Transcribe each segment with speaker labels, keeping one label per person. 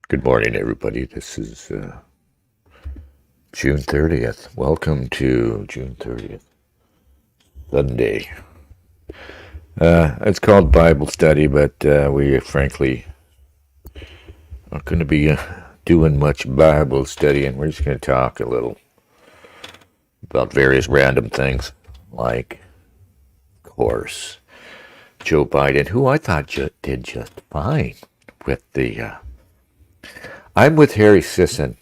Speaker 1: Good morning, everybody. This is June 30th. Welcome to June 30th, Sunday. It's called Bible study, but we frankly aren't going to be doing much Bible study, and we're just going to talk a little about various random things, like, of course, Joe Biden, who I thought did just fine with the. I'm with Harry Sisson.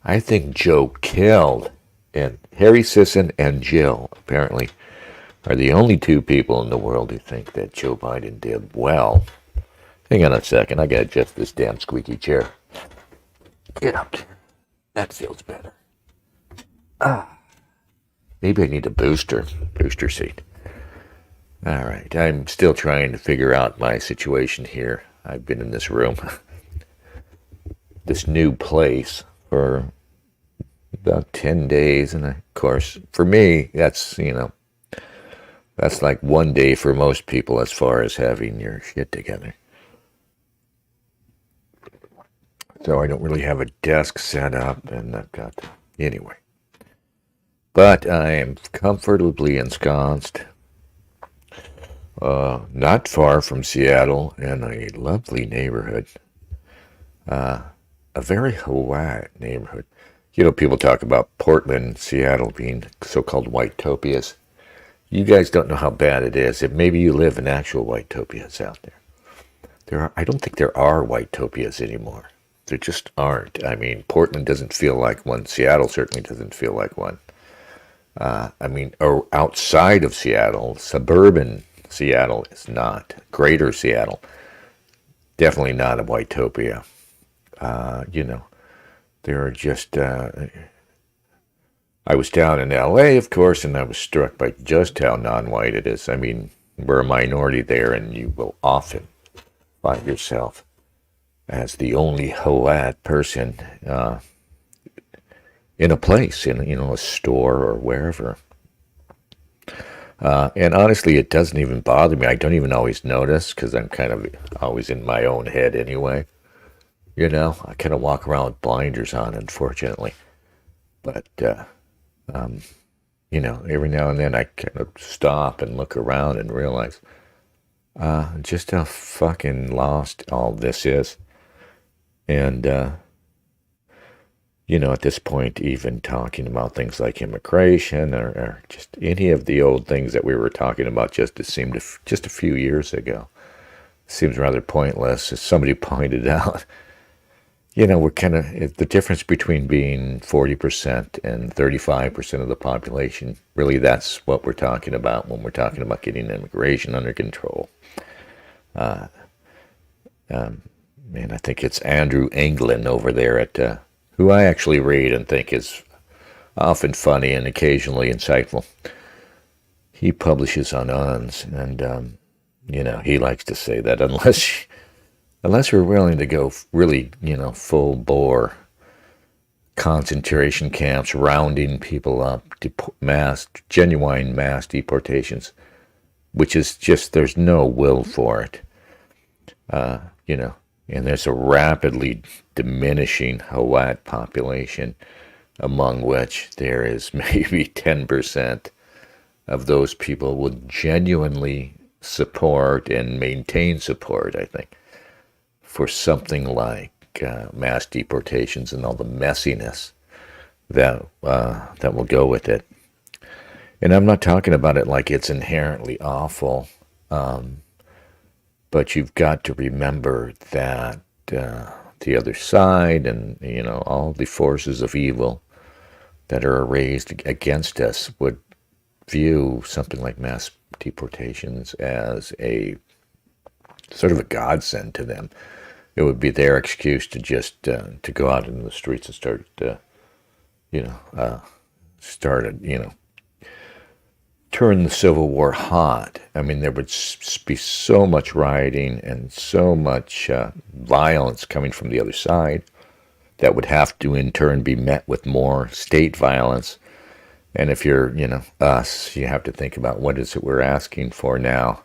Speaker 1: I think Joe killed, and Harry Sisson and Jill apparently are the only two people in the world who think that Joe Biden did well. Hang on a second, I gotta adjust this damn squeaky chair. Get up. That feels better. Maybe I need a booster seat. All right, I'm still trying to figure out my situation here. I've been in this room, this new place, for about 10 days, and of course, for me, that's like one day for most people as far as having your shit together. So I don't really have a desk set up, and I've got anyway. But I am comfortably ensconced, not far from Seattle, in a lovely neighborhood, a very Hawaii neighborhood. You know, people talk about Portland, Seattle being so-called white-topias. You guys don't know how bad it is. If maybe you live in actual white-topias out there. I don't think there are white-topias anymore. There just aren't. I mean, Portland doesn't feel like one. Seattle certainly doesn't feel like one. Outside of Seattle, suburban Seattle is not. Greater Seattle, definitely not a white-topia. There are just... I was down in LA, of course, and I was struck by just how non-white it is. I mean, we're a minority there, and you will often find yourself as the only Hawaii person in a place, in a store or wherever. And honestly, it doesn't even bother me. I don't even always notice because I'm kind of always in my own head anyway. I kind of walk around with blinders on, unfortunately. But every now and then I kind of stop and look around and realize just how fucking lost all this is. And, at this point, even talking about things like immigration or just any of the old things that we were talking about just a few years ago seems rather pointless. As somebody pointed out, we're kind of, the difference between being 40% and 35% of the population, really that's what we're talking about when we're talking about getting immigration under control. Man, I think it's Andrew Anglin over there at, who I actually read and think is often funny and occasionally insightful. He publishes on UNS, and, he likes to say that unless we're willing to go really, full bore concentration camps, rounding people up, genuine mass deportations, which is just, there's no will for it, and there's a rapidly diminishing Hawaii population, among which there is maybe 10% of those people would genuinely support and maintain support, I think, for something like mass deportations and all the messiness that will go with it. And I'm not talking about it like it's inherently awful, but you've got to remember that the other side and all the forces of evil that are raised against us would view something like mass deportations as a sort of a godsend to them. It would be their excuse to just to go out into the streets and turn the Civil War hot. I mean, there would be so much rioting and so much violence coming from the other side that would have to in turn be met with more state violence. And if you're, us, you have to think about what is it we're asking for now.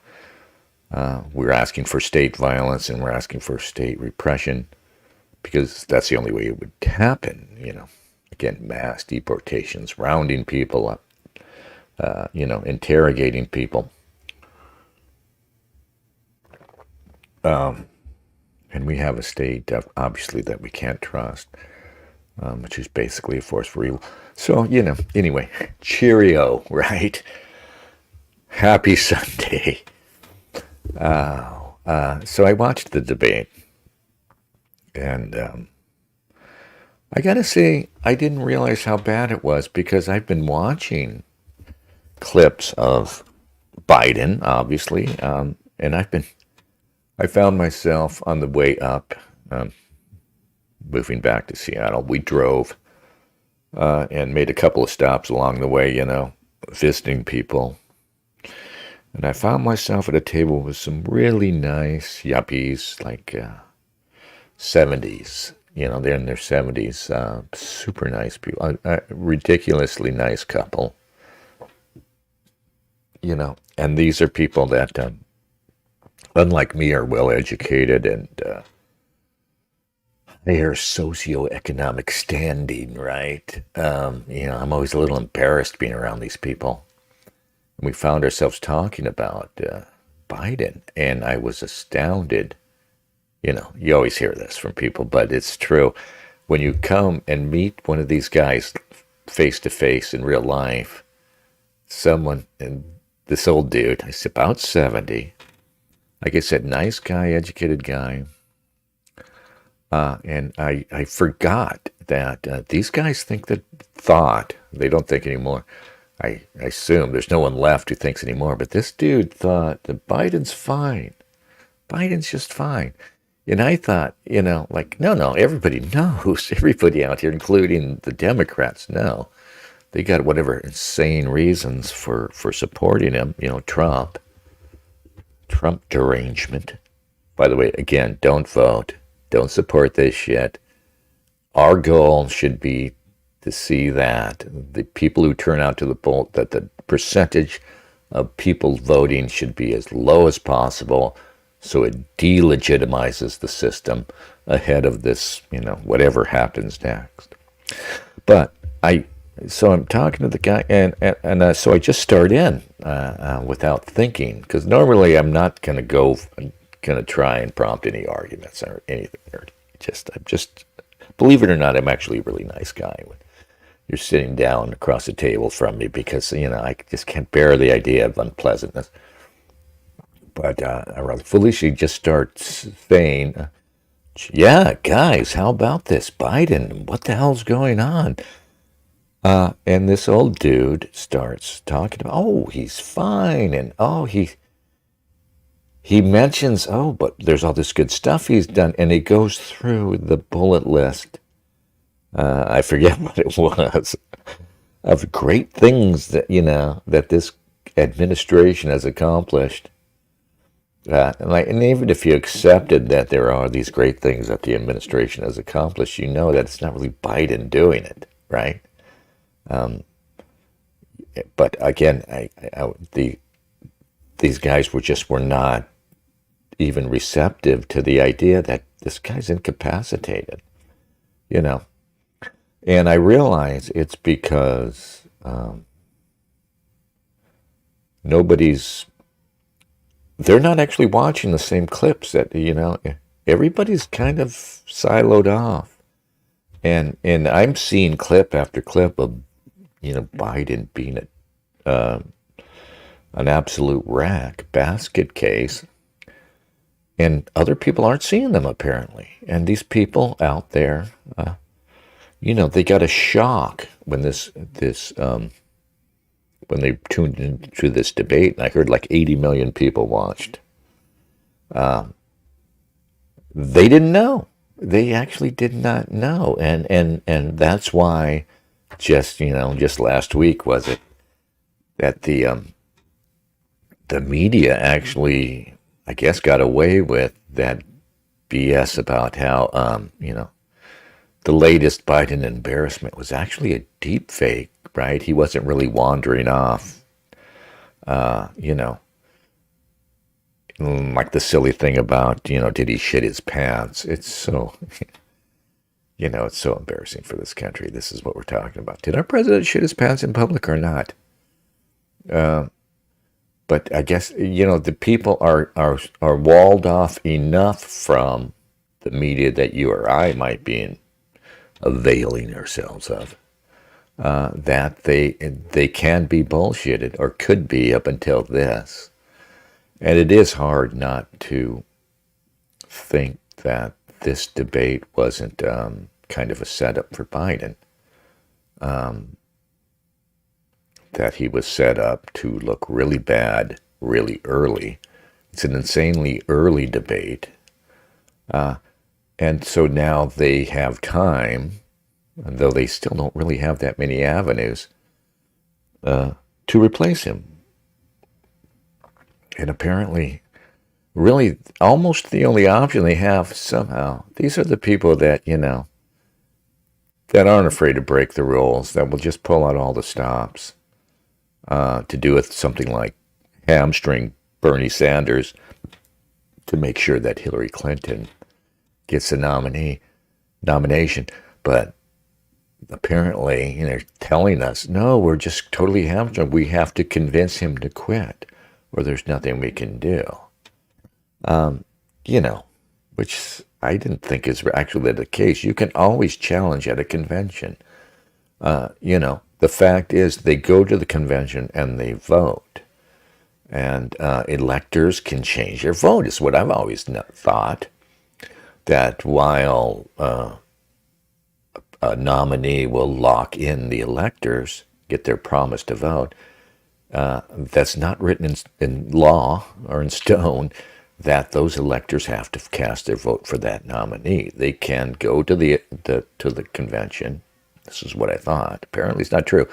Speaker 1: We're asking for state violence and we're asking for state repression. because that's the only way it would happen. Again, mass deportations, rounding people up, interrogating people. And we have a state, obviously, that we can't trust, which is basically a force for evil. So, anyway, cheerio, right? Happy Sunday. So I watched the debate, and I gotta say, I didn't realize how bad it was, because I've been watching clips of Biden, obviously, and I found myself on the way up, moving back to Seattle. We drove and made a couple of stops along the way, visiting people. And I found myself at a table with some really nice yuppies, like 70s. They're in their 70s. Super nice people. A ridiculously nice couple. And these are people that, unlike me, are well educated, and they are socioeconomic standing, right? I'm always a little embarrassed being around these people. And we found ourselves talking about Biden, and I was astounded. You always hear this from people, but it's true. When you come and meet one of these guys face to face in real life, and this old dude, he's about 70, like I said, nice guy, educated guy. And I forgot that these guys they don't think anymore. I assume there's no one left who thinks anymore, but this dude thought that Biden's fine. Biden's just fine. And I thought, no, everybody knows. Everybody out here, including the Democrats, know. They got whatever insane reasons for supporting him, Trump derangement. By the way, again, don't vote. Don't support this shit. Our goal should be to see that the people who turn out to the poll, that the percentage of people voting should be as low as possible, so it delegitimizes the system ahead of this, whatever happens next. But so I'm talking to the guy, and so I just start in without thinking, because normally I'm not going to try and prompt any arguments or anything. I'm just, believe it or not, I'm actually a really nice guy when you're sitting down across the table from me, because I just can't bear the idea of unpleasantness. But I rather foolishly just start saying, yeah, guys, how about this Biden? What the hell's going on? And this old dude starts talking about, oh, he's fine, and he mentions, but there's all this good stuff he's done, and he goes through the bullet list. I forget what it was, of great things that that this administration has accomplished. And even if you accepted that there are these great things that the administration has accomplished, that it's not really Biden doing it, right? But again, these guys were not even receptive to the idea that this guy's incapacitated, And I realize it's because they're not actually watching the same clips that, everybody's kind of siloed off. And I'm seeing clip after clip of, Biden being an absolute wreck, basket case. And other people aren't seeing them, apparently. And these people out there, they got a shock when when they tuned into this debate. And I heard like 80 million people watched. They didn't know. They actually did not know. And that's why just last week, was it, that the media actually, I guess, got away with that BS about how, the latest Biden embarrassment was actually a deep fake, right? He wasn't really wandering off, like the silly thing about, did he shit his pants? It's so, It's so embarrassing for this country. This is what we're talking about. Did our president shit his pants in public or not? But I guess, the people are walled off enough from the media that you or I might be availing ourselves of, that they can be bullshitted, or could be up until this. And it is hard not to think that this debate wasn't kind of a setup for Biden, that he was set up to look really bad really early. It's an insanely early debate. And so now they have time, though they still don't really have that many avenues, to replace him. And apparently, really, almost the only option they have somehow, these are the people that, that aren't afraid to break the rules, that will just pull out all the stops, to do with something like hamstring Bernie Sanders to make sure that Hillary Clinton gets a nomination. But apparently, they're telling us, no, we're just totally hamstrung. We have to convince him to quit, or there's nothing we can do. Which I didn't think is actually the case. You can always challenge at a convention. The fact is they go to the convention and they vote. And electors can change their vote, is what I've always thought. That while a nominee will lock in the electors, get their promise to vote, that's not written in law or in stone, that those electors have to cast their vote for that nominee. They can go to the convention. This is what I thought. Apparently it's not true.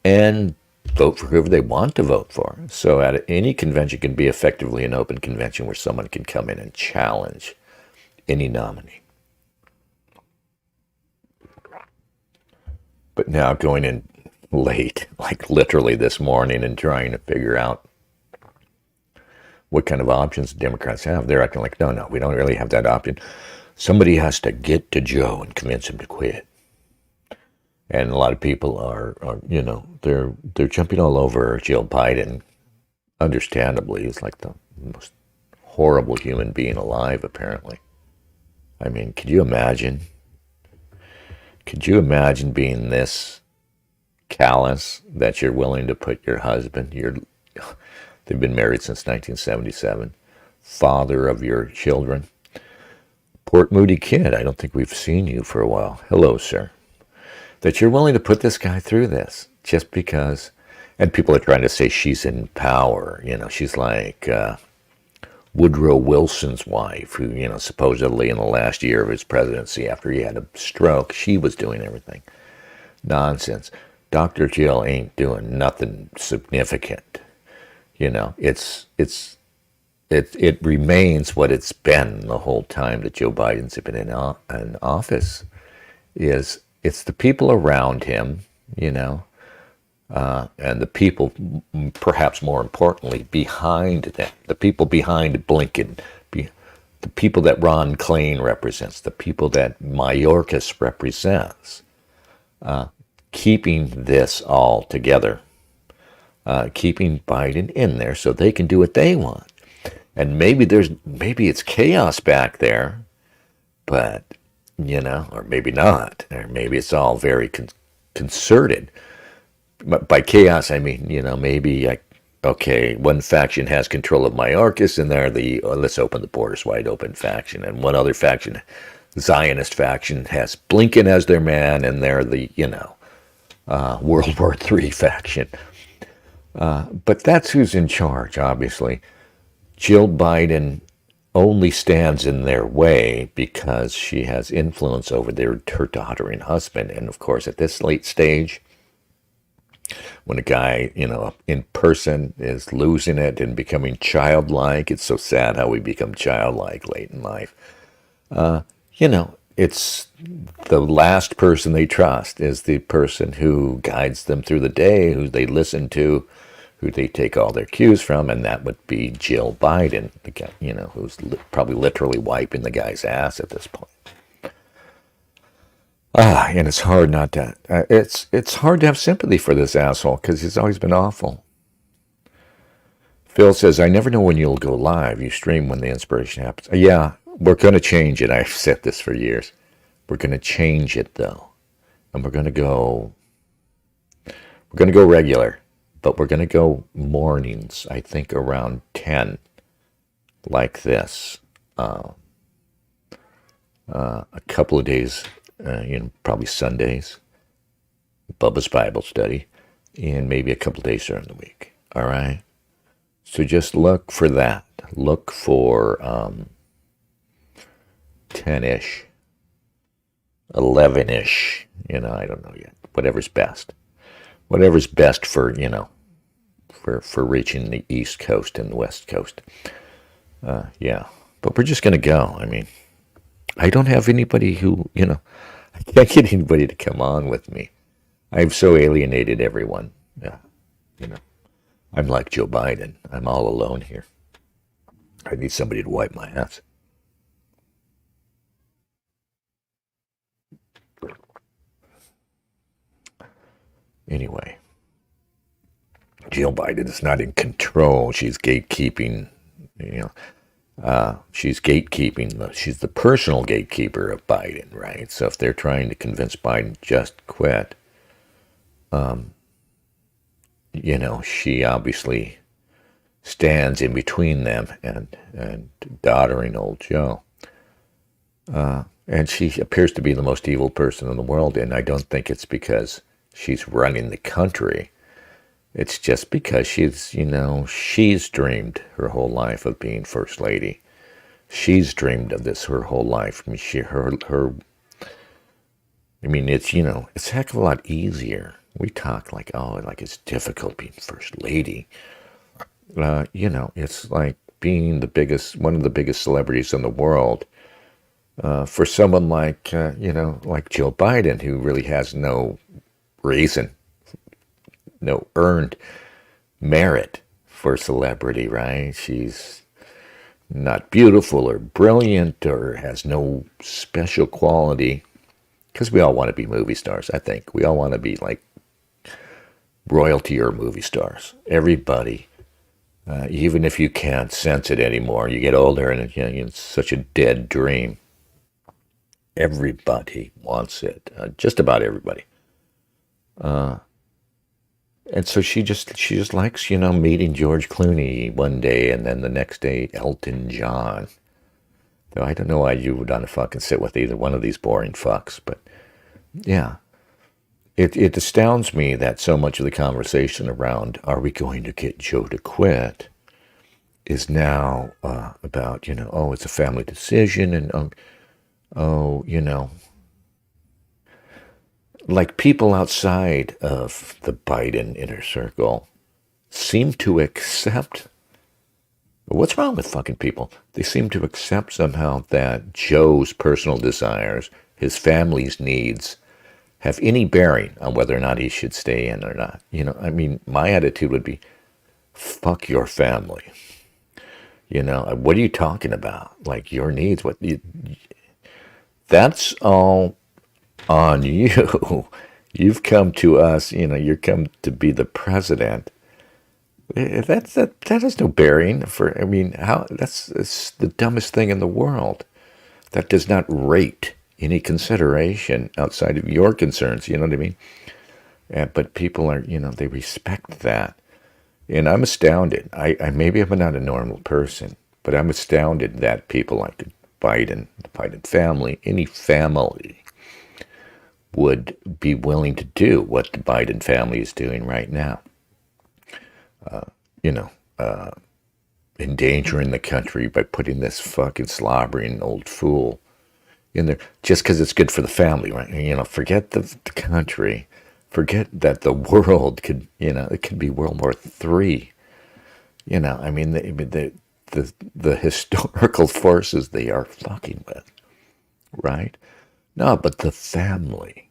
Speaker 1: And vote for whoever they want to vote for. So at any convention can be effectively an open convention where someone can come in and challenge any nominee. But now going in late, like literally this morning, and trying to figure out what kind of options the Democrats have, they're acting like, no, we don't really have that option. Somebody has to get to Joe and convince him to quit. And a lot of people are they're jumping all over Jill Biden. Understandably, he's like the most horrible human being alive, apparently. I mean, could you imagine? Could you imagine being this callous that you're willing to put your husband, they've been married since 1977, father of your children, Port Moody kid, I don't think we've seen you for a while. Hello, sir. That you're willing to put this guy through this just because, and people are trying to say she's in power. She's like Woodrow Wilson's wife, who, supposedly in the last year of his presidency, after he had a stroke, she was doing everything. Nonsense. Dr. Jill ain't doing nothing significant. It remains what it's been the whole time that Joe Biden's been in office. It's the people around him, and the people, perhaps more importantly, behind them, the people behind Blinken, the people that Ron Klain represents, the people that Mayorkas represents, keeping this all together, keeping Biden in there so they can do what they want. And maybe it's chaos back there, but, or maybe not, or maybe it's all very concerted. But by chaos, I mean, maybe one faction has control of Mayorkas, and they're the let's open the borders wide open faction, and one other faction, Zionist faction, has Blinken as their man, and they're the World War III faction. But that's who's in charge, obviously. Jill Biden only stands in their way because she has influence over her daughter and husband. And of course, at this late stage, when a guy, in person is losing it and becoming childlike, it's so sad how we become childlike late in life. It's the last person they trust is the person who guides them through the day, who they listen to, who they take all their cues from, and that would be Jill Biden, the guy, who's probably literally wiping the guy's ass at this point. And it's hard not to. It's hard to have sympathy for this asshole because he's always been awful. Phil says, "I never know when you'll go live. You stream when the inspiration happens." Yeah, we're going to change it. I've said this for years. We're going to change it though, and we're going to go. We're going to go regular, but we're going to go mornings. I think around 10, like this. A couple of days, probably Sundays, Bubba's Bible study, and maybe a couple of days during the week. All right. So just look for that. Look for 10-ish, 11-ish. I don't know yet. Whatever's best. Whatever's best for for reaching the East Coast and the West Coast. Yeah. But we're just gonna go. I mean, I don't have anybody who I can't get anybody to come on with me. I've so alienated everyone. Yeah. I'm like Joe Biden. I'm all alone here. I need somebody to wipe my ass. Anyway, Jill Biden is not in control. She's gatekeeping, she's gatekeeping. She's the personal gatekeeper of Biden, right? So if they're trying to convince Biden just quit, she obviously stands in between them and doddering old Joe. And she appears to be the most evil person in the world, and I don't think it's because she's running the country. It's just because she's dreamed her whole life of being first lady. She's dreamed of this her whole life. I mean, it's a heck of a lot easier. We talk like it's difficult being first lady. It's like being one of the biggest celebrities in the world. For someone like Joe Biden, who really has no reason, no earned merit for celebrity, right? She's not beautiful or brilliant or has no special quality. Because we all want to be movie stars, I think. We all want to be like royalty or movie stars. Everybody. Even if you can't sense it anymore, you get older and it's such a dead dream. Everybody wants it. Just about everybody. And so she just likes, meeting George Clooney one day and then the next day Elton John. Though I don't know why you would want to fucking sit with either one of these boring fucks, but yeah. It astounds me that so much of the conversation around are we going to get Joe to quit is now about, it's a family decision and, like people outside of the Biden inner circle seem to accept. What's wrong with fucking people? They seem to accept somehow that Joe's personal desires, his family's needs, have any bearing on whether or not he should stay in or not. My attitude would be, fuck your family. What are you talking about? Like your needs, that's all on you. You've come to us, you're come to be the president. That has no bearing that's the dumbest thing in the world. That does not rate any consideration outside of your concerns, you know what I mean? But people are, they respect that. And I'm astounded. I maybe I'm not a normal person, but I'm astounded that people like Biden, the Biden family, any family would be willing to do what the Biden family is doing right now. Endangering the country by putting this fucking slobbering old fool in there just because it's good for the family, right? Forget the country. Forget that the world could, it could be World War III. The historical forces they are fucking with, right? No, but the family.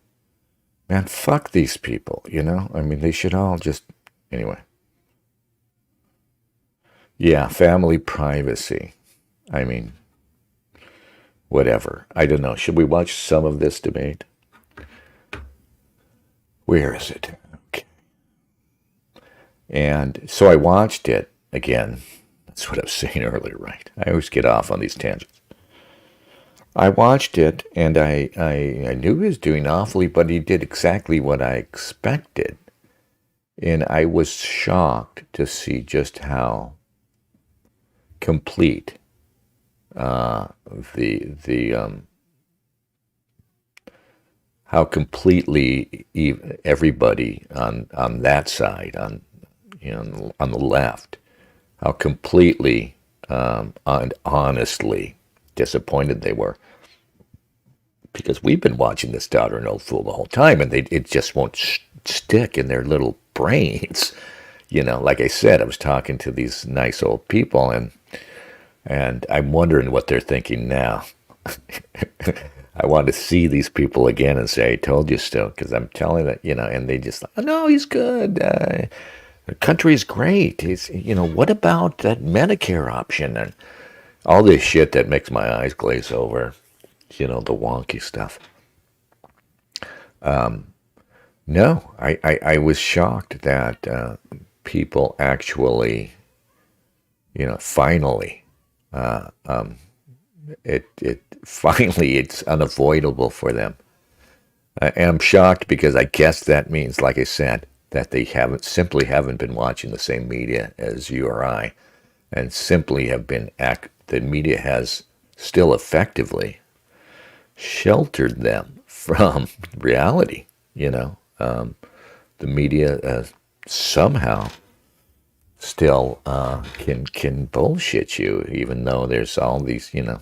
Speaker 1: Man, fuck these people, they should all just, anyway. Yeah, family privacy. Whatever. I don't know. Should we watch some of this debate? Where is it? Okay. And so I watched it again. That's what I was saying earlier, right? I always get off on these tangents. I watched it, and I knew he was doing awfully, but he did exactly what I expected. And I was shocked to see just how complete the how completely everybody on that side, on the left, how completely and honestly disappointed they were, because we've been watching this daughter and old fool the whole time, and it just won't stick in their little brains. Like I said, I was talking to these nice old people, and I'm wondering what they're thinking now. I want to see these people again and say, I told you so, because I'm telling it, and they just, oh, no, he's good. The country's great. He's, what about that Medicare option and all this shit that makes my eyes glaze over, the wonky stuff. No, I was shocked that people actually, finally, it finally, it's unavoidable for them. And I'm shocked because I guess that means, like I said, that they simply haven't been watching the same media as you or I, and simply have been the media has still effectively sheltered them from reality. The media somehow still can bullshit you, even though there's all these, there's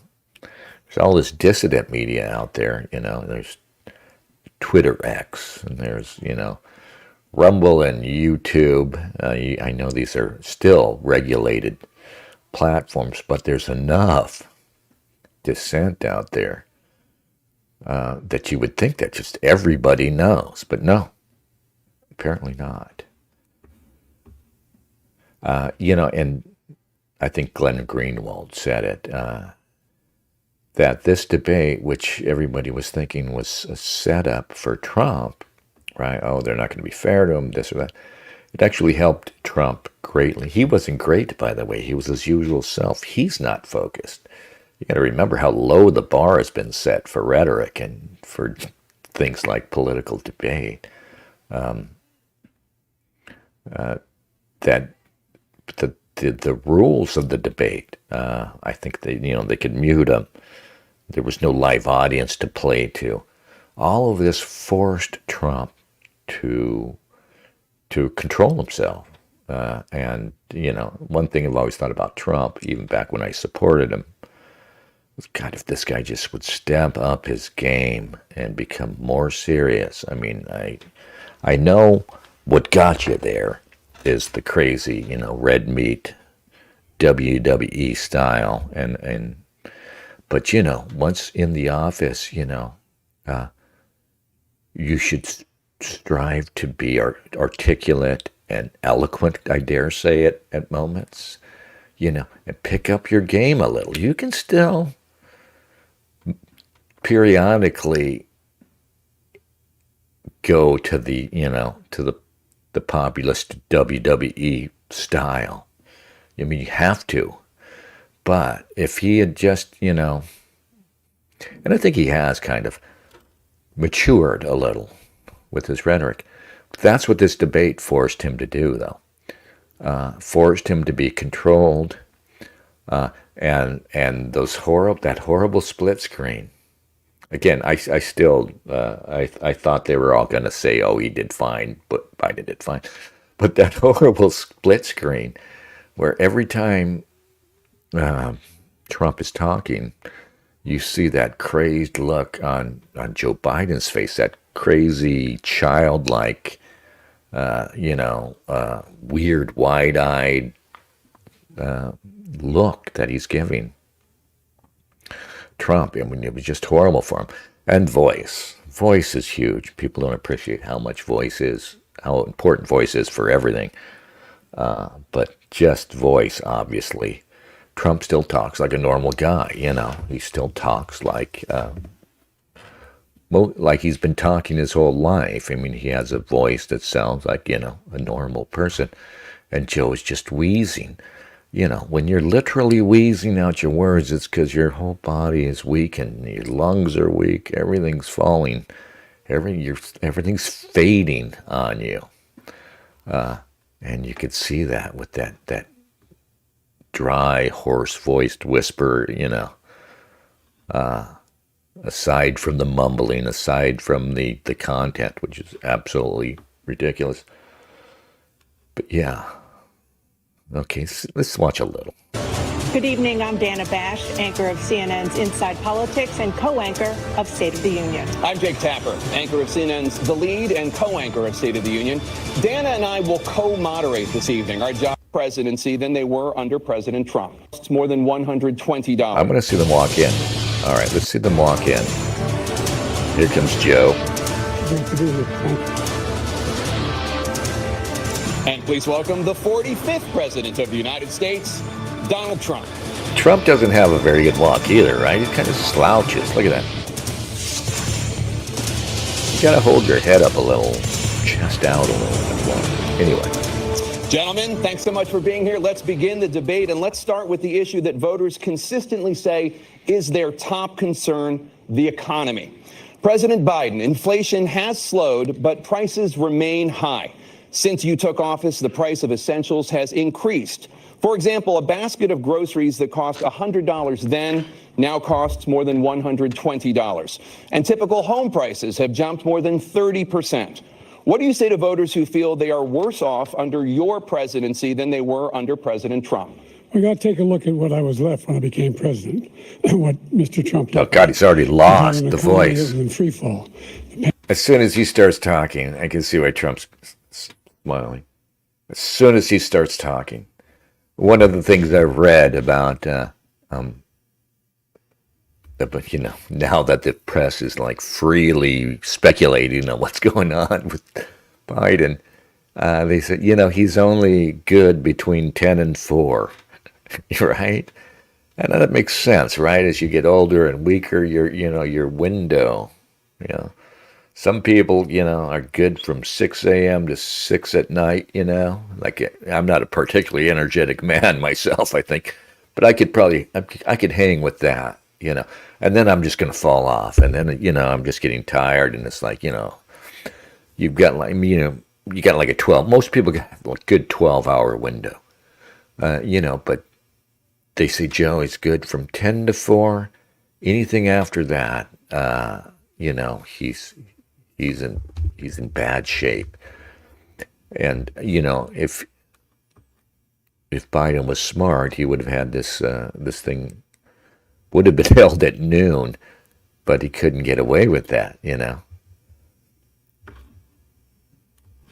Speaker 1: all this dissident media out there. There's Twitter X, and there's, Rumble and YouTube. I know these are still regulated platforms, but there's enough dissent out there that you would think that just everybody knows, but no, apparently not. And I think Glenn Greenwald said it, that this debate, which everybody was thinking was a setup for Trump, right? Oh, they're not going to be fair to him, this or that. It actually helped Trump greatly. He wasn't great, by the way. He was his usual self. He's not focused. You got to remember how low the bar has been set for rhetoric and for things like political debate. That the rules of the debate, I think they could mute him. There was no live audience to play to. All of this forced Trump to control himself. And one thing I've always thought about Trump, even back when I supported him, was, God, if this guy just would step up his game and become more serious. I mean, I know what got you there is the crazy, red meat, WWE style, but once in the office, you should strive to be articulate and eloquent, I dare say it at moments, and pick up your game a little. You can still periodically go to the populist WWE style. I mean, you have to. But if he had just, and I think he has kind of matured a little with his rhetoric. That's what this debate forced him to do, though. Forced him to be controlled, and that horrible split screen. Again, I still I thought they were all going to say, "Oh, he did fine," but Biden did fine. But that horrible split screen, where every time Trump is talking, you see that crazed look on Joe Biden's face, that crazy childlike, weird wide-eyed look that he's giving Trump. I mean, it was just horrible for him. And voice is huge. People don't appreciate how important voice is for everything. But just voice, obviously. Trump still talks like a normal guy, He still talks like like he's been talking his whole life. I mean, he has a voice that sounds like, a normal person. And Joe is just wheezing. When you're literally wheezing out your words, it's because your whole body is weak and your lungs are weak. Everything's falling. Everything's fading on you. And you could see that with that dry, hoarse-voiced whisper, aside from the mumbling, aside from the content, which is absolutely ridiculous. But yeah. Okay, let's watch a little.
Speaker 2: Good evening. I'm Dana Bash, anchor of CNN's Inside Politics and co-anchor of State of the Union.
Speaker 3: I'm Jake Tapper, anchor of CNN's The Lead and co-anchor of State of the Union. Dana and I will co-moderate this evening. Our job presidency than they were under President Trump. It's more than $120.
Speaker 1: I'm going to see them walk in. All right, let's see them walk in. Here comes Joe.
Speaker 4: Great to be here. Thank you.
Speaker 3: And please welcome the 45th president of the United States, Donald Trump.
Speaker 1: Trump doesn't have a very good walk either, right? He kind of slouches. Look at that. You got to hold your head up a little, chest out a little. Anyway.
Speaker 3: Gentlemen, thanks so much for being here. Let's begin the debate, and let's start with the issue that voters consistently say is their top concern, the economy. President Biden, inflation has slowed, but prices remain high. Since you took office, the price of essentials has increased. For example, a basket of groceries that cost $100 then now costs more than $120. And typical home prices have jumped more than 30%. What do you say to voters who feel they are worse off under your presidency than they were under President Trump?
Speaker 4: We got to take a look at what I was left when I became president and what Mr. Trump left.
Speaker 1: Oh, God, he's already lost the voice.
Speaker 4: That was in free fall.
Speaker 1: As soon as he starts talking, I can see why Trump's smiling. As soon as he starts talking. One of the things I've read about, now that the press is like freely speculating on what's going on with Biden, they said, he's only good between 10 and 4, right? And that makes sense, right? As you get older and weaker, your window, Some people, are good from 6 a.m. to 6 at night, Like, I'm not a particularly energetic man myself, I think. But I could hang with that, And then I'm just going to fall off. And then, I'm just getting tired. And it's like, you've got like, you got like a 12. Most people got a good 12-hour window, But they say Joe is good from 10 to 4. Anything after that, he's in bad shape. And if Biden was smart, he would have had this thing would have been held at noon, but he couldn't get away with that,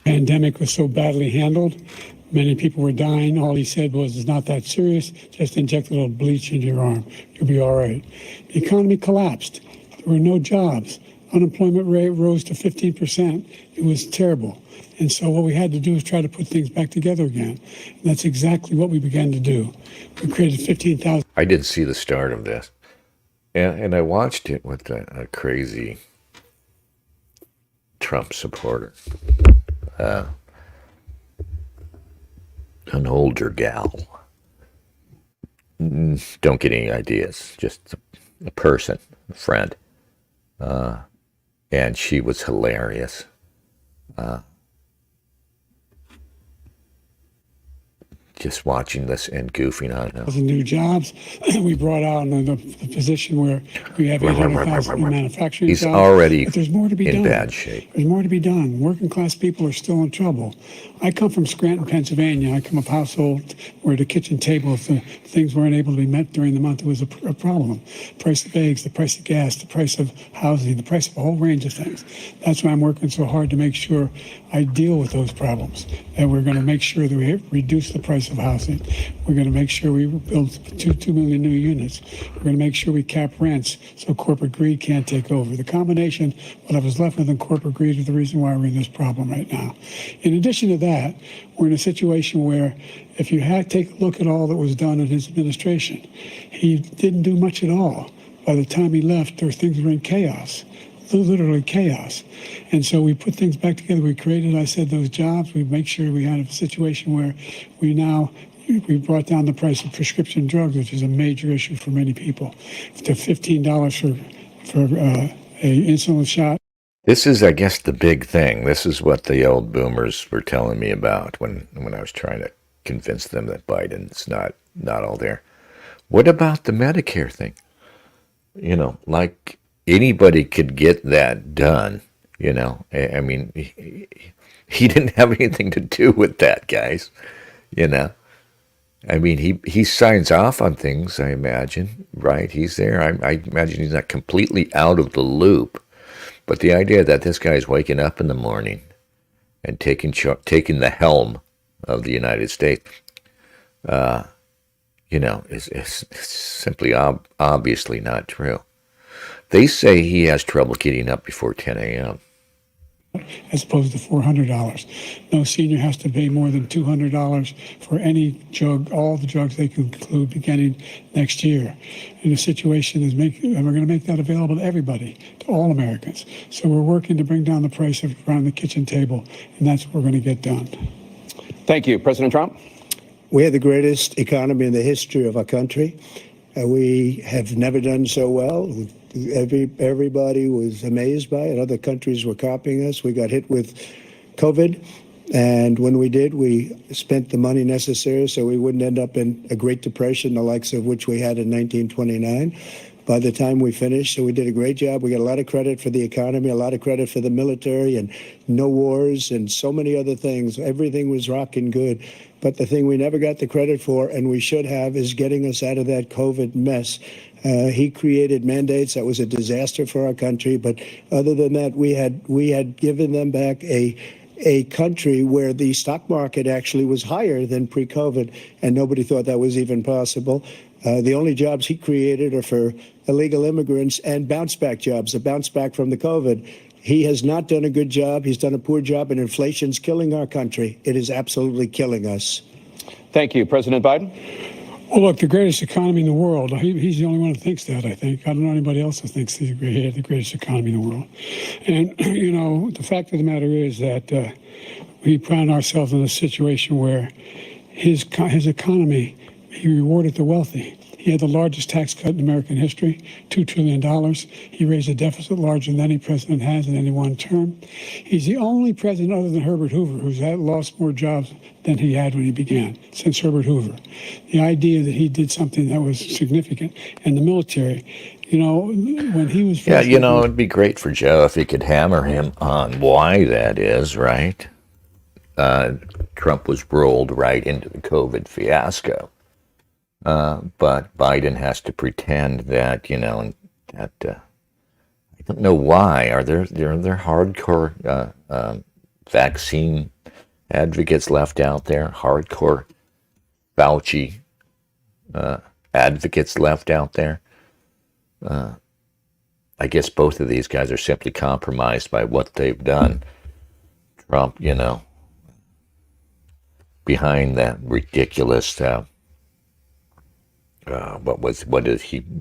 Speaker 4: Pandemic was so badly handled. Many people were dying. All he said was, it's not that serious. Just inject a little bleach into your arm. You'll be all right. The economy collapsed. There were no jobs. Unemployment rate rose to 15%. It was terrible. And so what we had to do is try to put things back together again. And that's exactly what we began to do. We created 15,000.
Speaker 1: I did see the start of this. And I watched it with a crazy Trump supporter. An older gal. Don't get any ideas. Just a person, a friend. And she was hilarious. Just watching this and goofing on them.
Speaker 4: New jobs. We brought out the position where we have 800,000 manufacturing
Speaker 1: He's
Speaker 4: jobs.
Speaker 1: already
Speaker 4: but there's more to be
Speaker 1: in
Speaker 4: done.
Speaker 1: bad shape.
Speaker 4: There's more to be done. Working class people are still in trouble. I come from Scranton, Pennsylvania. I come of a household where the kitchen table, if the things weren't able to be met during the month, it was a problem. Price of eggs, the price of gas, the price of housing, the price of a whole range of things. That's why I'm working so hard to make sure I deal with those problems. And we're going to make sure that we reduce the price of housing. We're going to make sure we build 2 million new units. We're going to make sure we cap rents so corporate greed can't take over. The combination, what I was left with in corporate greed, is the reason why we're in this problem right now. In addition to that, we're in a situation where if you take a look at all that was done in his administration, he didn't do much at all. By the time he left, things were in chaos. literally chaos. And so we put things back together. We created, I said, those jobs. We make sure we had a situation where we brought down the price of prescription drugs, which is a major issue for many people, to $15 for a insulin shot.
Speaker 1: This is, I guess, the big thing. This is what the old boomers were telling me about when I was trying to convince them that Biden's not all there. What about the Medicare thing? Like anybody could get that done. I mean, he didn't have anything to do with that, guys. I mean, he signs off on things, I imagine, right? He's there. I imagine he's not completely out of the loop. But the idea that this guy's waking up in the morning and taking the helm of the United States, is simply obviously not true. They say he has trouble getting up before 10 a.m.
Speaker 4: As opposed to $400. No senior has to pay more than $200 for any drug, all the drugs they conclude beginning next year. And the situation is and we're going to make that available to everybody, to all Americans. So we're working to bring down the price of around the kitchen table, and that's what we're going to get done.
Speaker 3: Thank you. President Trump?
Speaker 5: We have the greatest economy in the history of our country. We have never done so well. Everybody was amazed by it. Other countries were copying us. We got hit with COVID. And when we did, we spent the money necessary so we wouldn't end up in a Great Depression, the likes of which we had in 1929. By the time we finished, so we did a great job. We got a lot of credit for the economy, a lot of credit for the military, and no wars and so many other things. Everything was rocking good. But the thing we never got the credit for, and we should have, is getting us out of that COVID mess. He created mandates. That was a disaster for our country. But other than that, we had given them back a country where the stock market actually was higher than pre-COVID, and nobody thought that was even possible. The only jobs he created are for illegal immigrants and bounce back jobs, a bounce back from the COVID. He has not done a good job. He's done a poor job, and inflation's killing our country. It is absolutely killing us.
Speaker 3: Thank you. President Biden?
Speaker 4: Well, look, the greatest economy in the world. He's the only one who thinks that, I think. I don't know anybody else who thinks he had the greatest economy in the world. And, the fact of the matter is that we found ourselves in a situation where his economy, he rewarded the wealthy. He had the largest tax cut in American history, $2 trillion. He raised a deficit larger than any president has in any one term. He's the only president other than Herbert Hoover who's lost more jobs than he had when he began, since Herbert Hoover. The idea that he did something that was significant in the military, when he was...
Speaker 1: Yeah, it'd be great for Joe if he could hammer him on why that is, right? Trump was rolled right into the COVID fiasco. But Biden has to pretend that, I don't know why. Are there hardcore vaccine advocates left out there? Hardcore Fauci advocates left out there? I guess both of these guys are simply compromised by what they've done. Trump, behind that ridiculous...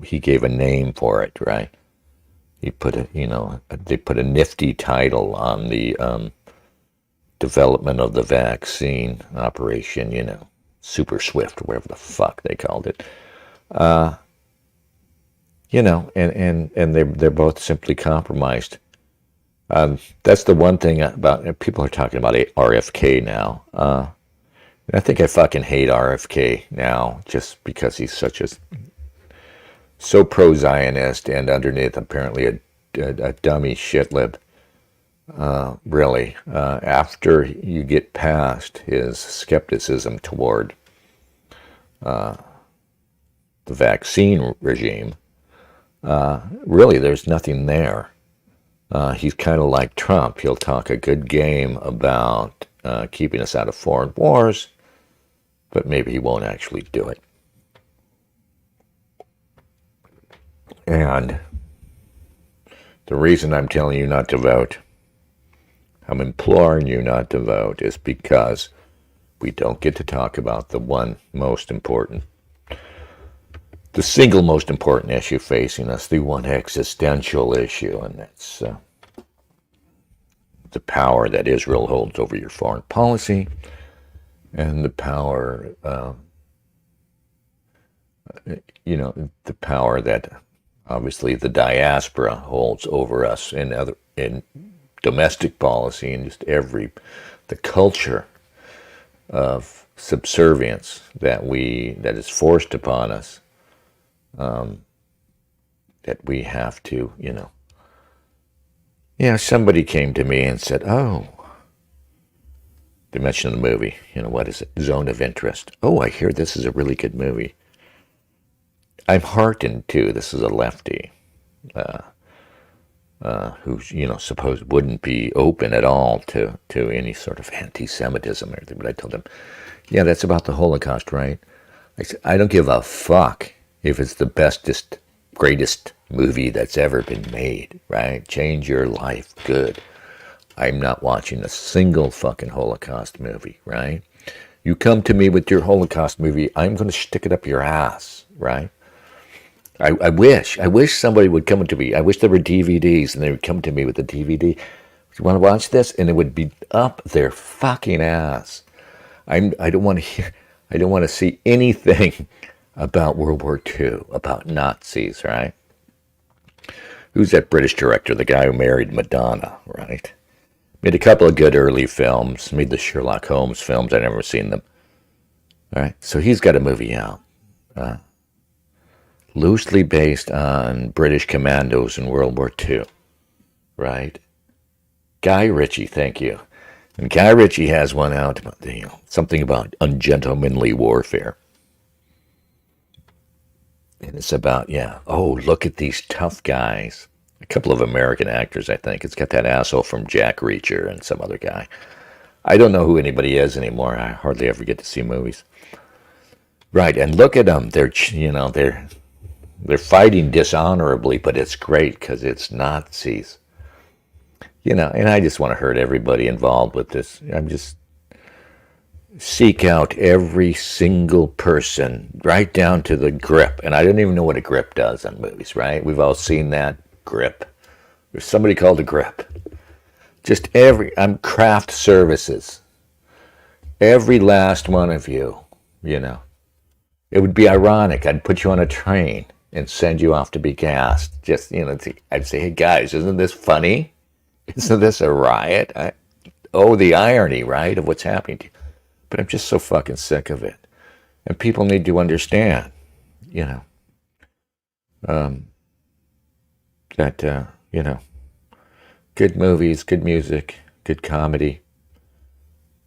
Speaker 1: he gave a name for it, right? He put they put a nifty title on the development of the vaccine operation, super swift, whatever the fuck they called it. And they're both simply compromised. That's the one thing about, people are talking about RFK now. I think I fucking hate RFK now just because he's so pro-Zionist and underneath apparently a dummy shitlib. Really. After you get past his skepticism toward the vaccine regime, really there's nothing there. He's kind of like Trump. He'll talk a good game about keeping us out of foreign wars, but maybe he won't actually do it. And the reason I'm telling you not to vote, I'm imploring you not to vote, is because we don't get to talk about the one most important the single most important issue facing us, the one existential issue, and that's the power that Israel holds over your foreign policy, and the power, the power that obviously the diaspora holds over us in domestic policy and just the culture of subservience that is forced upon us, that we have to, somebody came to me and said, oh, they mentioned the movie, what is it? Zone of Interest. Oh, I hear this is a really good movie. I'm heartened too. This is a lefty who, suppose wouldn't be open at all to any sort of anti-Semitism or anything. But I told him, yeah, that's about the Holocaust, right? I said, I don't give a fuck if it's the bestest, greatest movie that's ever been made, right? Change your life, good. I'm not watching a single fucking Holocaust movie, right? You come to me with your Holocaust movie, I'm going to stick it up your ass, right? I wish somebody would come to me. I wish there were DVDs and they would come to me with a DVD. You want to watch this? And it would be up their fucking ass. I don't want to hear. I don't want to see anything about World War II, about Nazis, right? Who's that British director? The guy who married Madonna, right? Made a couple of good early films. Made the Sherlock Holmes films. I've never seen them. All right, so he's got a movie out. Loosely based on British commandos in World War II, right? Guy Ritchie, thank you. And Guy Ritchie has one out about something about ungentlemanly warfare. And it's about, look at these tough guys. A couple of American actors, I think. It's got that asshole from Jack Reacher and some other guy. I don't know who anybody is anymore. I hardly ever get to see movies. Right, and look at them. They're fighting dishonorably, but it's great because it's Nazis. And I just want to hurt everybody involved with this. Seek out every single person, right down to the grip. And I don't even know what a grip does on movies, right? We've all seen that grip. There's somebody called a grip. Just I'm craft services. Every last one of you, It would be ironic. I'd put you on a train and send you off to be gassed. Just, I'd say, hey guys, isn't this funny? Isn't this a riot? The irony, right, of what's happening to you. But I'm just so fucking sick of it. And people need to understand, that, good movies, good music, good comedy.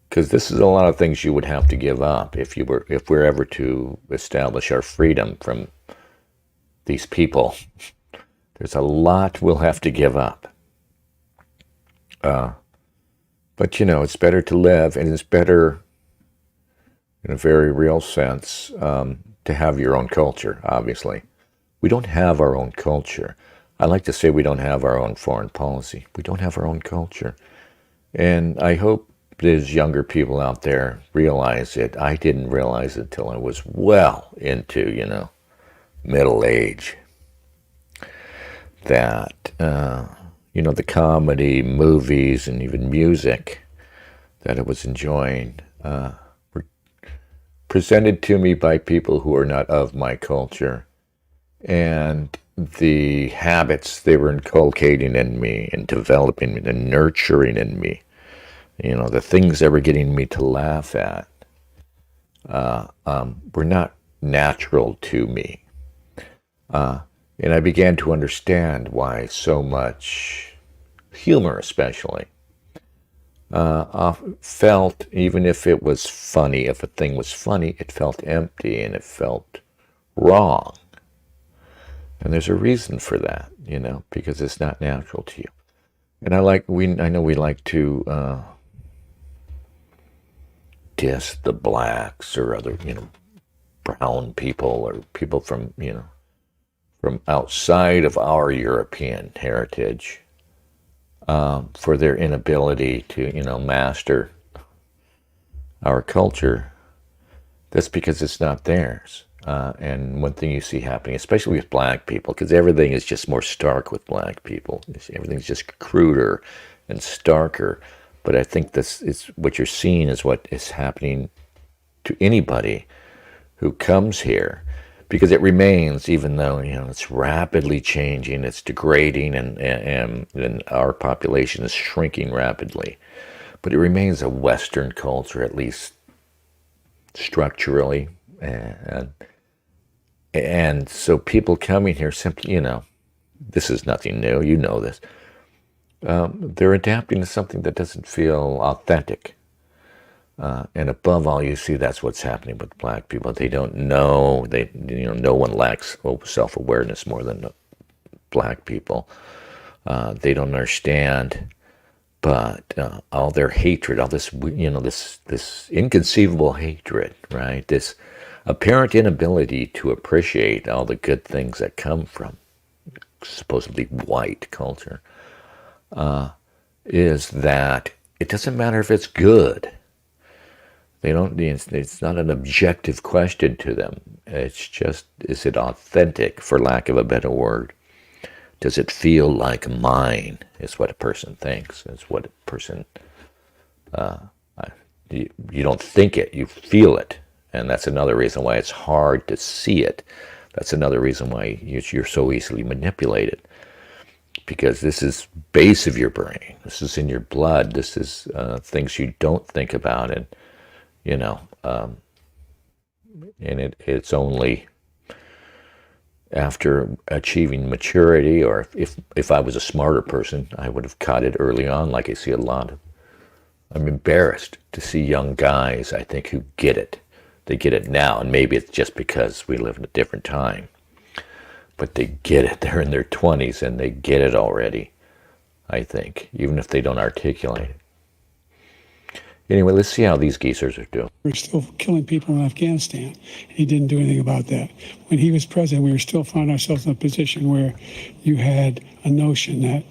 Speaker 1: Because this is a lot of things you would have to give up if we're ever to establish our freedom from these people. There's a lot we'll have to give up. But it's better to live, and it's better, in a very real sense, to have your own culture, obviously. We don't have our own culture. I like to say we don't have our own foreign policy. We don't have our own culture. And I hope there's younger people out there realize it. I didn't realize it until I was well into, middle age. That, the comedy, movies, and even music that I was enjoying were presented to me by people who are not of my culture. And the habits they were inculcating in me and developing and nurturing in me, the things that were getting me to laugh at, were not natural to me. And I began to understand why so much humor, especially, felt, even if it was funny, if a thing was funny, it felt empty and it felt wrong. And there's a reason for that, because it's not natural to you. And I know we like to diss the blacks or other, brown people or people from, from outside of our European heritage, for their inability to, master our culture. That's because it's not theirs. And one thing you see happening, especially with black people, because everything is just more stark with black people. Everything's just cruder and starker. But I think this is what you're seeing is what is happening to anybody who comes here, because it remains, even though it's rapidly changing, it's degrading, and our population is shrinking rapidly. But it remains a Western culture, at least structurally, and so people coming here simply, this is nothing new. You know this. They're adapting to something that doesn't feel authentic. And above all, you see that's what's happening with black people. They don't know. No one lacks self-awareness more than black people. They don't understand. But all their hatred, all this, this inconceivable hatred, right? This apparent inability to appreciate all the good things that come from supposedly white culture, is that it doesn't matter if it's good. They don't. It's not an objective question to them. It's just, is it authentic, for lack of a better word? Does it feel like mine? Is what a person thinks. It's what a person. You don't think it. You feel it. And that's another reason why it's hard to see it. That's another reason why you're so easily manipulated. Because this is base of your brain. This is in your blood. This is things you don't think about. And, it's only after achieving maturity, or if I was a smarter person, I would have caught it early on, like I see a lot of. I'm embarrassed to see young guys, I think, who get it. They get it now, and maybe it's just because we live in a different time. But they get it. They're in their 20s, and they get it already, I think, even if they don't articulate it. Anyway, let's see how these geezers are doing.
Speaker 4: We're still killing people in Afghanistan. He didn't do anything about that. When he was president, we were still finding ourselves in a position where you had a notion that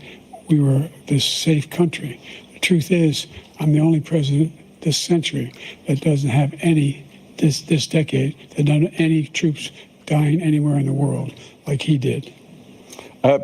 Speaker 4: we were this safe country. The truth is, I'm the only president this century that doesn't have this decade, that doesn't have any troops dying anywhere in the world like he did.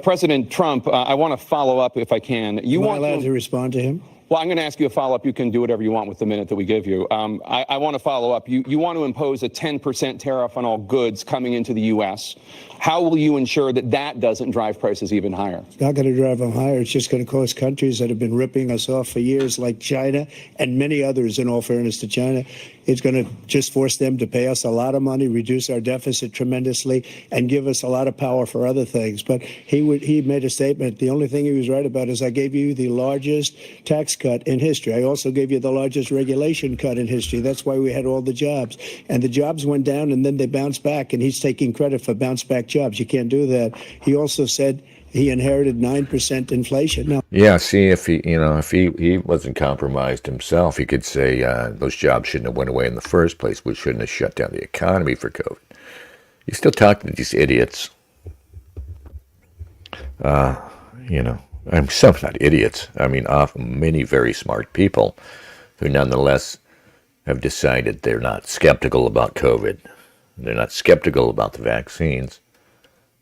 Speaker 3: President Trump, I want to follow up if I can.
Speaker 5: Am I allowed to respond to him?
Speaker 3: Well, I'm going to ask you a follow-up. You can do whatever you want with the minute that we give you. I want to follow up. You want to impose a 10% tariff on all goods coming into the U.S. How will you ensure that that doesn't drive prices even higher?
Speaker 5: It's not going to drive them higher. It's just going to cause countries that have been ripping us off for years, like China and many others, in all fairness to China. It's going to just force them to pay us a lot of money, reduce our deficit tremendously, and give us a lot of power for other things. But he made a statement. The only thing he was right about is I gave you the largest tax cut in history. I also gave you the largest regulation cut in history. That's why we had all the jobs. And the jobs went down, and then they bounced back, and he's taking credit for bounce back jobs. You can't do that. He also said he inherited 9% inflation. Now,
Speaker 1: yeah, see, if he wasn't compromised himself, he could say those jobs shouldn't have went away in the first place. We shouldn't have shut down the economy for COVID. You still talk to these idiots. I'm some not idiots. I mean, many very smart people who nonetheless have decided they're not skeptical about COVID. They're not skeptical about the vaccines.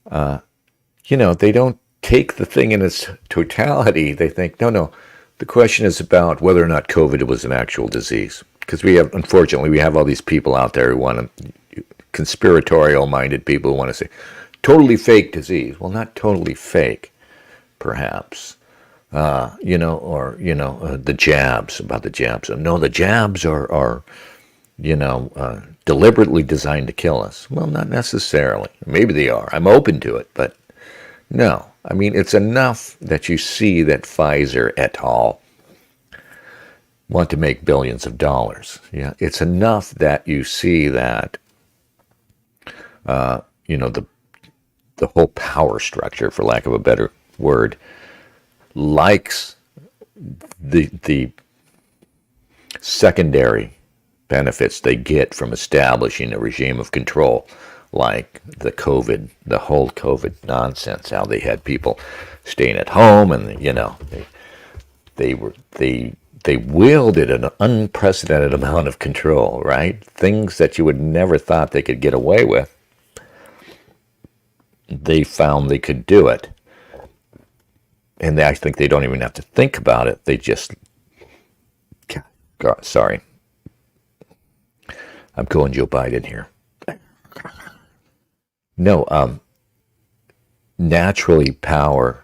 Speaker 1: They don't take the thing in its totality. They think, no, the question is about whether or not COVID was an actual disease. Because unfortunately, we have all these people out there who want to, conspiratorial-minded people who want to say, totally fake disease. Well, not totally fake, perhaps. The jabs, about the jabs. No, the jabs are deliberately designed to kill us. Well, not necessarily. Maybe they are. I'm open to it, but no. I mean, it's enough that you see that Pfizer et al. Want to make billions of dollars. Yeah, it's enough that you see that, the whole power structure, for lack of a better word, likes the secondary benefits they get from establishing a regime of control, like the whole COVID nonsense, how they had people staying at home, and they wielded an unprecedented amount of control, right? Things that you would never thought they could get away with. they found they could do it. And I think they don't even have to think about it. They just, God, sorry. I'm going Joe Biden here. No, naturally power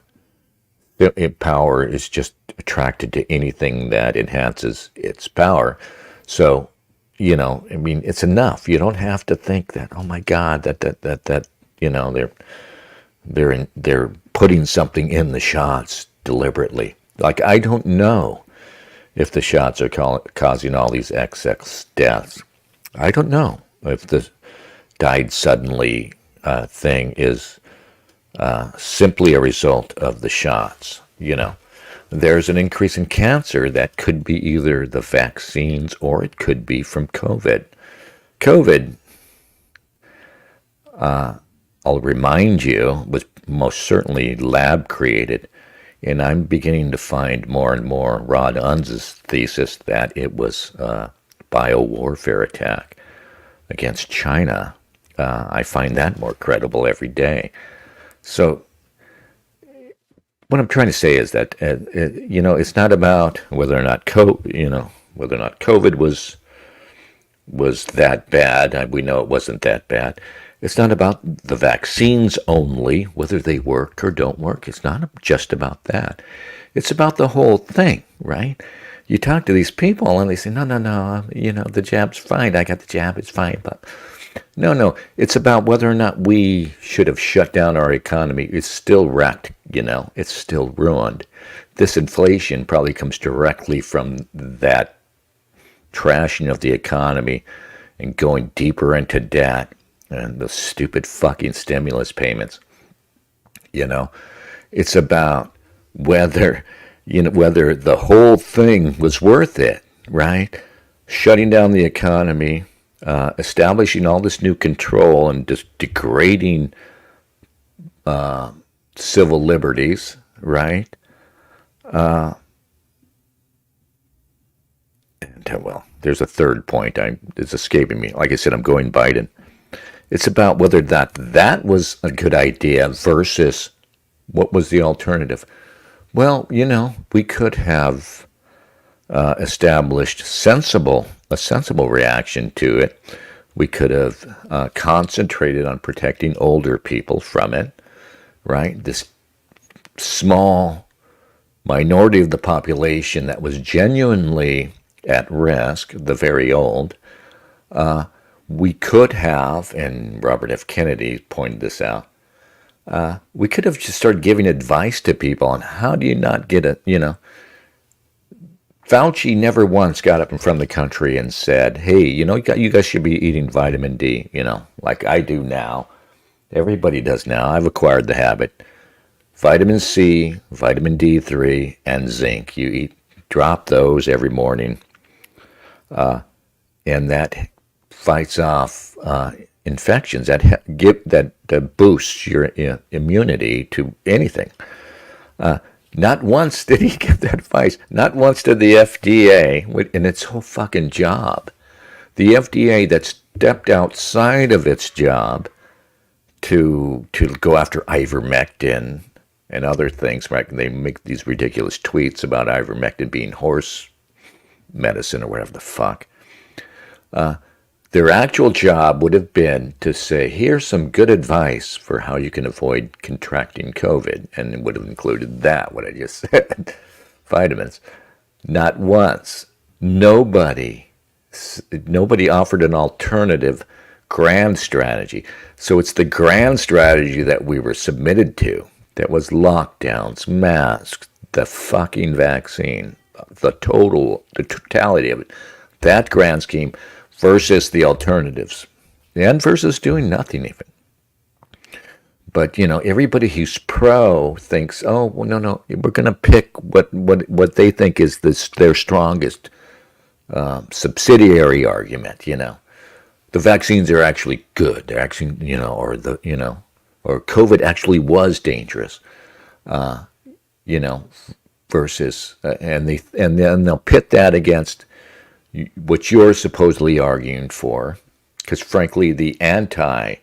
Speaker 1: is just attracted to anything that enhances its power. So, I mean, it's enough. You don't have to think that, oh my God, that they're putting something in the shots deliberately. Like, I don't know if the shots are causing all these XX deaths. I don't know if the died suddenly thing is simply a result of the shots. There's an increase in cancer that could be either the vaccines or it could be from COVID. COVID, I'll remind you, was most certainly lab created. And I'm beginning to find more and more Rod Unz's thesis that it was a biowarfare attack against China. I find that more credible every day. So what I'm trying to say is that it's not about whether or not COVID was that bad. We know it wasn't that bad. It's not about the vaccines only, whether they work or don't work. It's not just about that. It's about the whole thing, right? You talk to these people and they say, no, the jab's fine. I got the jab, it's fine. But no, it's about whether or not we should have shut down our economy. It's still wrecked, it's still ruined. This inflation probably comes directly from that trashing of the economy and going deeper into debt and the stupid fucking stimulus payments. It's about whether the whole thing was worth it, right? Shutting down the economy, establishing all this new control and just degrading civil liberties, right? There's a third point. It's escaping me. Like I said, I'm going Biden. It's about whether that was a good idea versus what was the alternative. Well, we could have established a sensible reaction to it. We could have concentrated on protecting older people from it, right? This small minority of the population that was genuinely at risk, the very old, we could have, and Robert F. Kennedy pointed this out, we could have just started giving advice to people on how do you not get Fauci never once got up in front of the country and said, hey, you guys should be eating vitamin D, like I do now. Everybody does now. I've acquired the habit. Vitamin C, vitamin D3, and zinc. You drop those every morning. And that fights off infections that boosts your immunity to anything. Not once did he give that advice. Not once did the FDA, in its whole fucking job, the FDA that stepped outside of its job to go after ivermectin and other things, right? They make these ridiculous tweets about ivermectin being horse medicine or whatever the fuck. Their actual job would have been to say, here's some good advice for how you can avoid contracting COVID. And it would have included what I just said, vitamins. Not once. Nobody offered an alternative grand strategy. So it's the grand strategy that we were submitted to. That was lockdowns, masks, the fucking vaccine, the totality of it. That grand scheme versus the alternatives, and versus doing nothing even. But everybody who's pro thinks, oh well, no, we're going to pick what they think is their strongest subsidiary argument. The vaccines are actually good. They're actually or COVID actually was dangerous. Versus and then they'll pit that against what you're supposedly arguing for, because frankly, the anti-vax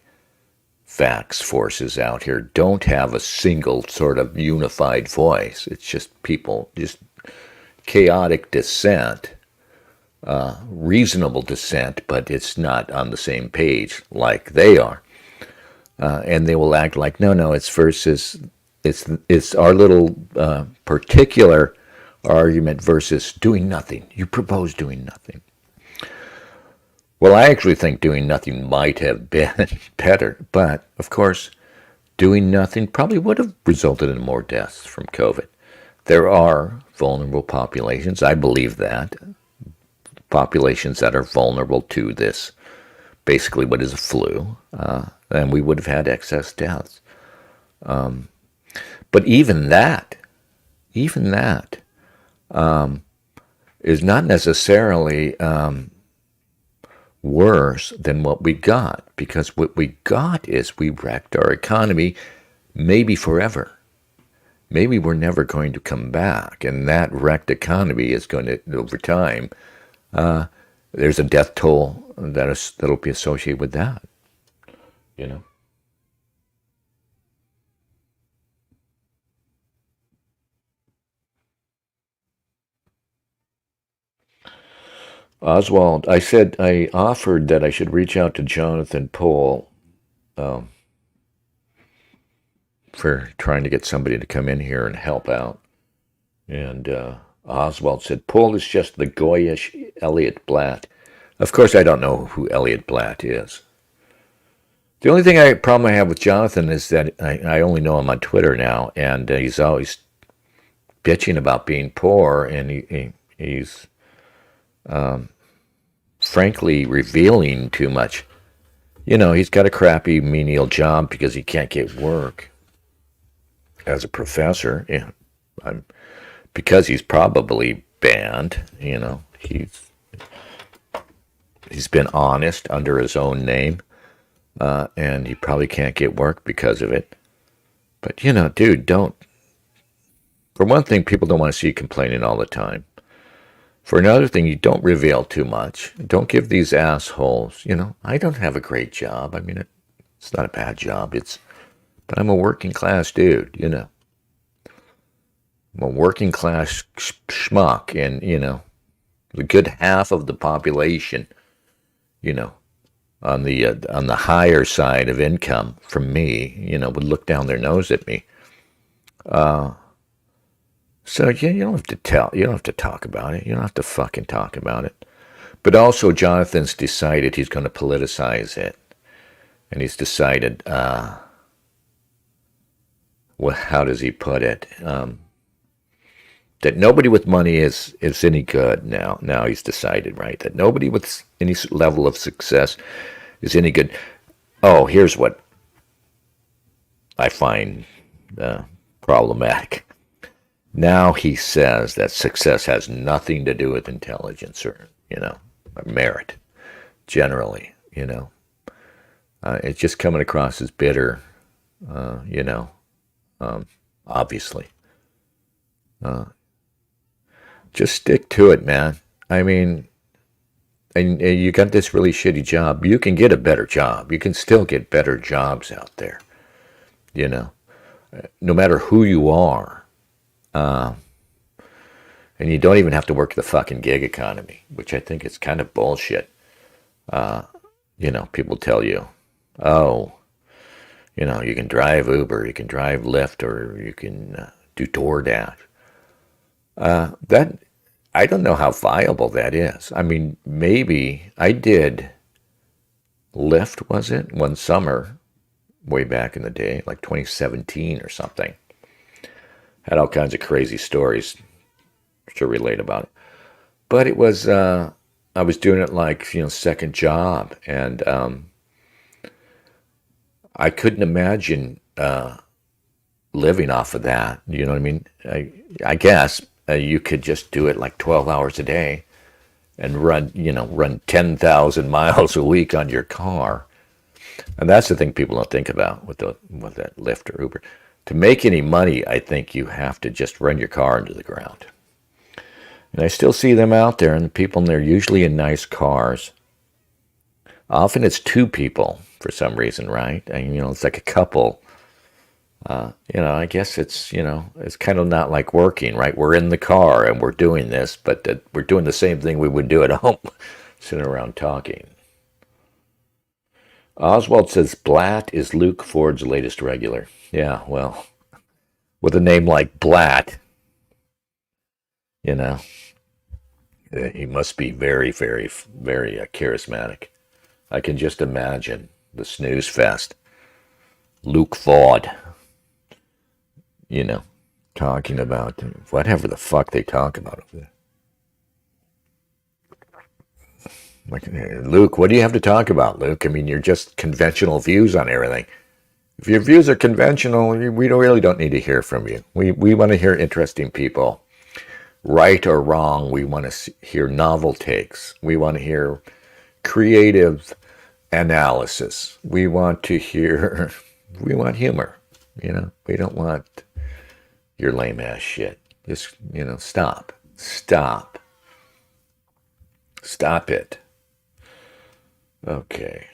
Speaker 1: facts forces out here don't have a single sort of unified voice. It's just people, just chaotic dissent, reasonable dissent, but it's not on the same page like they are. And they will act like, no, it's versus, it's our little particular argument versus doing nothing. You propose doing nothing. Well, I actually think doing nothing might have been better, but of course, doing nothing probably would have resulted in more deaths from COVID. There are vulnerable populations, I believe that, populations that are vulnerable to this, basically what is a flu, and we would have had excess deaths. But even that is not necessarily worse than what we got, because what we got is we wrecked our economy, maybe forever. Maybe we're never going to come back, and that wrecked economy is going to, over time, there's a death toll that'll be associated with that, you know. Oswald, I offered that I should reach out to Jonathan Pohl for trying to get somebody to come in here and help out. And Oswald said, Pohl is just the goyish Elliot Blatt. Of course, I don't know who Elliot Blatt is. The only problem I have with Jonathan is that I only know him on Twitter now, and he's always bitching about being poor, and he's frankly revealing too much. You know, he's got a crappy menial job because he can't get work as a professor. Yeah, because he's probably banned. You know, he's been honest under his own name, and he probably can't get work because of it. But you know, dude, don't. For one thing, people don't want to see you complaining all the time. For another thing, you don't reveal too much. Don't give these assholes, you know, I don't have a great job. I mean, it's not a bad job. But I'm a working class dude, you know. I'm a working class schmuck, and, you know, a good half of the population, you know, on the higher side of income from me, you know, would look down their nose at me. So yeah, you don't have to talk about it. You don't have to fucking talk about it. But also, Jonathan's decided he's going to politicize it, and he's decided, how does he put it? That nobody with money is any good now. Now he's decided, right, that nobody with any level of success is any good. Oh, here's what I find problematic. Now he says that success has nothing to do with intelligence or, you know, merit, generally, you know. It's just coming across as bitter, you know, obviously. Just stick to it, man. I mean, and you got this really shitty job. You can get a better job. You can still get better jobs out there, you know, no matter who you are. And you don't even have to work the fucking gig economy, which I think is kind of bullshit. You know, people tell you, oh, you know, you can drive Uber, you can drive Lyft, or you can do DoorDash. That, I don't know how viable that is. I mean, maybe I did Lyft, was it? One summer, way back in the day, like 2017 or something. Had all kinds of crazy stories to relate about it. But it was, I was doing it like, you know, second job. And I couldn't imagine living off of that. You know what I mean? I guess you could just do it like 12 hours a day and run 10,000 miles a week on your car. And that's the thing people don't think about with that Lyft or Uber. To make any money, I think you have to just run your car into the ground. And I still see them out there, and the people, and they're usually in nice cars. Often it's two people for some reason, right? And, it's like a couple. I guess it's kind of not like working, right? We're in the car and we're doing this, but we're doing the same thing we would do at home, sitting around talking. Oswald says Blatt is Luke Ford's latest regular. Yeah, well, with a name like Blatt, you know, he must be very, very, very charismatic. I can just imagine the snooze fest. Luke Ford, talking about whatever the fuck they talk about over there. Like, Luke, what do you have to talk about, Luke? I mean, you're just conventional views on everything. If your views are conventional, we really don't need to hear from you. We want to hear interesting people. Right or wrong, we want to hear novel takes. We want to hear creative analysis. We want humor. We don't want your lame ass shit. Just, stop it. Okay.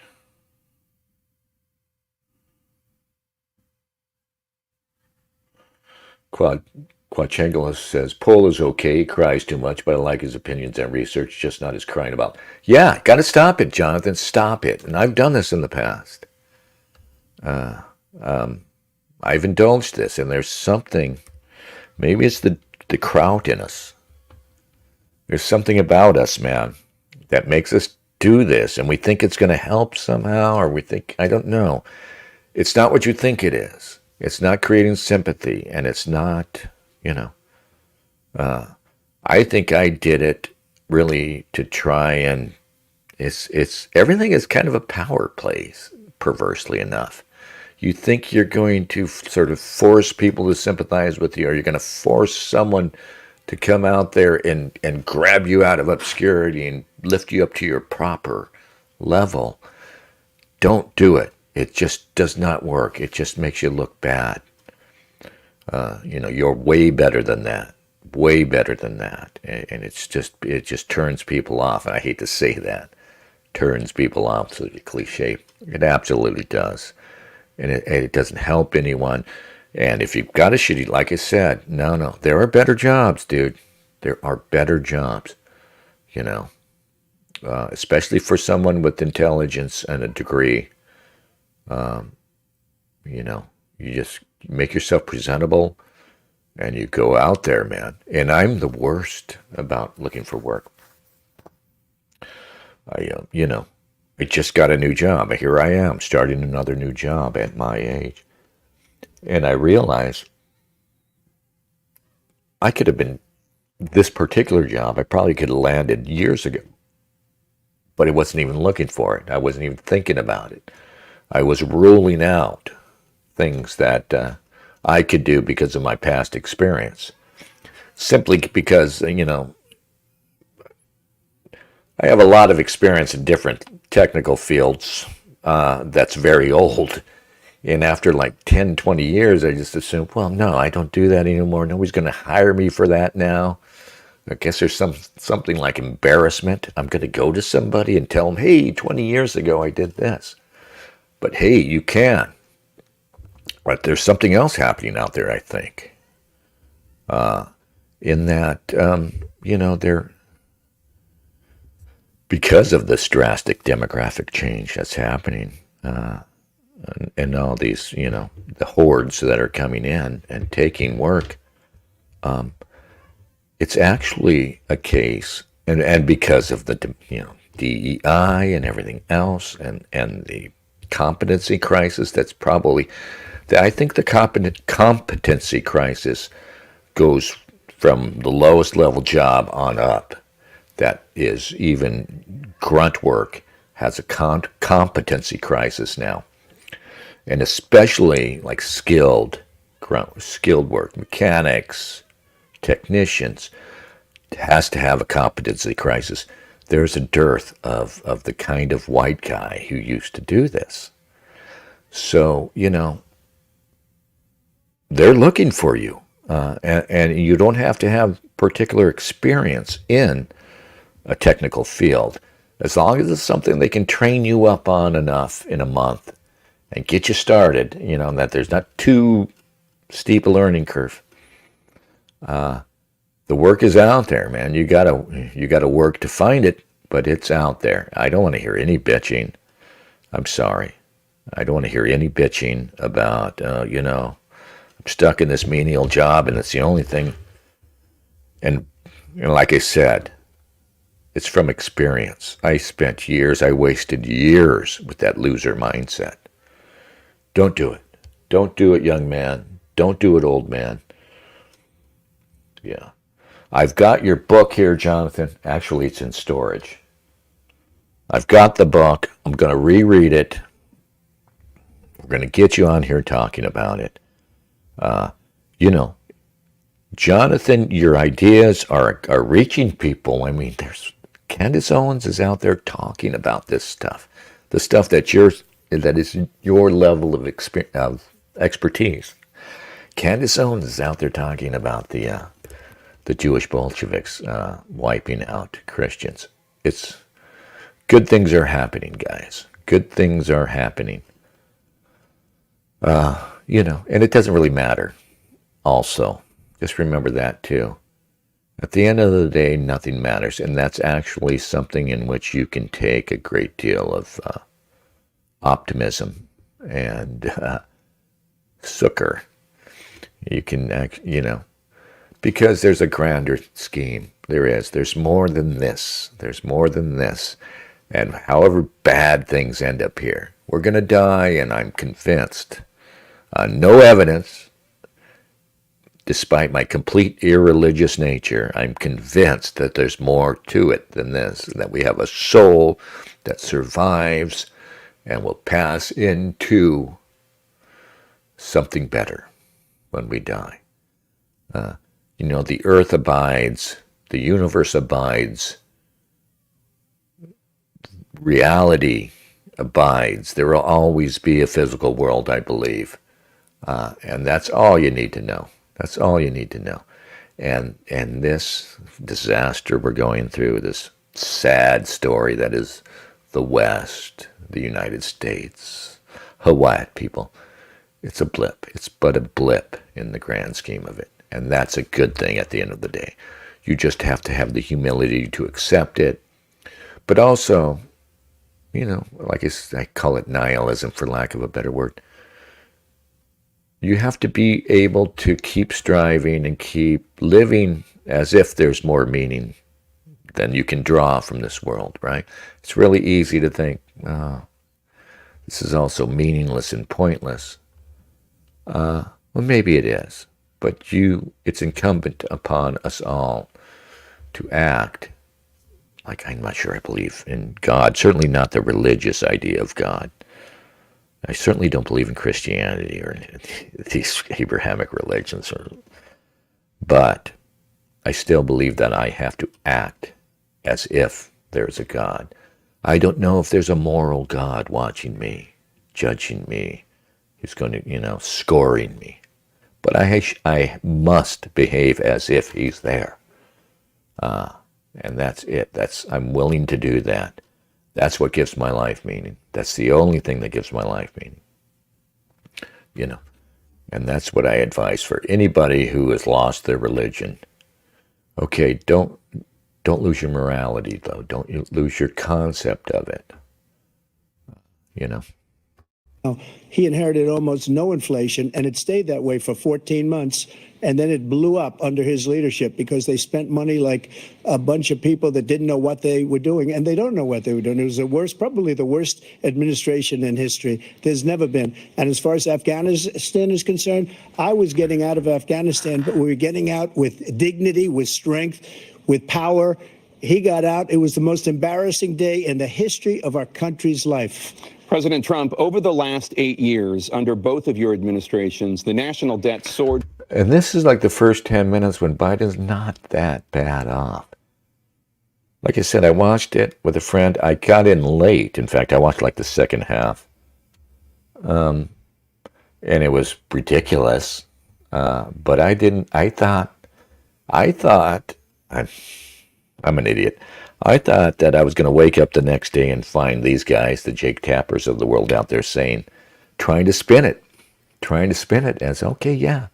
Speaker 1: Quachengelos says, Paul is okay, he cries too much, but I like his opinions and research, just not his crying about. Yeah, gotta stop it, Jonathan, stop it. And I've done this in the past. I've indulged this, and there's something, maybe it's the kraut in us. There's something about us, man, that makes us do this, and we think it's going to help somehow, or we think, I don't know. It's not what you think it is. It's not creating sympathy, and it's not, I think I did it really to try and, it's everything is kind of a power play, perversely enough. You think you're going to sort of force people to sympathize with you, or you're going to force someone to come out there and grab you out of obscurity and lift you up to your proper level. Don't do it. It just does not work. It just makes you look bad. You're way better than that. Way better than that. And it just turns people off. And I hate to say that. Turns people off, so the cliche. It absolutely does. And it doesn't help anyone. And if you've got a shitty, like I said, no, there are better jobs, dude. There are better jobs, especially for someone with intelligence and a degree. You just make yourself presentable and you go out there, man. And I'm the worst about looking for work. I just got a new job. Here I am starting another new job at my age. And I realize I could have been, this particular job, I probably could have landed years ago. But I wasn't even looking for it. I wasn't even thinking about it. I was ruling out things that I could do because of my past experience. Simply because, I have a lot of experience in different technical fields that's very old. And after like 10, 20 years, I just assumed, well, no, I don't do that anymore. Nobody's going to hire me for that now. I guess there's something like embarrassment. I'm going to go to somebody and tell them, hey, 20 years ago I did this. But hey, you can. But there's something else happening out there, I think. In that, they're, because of this drastic demographic change that's happening, and all these, the hordes that are coming in and taking work, it's actually a case, and because of the, DEI and everything else, and the competency crisis, that's probably, I think the competency crisis goes from the lowest level job on up. That is, even grunt work has a competency crisis now. And especially like skilled work, mechanics, technicians, has to have a competency crisis. There's a dearth of the kind of white guy who used to do this. So, they're looking for you. And you don't have to have particular experience in a technical field. As long as it's something they can train you up on enough in a month and get you started, that there's not too steep a learning curve. The work is out there, man. You gotta work to find it, but it's out there. I don't want to hear any bitching. I'm sorry. I don't want to hear any bitching about, I'm stuck in this menial job and it's the only thing. And like I said, it's from experience. I wasted years with that loser mindset. Don't do it. Don't do it, young man. Don't do it, old man. Yeah. I've got your book here, Jonathan. Actually, it's in storage. I've got the book. I'm going to reread it. We're going to get you on here talking about it. Jonathan, your ideas are reaching people. I mean, Candace Owens is out there talking about this stuff, the stuff that is your level of expertise. Candace Owens is out there talking about the Jewish Bolsheviks wiping out Christians. It's good things are happening, guys. Good things are happening. And it doesn't really matter. Also, just remember that too. At the end of the day, nothing matters, and that's actually something in which you can take a great deal of optimism and succor. You can, because there's a grander scheme. There is. There's more than this. There's more than this. And however bad things end up here, we're going to die, and I'm convinced. No evidence, despite my complete irreligious nature, I'm convinced that there's more to it than this, that we have a soul that survives and will pass into something better when we die. The earth abides, the universe abides, reality abides. There will always be a physical world, I believe. And that's all you need to know. That's all you need to know. And this disaster we're going through, this sad story that is the West, the United States, Hawaii people, it's a blip. It's but a blip in the grand scheme of it. And that's a good thing at the end of the day. You just have to have the humility to accept it. But also, like I call it nihilism for lack of a better word. You have to be able to keep striving and keep living as if there's more meaning than you can draw from this world, right? It's really easy to think, this is also meaningless and pointless. Well, maybe it is, but it's incumbent upon us all to act like I'm not sure I believe in God, certainly not the religious idea of God. I certainly don't believe in Christianity or these Abrahamic religions, but I still believe that I have to act as if there's a God. I don't know if there's a moral God watching me, judging me, who's going to, scoring me. But I must behave as if he's there. And that's it. I'm willing to do that. That's what gives my life meaning. That's the only thing that gives my life meaning. And that's what I advise for anybody who has lost their religion. Okay, don't lose your morality, though. Don't lose your concept of it.
Speaker 5: He inherited almost no inflation, and it stayed that way for 14 months. And then it blew up under his leadership because they spent money like a bunch of people that didn't know what they were doing. And they don't know what they were doing. It was probably the worst administration in history. There's never been. And as far as Afghanistan is concerned, I was getting out of Afghanistan, but we were getting out with dignity, with strength, with power. He got out. It was the most embarrassing day in the history of our country's life.
Speaker 3: President Trump, over the last 8 years, under both of your administrations, the national debt soared.
Speaker 1: And this is like the first 10 minutes when Biden's not that bad off. Like I said, I watched it with a friend. I got in late. In fact, I watched like the second half. And it was ridiculous. But I thought, I I'm an idiot. I thought that I was going to wake up the next day and find these guys, the Jake Tappers of the world out there saying, trying to spin it. And say, okay, yeah,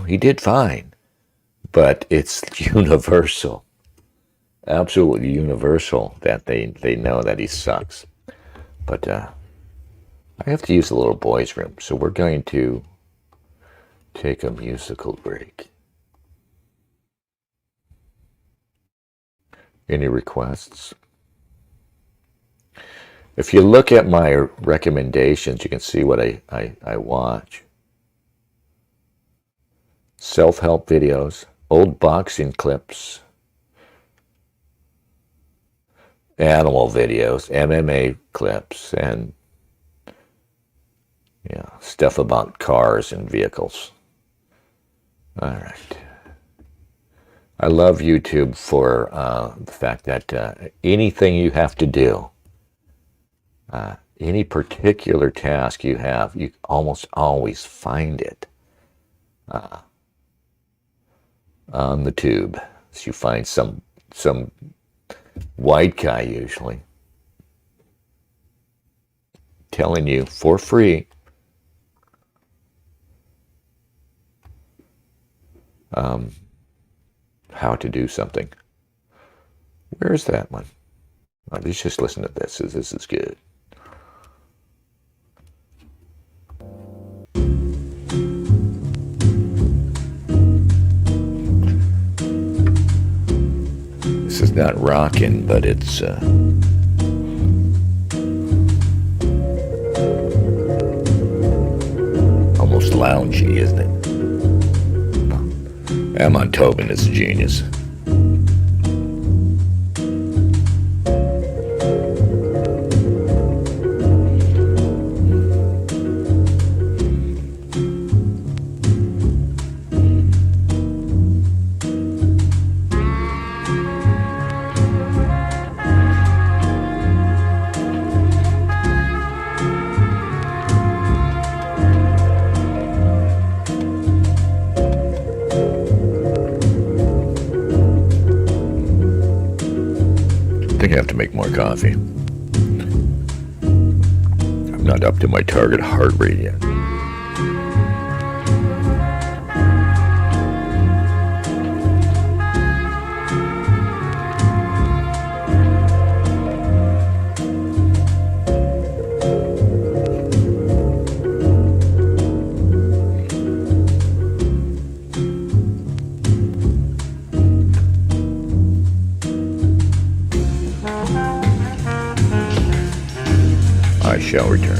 Speaker 1: he did fine. But it's universal, absolutely universal that they know that he sucks. But I have to use the little boys' room, so we're going to take a musical break. Any requests? If you look at my recommendations, you can see what I watch. Self-help videos, old boxing clips, animal videos, MMA clips, and stuff about cars and vehicles. All right. I love YouTube for the fact that anything you have to do, any particular task you have, you almost always find it on the tube. So you find some white guy usually telling you for free how to do something. Where is that one? Oh, let's just listen to this. This is good. This is not rocking, but it's almost loungy, isn't it? Amon Tobin is a genius. I think I have to make more coffee. I'm not up to my target heart rate yet. I shall return.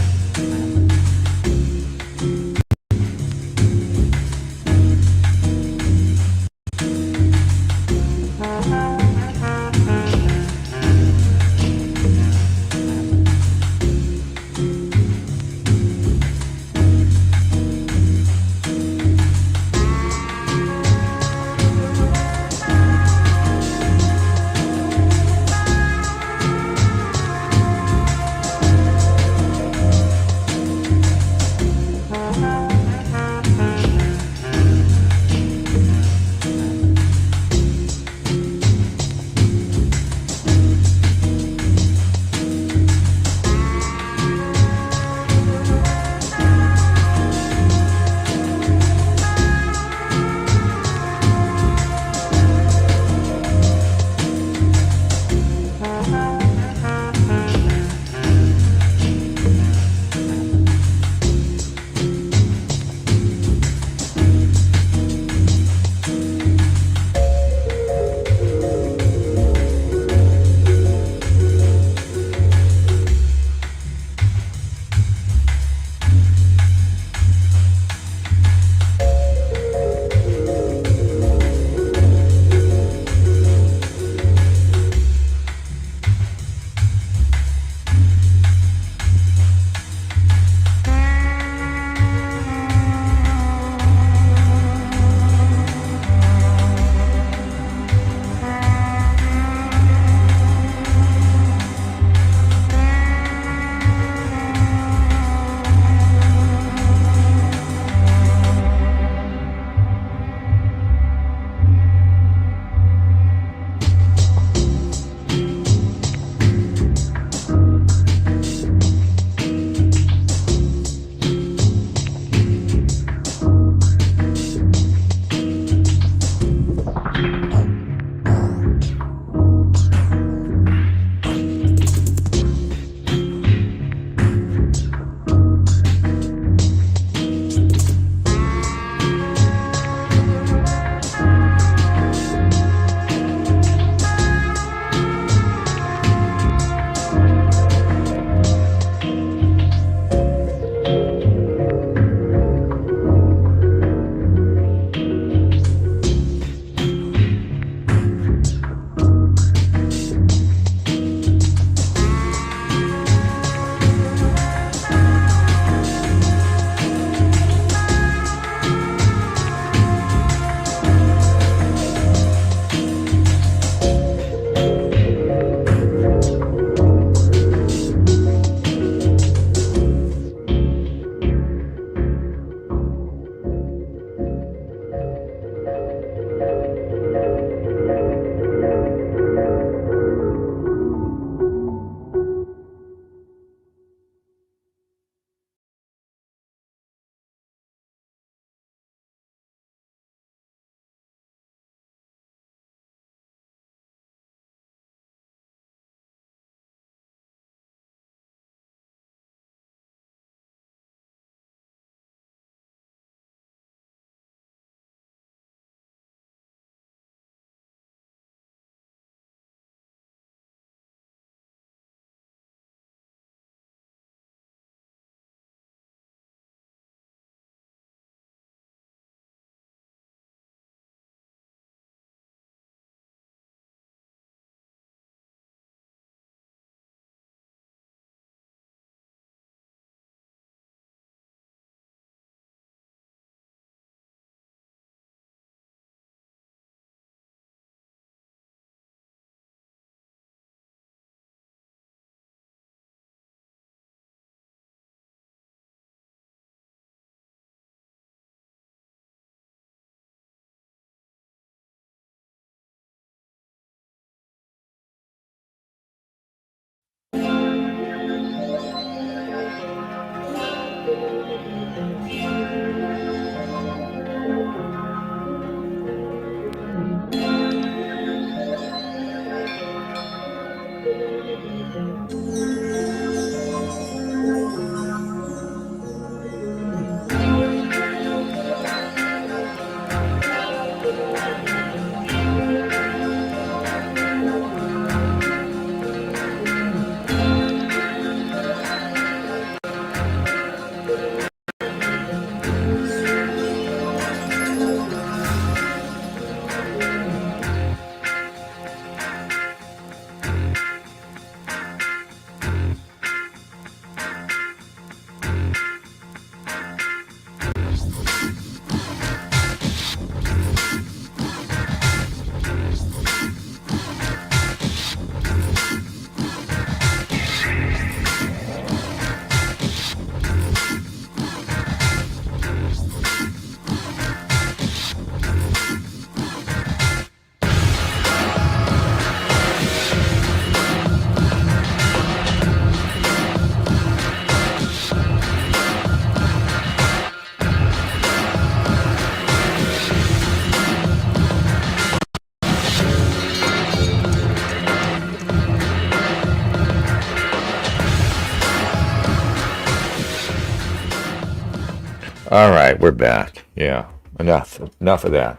Speaker 1: All right, we're back. Yeah, enough of that.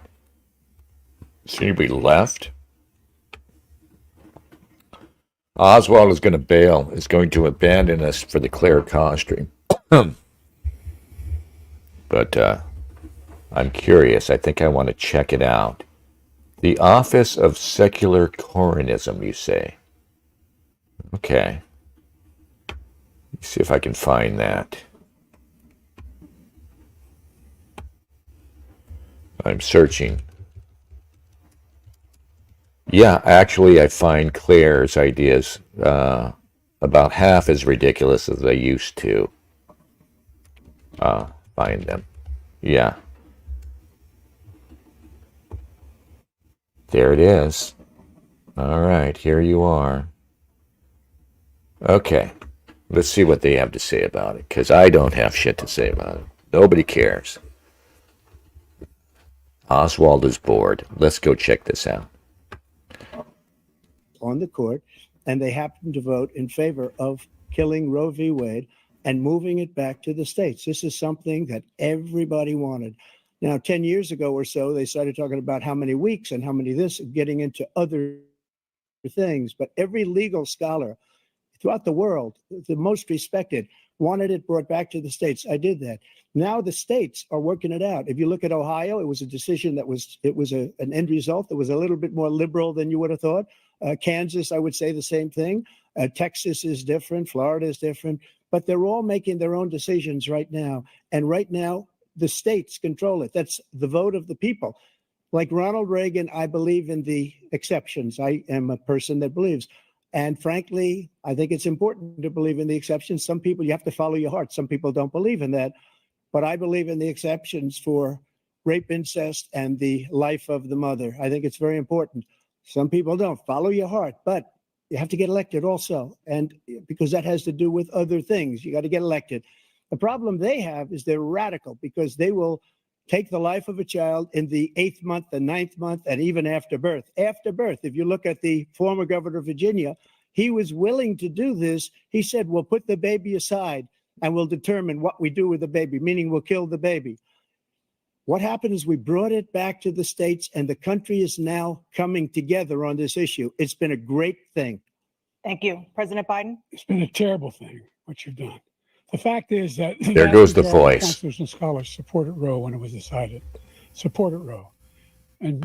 Speaker 1: Is anybody left? Oswald is going to bail, is going to abandon us for the Claire Caw stream. But I'm curious. I think I want to check it out. The Office of Secular Coronism, you say? Okay. Let's see if I can find that. I'm searching. Yeah, actually, I find Claire's ideas about half as ridiculous as I used to find them. Yeah. There it is. All right, here you are. Okay, let's see what they have to say about it, because I don't have shit to say about it. Nobody cares. Oswald is bored. Let's go check this out.
Speaker 5: On the court, and they happened to vote in favor of killing Roe v. Wade and moving it back to the states. This is something that everybody wanted. Now, 10 years ago or so, they started talking about how many weeks and how many this, getting into other things. But every legal scholar throughout the world, the most respected, wanted it brought back to the states. I did that. Now the states are working it out. If you look at Ohio, it was a decision that was an end result that was a little bit more liberal than you would have thought. Kansas, I would say the same thing. Texas is different. Florida is different. But they're all making their own decisions right now. And right now, the states control it. That's the vote of the people. Like Ronald Reagan, I believe in the exceptions. I am a person that believes. And frankly, I think it's important to believe in the exceptions. Some people, you have to follow your heart. Some people don't believe in that. But I believe in the exceptions for rape, incest, and the life of the mother. I think it's very important. Some people don't. Follow your heart. But you have to get elected also. And because that has to do with other things. You got to get elected. The problem they have is they're radical because they will take the life of a child in the 8th month, the 9th month, and even after birth. After birth, if you look at the former governor of Virginia, he was willing to do this. He said, we'll put the baby aside and we'll determine what we do with the baby, meaning we'll kill the baby. What happened is we brought it back to the states, and the country is now coming together on this issue. It's been a great thing.
Speaker 2: Thank you. President Biden?
Speaker 4: It's been a terrible thing, what you've done. The fact is that
Speaker 1: There goes the voice.
Speaker 4: Constitutional scholars supported Roe when it was decided. Supported Roe. And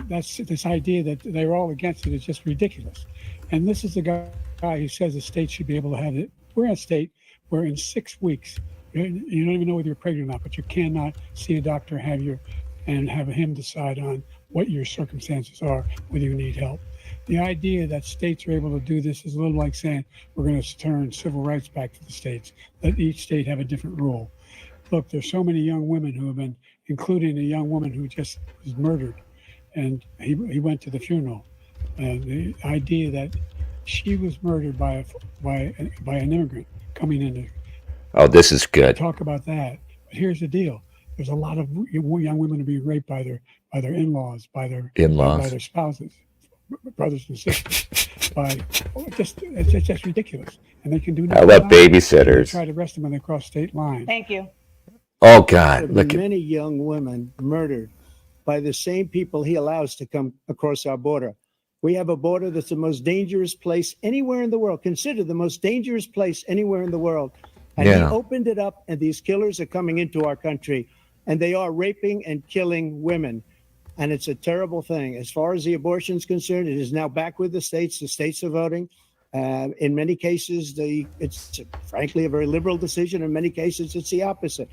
Speaker 4: that's this idea that they're all against it is just ridiculous. And this is the guy who says the state should be able to have it. We're in a state where in 6 weeks, you don't even know whether you're pregnant or not, but you cannot see a doctor and have him decide on what your circumstances are, whether you need help. The idea that states are able to do this is a little like saying we're going to turn civil rights back to the states, let each state have a different rule. Look, there's so many young women who have been, including a young woman who just was murdered, and he went to the funeral. And the idea that she was murdered by an immigrant coming in to
Speaker 1: Oh, this is good.
Speaker 4: talk about that. But here's the deal: there's a lot of young women who are being raped by their in-laws, by their spouses, brothers and sisters. It's just ridiculous, and they can do nothing.
Speaker 1: How about
Speaker 4: They
Speaker 1: babysitters?
Speaker 4: try to arrest them when they cross state lines.
Speaker 2: Thank you.
Speaker 1: Oh
Speaker 5: There
Speaker 1: God,
Speaker 5: have
Speaker 1: look
Speaker 5: been
Speaker 1: at
Speaker 5: many young women murdered by the same people he allows to come across our border. We have a border that's the most dangerous place anywhere in the world, considered the most dangerous place anywhere in the world. And
Speaker 1: Yeah.
Speaker 5: he opened it up, and these killers are coming into our country, and they are raping and killing women. And it's a terrible thing. As far as the abortion is concerned, it is now back with the states. The states are voting. In many cases, it's frankly a very liberal decision. In many cases, it's the opposite.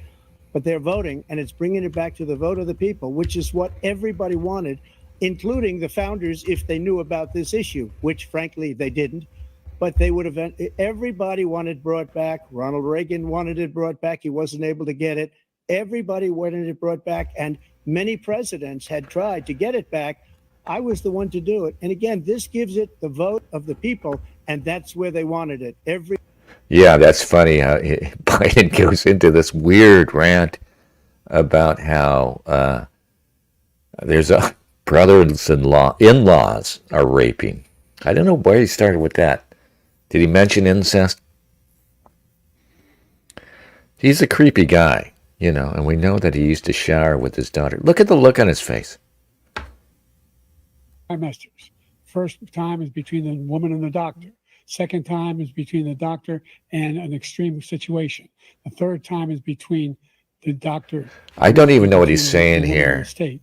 Speaker 5: But they're voting, and it's bringing it back to the vote of the people, which is what everybody wanted, including the founders, if they knew about this issue, which frankly they didn't. But they would have, everybody wanted brought back. Ronald Reagan wanted it brought back. He wasn't able to get it. Everybody wanted it brought back, and many presidents had tried to get it back. I was the one to do it. And again, this gives it the vote of the people, and that's where they wanted it.
Speaker 1: Yeah, that's funny how Biden goes into this weird rant about how there's a in-laws are raping. I don't know why he started with that. Did he mention incest? He's a creepy guy. You know, and we know that he used to shower with his daughter. Look at the look on his face.
Speaker 4: trimesters. First time is between the woman and the doctor. Second time is between the doctor and an extreme situation. The third time is between the doctor.
Speaker 1: I don't even know what he's
Speaker 4: between the
Speaker 1: saying
Speaker 4: woman and
Speaker 1: here.
Speaker 4: the state.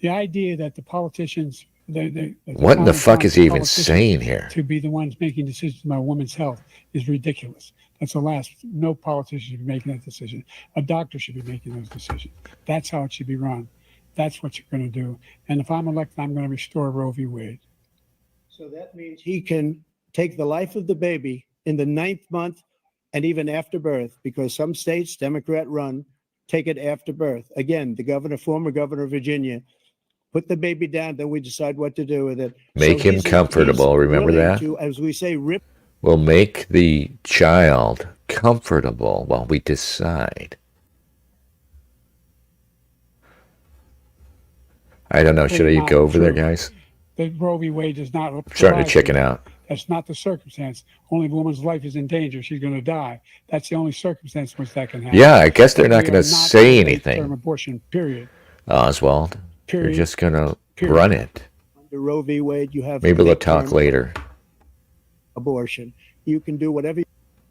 Speaker 4: The idea that the politicians,
Speaker 1: What in the fuck is he even saying here?
Speaker 4: to be the ones making decisions about women's health is ridiculous. That's the last. No politician should be making that decision. A doctor should be making those decisions. That's how it should be run. That's what you're going to do. And if I'm elected, I'm going to restore Roe v. Wade.
Speaker 5: So that means he can take the life of the baby in the 9th month and even after birth, because some states, Democrat run, take it after birth. Again, the former governor of Virginia, put the baby down, then we decide what to do with it.
Speaker 1: Make him comfortable. Remember that?
Speaker 5: To, as we say, rip.
Speaker 1: We'll make the child comfortable while we decide. I don't know. Should I go over there, guys?
Speaker 4: The Roe v. Wade does not.
Speaker 1: I'm starting to chicken out.
Speaker 4: That's not the circumstance. Only the woman's life is in danger. She's going to die. That's the only circumstance in which that can happen.
Speaker 1: Yeah, I guess they're not going to say anything.
Speaker 4: Term abortion, period.
Speaker 1: Oswald,
Speaker 4: Period.
Speaker 1: they're just going to run it.
Speaker 5: Under Roe v. Wade, you have
Speaker 1: Maybe they'll talk later.
Speaker 5: Abortion. You can do whatever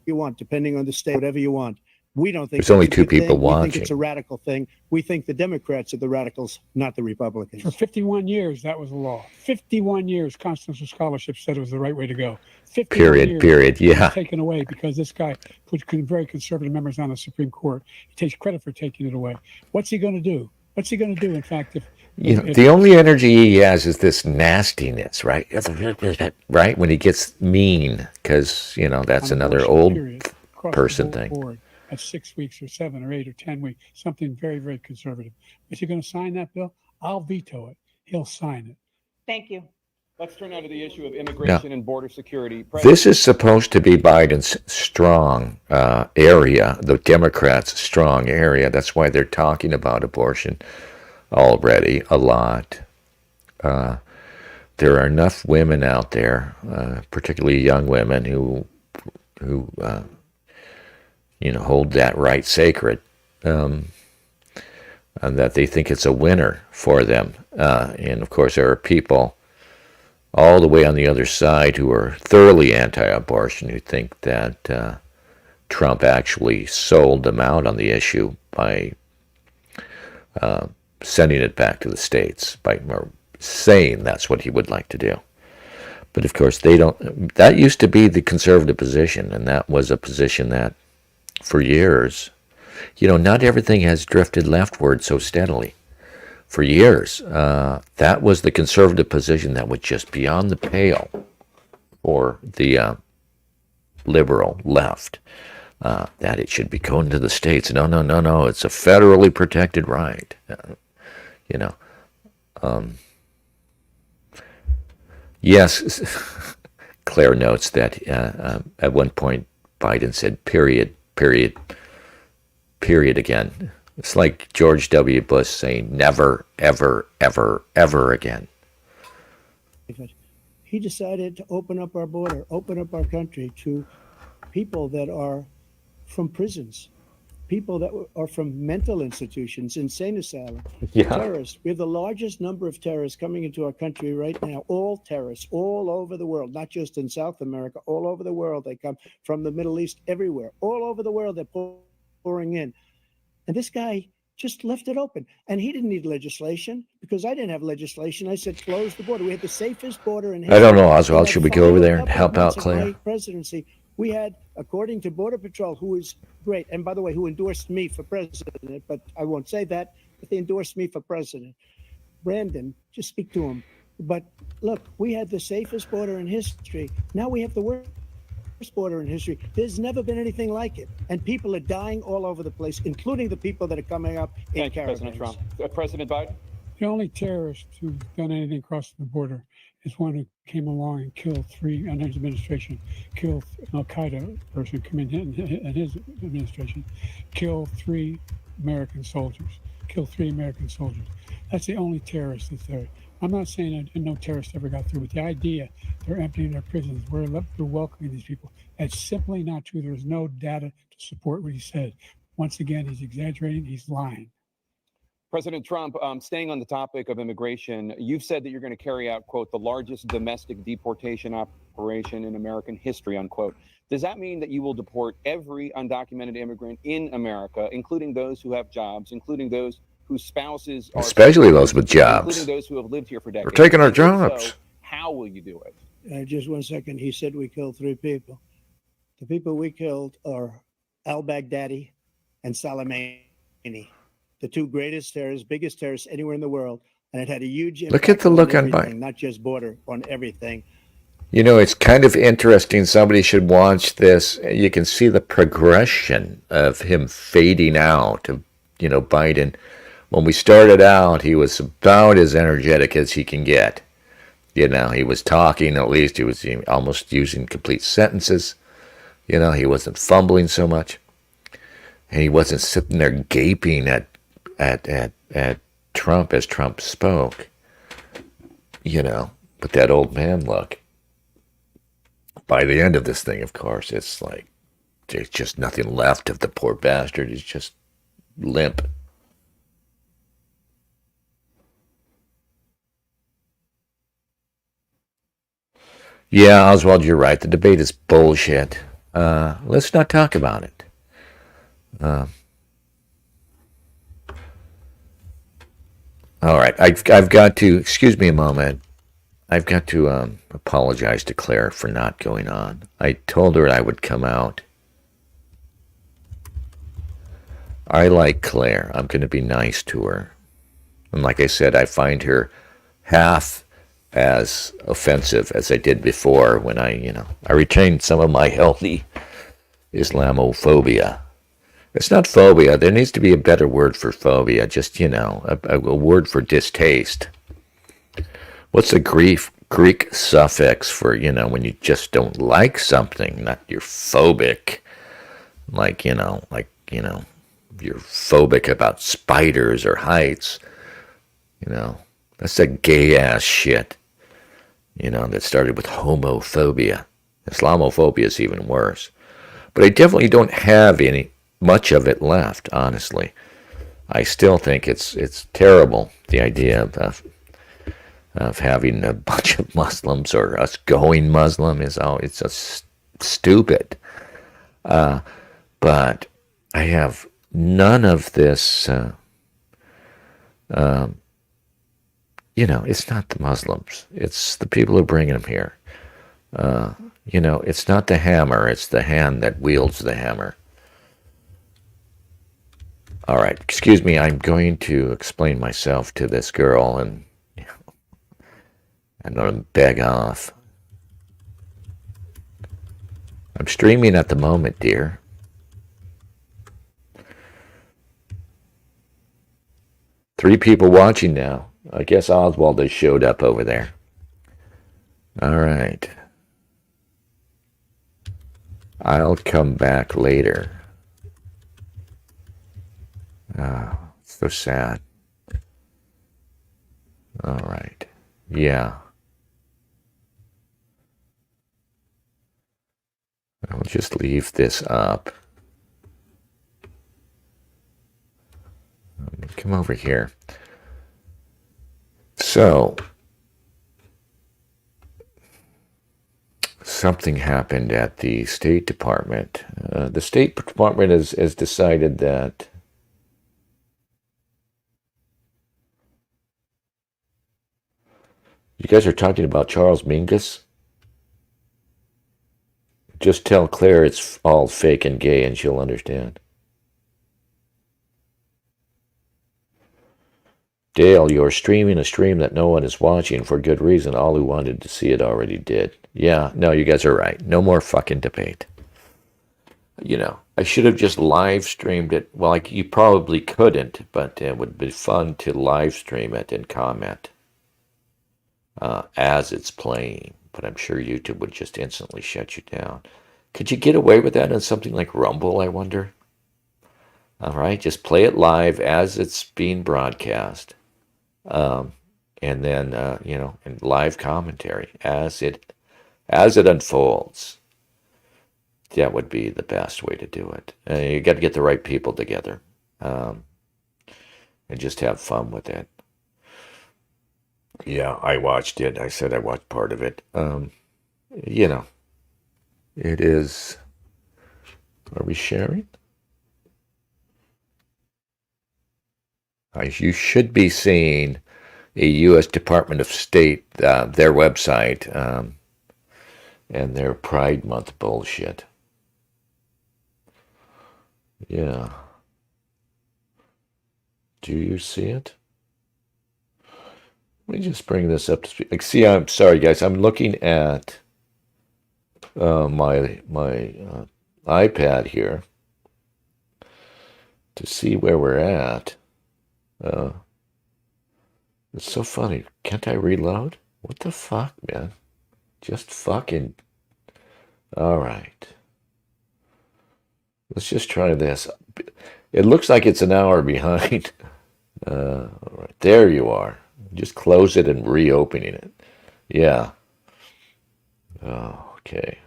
Speaker 5: you want, depending on the state, whatever you want. We don't think
Speaker 1: There's only
Speaker 5: it's a
Speaker 1: 2
Speaker 5: good thing.
Speaker 1: people
Speaker 5: We
Speaker 1: watching.
Speaker 5: think it's a radical thing. We think the Democrats are the radicals, not the Republicans.
Speaker 4: For 51 years, that was the law. 51 years, constitutional scholarship said it was the right way to go. 51 years,
Speaker 1: Period. Yeah.
Speaker 4: taken away because this guy put very conservative members on the Supreme Court. He takes credit for taking it away. What's he going to do? What's he going to do? In fact, if
Speaker 1: the only energy he has is this nastiness, right? Right? When he gets mean, because, that's another old person thing.
Speaker 4: Board, at 6 weeks or 7 or 8 or 10 weeks, something very, very conservative. Is he going to sign that bill? I'll veto it. He'll sign it.
Speaker 2: Thank you.
Speaker 3: Let's turn now to the issue of immigration and border security.
Speaker 1: This is supposed to be Biden's strong area, the Democrats' strong area. That's why they're talking about abortion already a lot. There are enough women out there, particularly young women, who hold that right sacred, and that they think it's a winner for them. And of course, there are people all the way on the other side who are thoroughly anti-abortion, who think that Trump actually sold them out on the issue by sending it back to the states, by saying that's what he would like to do. But of course, they don't. That used to be the conservative position, and that was a position that, for years, not everything has drifted leftward so steadily. For years, that was the conservative position that was just beyond the pale for the liberal left, that it should be going to the states. No, it's a federally protected right. Yes, Claire notes that at one point Biden said period again. It's like George W. Bush saying never, ever, ever, ever again.
Speaker 5: He decided to open up our border, open up our country to people that are from prisons, people that are from mental institutions, insane asylums, terrorists. We have the largest number of terrorists coming into our country right now, all terrorists, all over the world, not just in South America, all over the world. They come from the Middle East, everywhere, all over the world, they're pouring in. And this guy just left it open. And he didn't need legislation because I didn't have legislation. I said, close the border. We had the safest border in history.
Speaker 1: I don't know, Oswald. Should we go over there and help out Claire?
Speaker 5: Presidency. We had, according to Border Patrol, who is great, and by the way, who endorsed me for president, but I won't say that, but they endorsed me for president. Brandon, just speak to him. But look, we had the safest border in history. Now we have the worst border in history. There's never been anything like it. And people are dying all over the place, including the people that are coming up in caravans.
Speaker 3: President Trump. President Biden?
Speaker 4: The only terrorist who's done anything across the border is one who came along and killed 3, under his administration, killed an Al-Qaeda person coming in his administration, killed 3 American soldiers, That's the only terrorist that's there. I'm not saying that no terrorist ever got through, but the idea they're emptying their prisons, we're welcoming these people, that's simply not true. There's no data to support what he said. Once again, he's exaggerating. He's lying.
Speaker 3: President Trump, staying on the topic of immigration, you've said that you're going to carry out, quote, the largest domestic deportation operation in American history, unquote. Does that mean that you will deport every undocumented immigrant in America, including those who have jobs, including those whose spouses are
Speaker 1: Especially those with jobs.
Speaker 3: including those who have lived here for decades?
Speaker 1: They're taking our
Speaker 3: And if
Speaker 1: jobs.
Speaker 3: so, how will you do it?
Speaker 5: Just 1 second. He said we killed 3 people. The people we killed are al-Baghdadi and Soleimani, the 2 greatest terrorists, biggest terrorists anywhere in the world. And it had a huge impact.
Speaker 1: Look at the look on
Speaker 5: everything,
Speaker 1: Biden.
Speaker 5: not just border, on everything.
Speaker 1: You know, it's kind of interesting. Somebody should watch this. You can see the progression of him fading out, of, you know, Biden. When we started out, he was about as energetic as he can get. You know, he was talking, at least he was almost using complete sentences. You know, he wasn't fumbling so much. And he wasn't sitting there gaping at Trump as Trump spoke. You know, with that old man look. By the end of this thing, of course, it's like there's just nothing left of the poor bastard. He's just limp. Yeah, Oswald, you're right. The debate is bullshit. Let's not talk about it. All right, I've got to, excuse me a moment. I've got to apologize to Claire for not going on. I told her I would come out. I like Claire. I'm going to be nice to her. And like I said, I find her half as offensive as I did before when I retained some of my healthy Islamophobia. It's not phobia. There needs to be a better word for phobia. Just, a word for distaste. What's the Greek suffix for, when you just don't like something, not you're phobic, you're phobic about spiders or heights, that's that gay ass shit, that started with homophobia. Islamophobia is even worse. But I definitely don't have much of it left, honestly. I still think it's terrible, the idea of having a bunch of Muslims or us going Muslim it's just stupid. But I have none of this, it's not the Muslims. It's the people who bring them here. It's not the hammer. It's the hand that wields the hammer. All right, excuse me. I'm going to explain myself to this girl and I'm going to beg off. I'm streaming at the moment, dear. Three people watching now. I guess Oswald has showed up over there. All right. I'll come back later. Oh, it's so sad. All right. Yeah. I'll just leave this up. Come over here. So, something happened at the State Department. The State Department has decided that you guys are talking about Charles Mingus? Just tell Claire it's all fake and gay and she'll understand. Dale, you're streaming a stream that no one is watching for good reason. All who wanted to see it already did. Yeah, no, you guys are right. No more fucking debate. I should have just live streamed it. Well, you probably couldn't, but it would be fun to live stream it and comment as it's playing. But I'm sure YouTube would just instantly shut you down. Could you get away with that on something like Rumble, I wonder? All right, just play it live as it's being broadcast. And then, in live commentary as it unfolds. That would be the best way to do it. You got to get the right people together, and just have fun with it. Yeah, I watched it. I said I watched part of it. You know, it is. Are we sharing? You should be seeing a U.S. Department of State, their website, and their Pride Month bullshit. Yeah. Do you see it? Let me just bring this up to speed. See, I'm sorry, guys. I'm looking at my iPad here to see where we're at. It's so funny. Can't I reload? What the fuck, man? Just fucking. All right. Let's just try this. It looks like it's an hour behind. All right. There you are. Just close it and reopening it. Yeah. Oh, okay.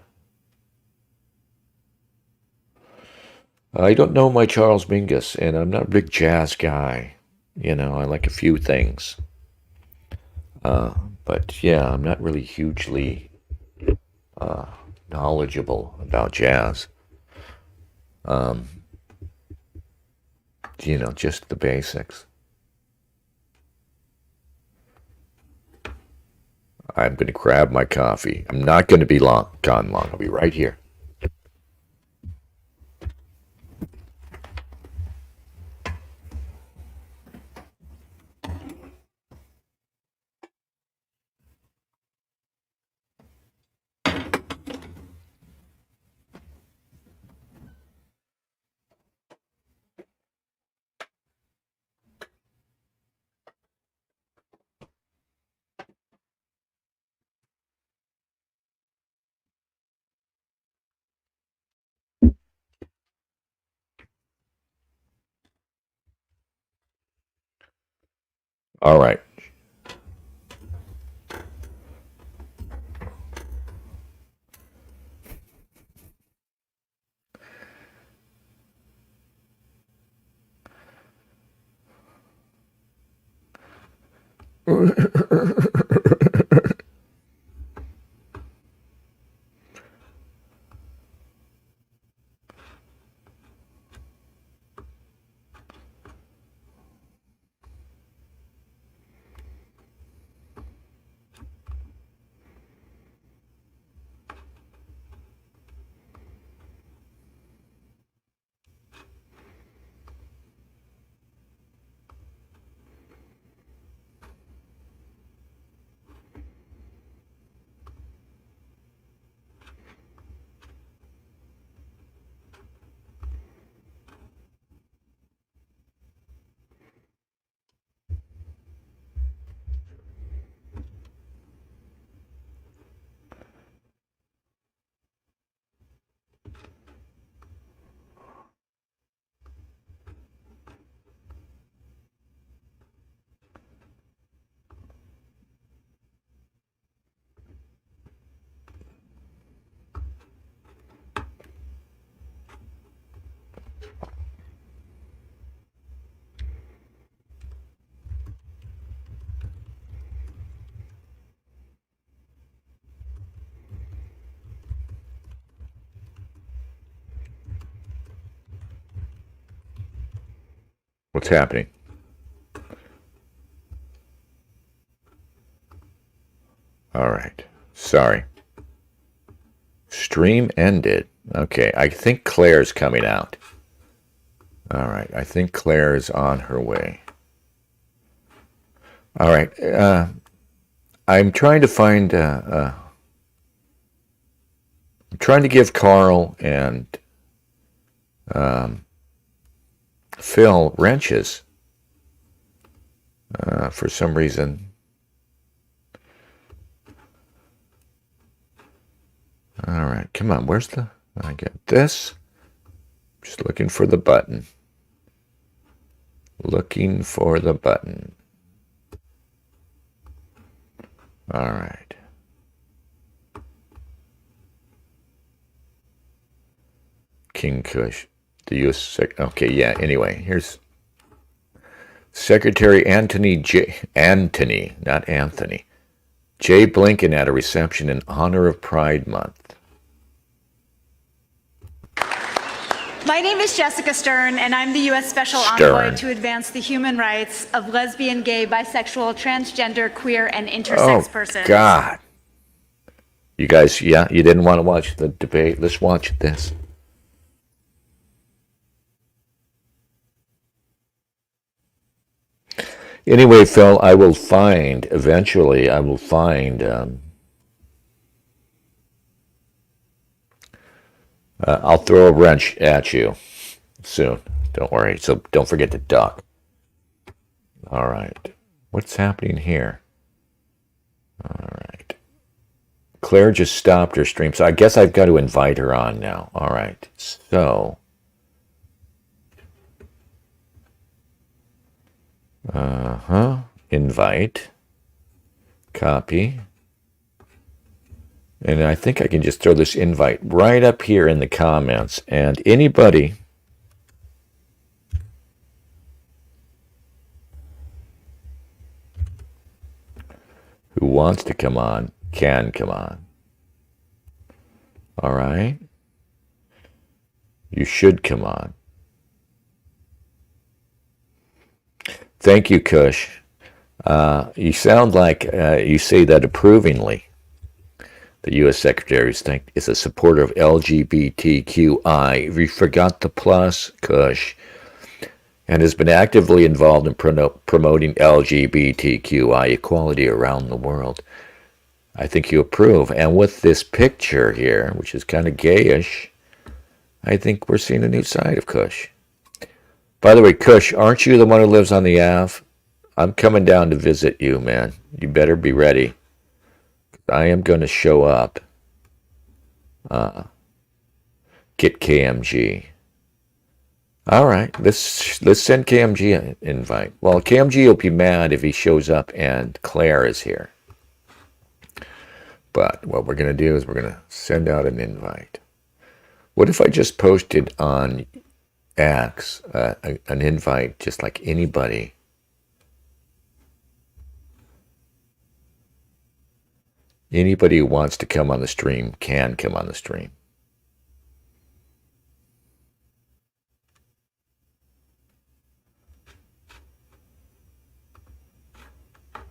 Speaker 1: I don't know my Charles Mingus, and I'm not a big jazz guy. You know, I like a few things. But yeah, I'm not really hugely knowledgeable about jazz. You know, just the basics. I'm going to grab my coffee. I'm not going to be gone long. I'll be right here. All right. What's happening? All right. Sorry. Stream ended. Okay. I think Claire's coming out. All right. I think Claire is on her way. All right. I'm trying to find. I'm trying to give Carl and Phil wrenches. For some reason. All right. Come on. Where's the? I get this. Just looking for the button. Looking for the button. All right. King Kush. The U.S. Okay, yeah, anyway, here's Secretary Anthony, not Anthony, J. Blinken at a reception in honor of Pride Month.
Speaker 6: My name is Jessica Stern, and I'm the U.S. Special Envoy to advance the human rights of lesbian, gay, bisexual, transgender, queer, and intersex persons.
Speaker 1: Oh, God. You guys, yeah, you didn't want to watch the debate. Let's watch this. Anyway, Phil, eventually I will find, I'll throw a wrench at you soon. Don't worry. So don't forget to duck. All right. What's happening here? All right. Claire just stopped her stream, so I guess I've got to invite her on now. All right. So, invite, copy, and I think I can just throw this invite right up here in the comments, and anybody who wants to come on can come on. All right? You should come on. Thank you, Kush. You sound like you say that approvingly. The U.S. Secretary is a supporter of LGBTQI. We forgot the plus, Kush, and has been actively involved in promoting LGBTQI equality around the world. I think you approve. And with this picture here, which is kind of gayish, I think we're seeing a new side of Kush. By the way, Kush, aren't you the one who lives on the Ave? I'm coming down to visit you, man. You better be ready. I am going to show up. Get KMG. All right, let's send KMG an invite. Well, KMG will be mad if he shows up and Claire is here. But what we're going to do is we're going to send out an invite. What if I just posted on X an invite just like anybody? Anybody who wants to come on the stream can come on the stream.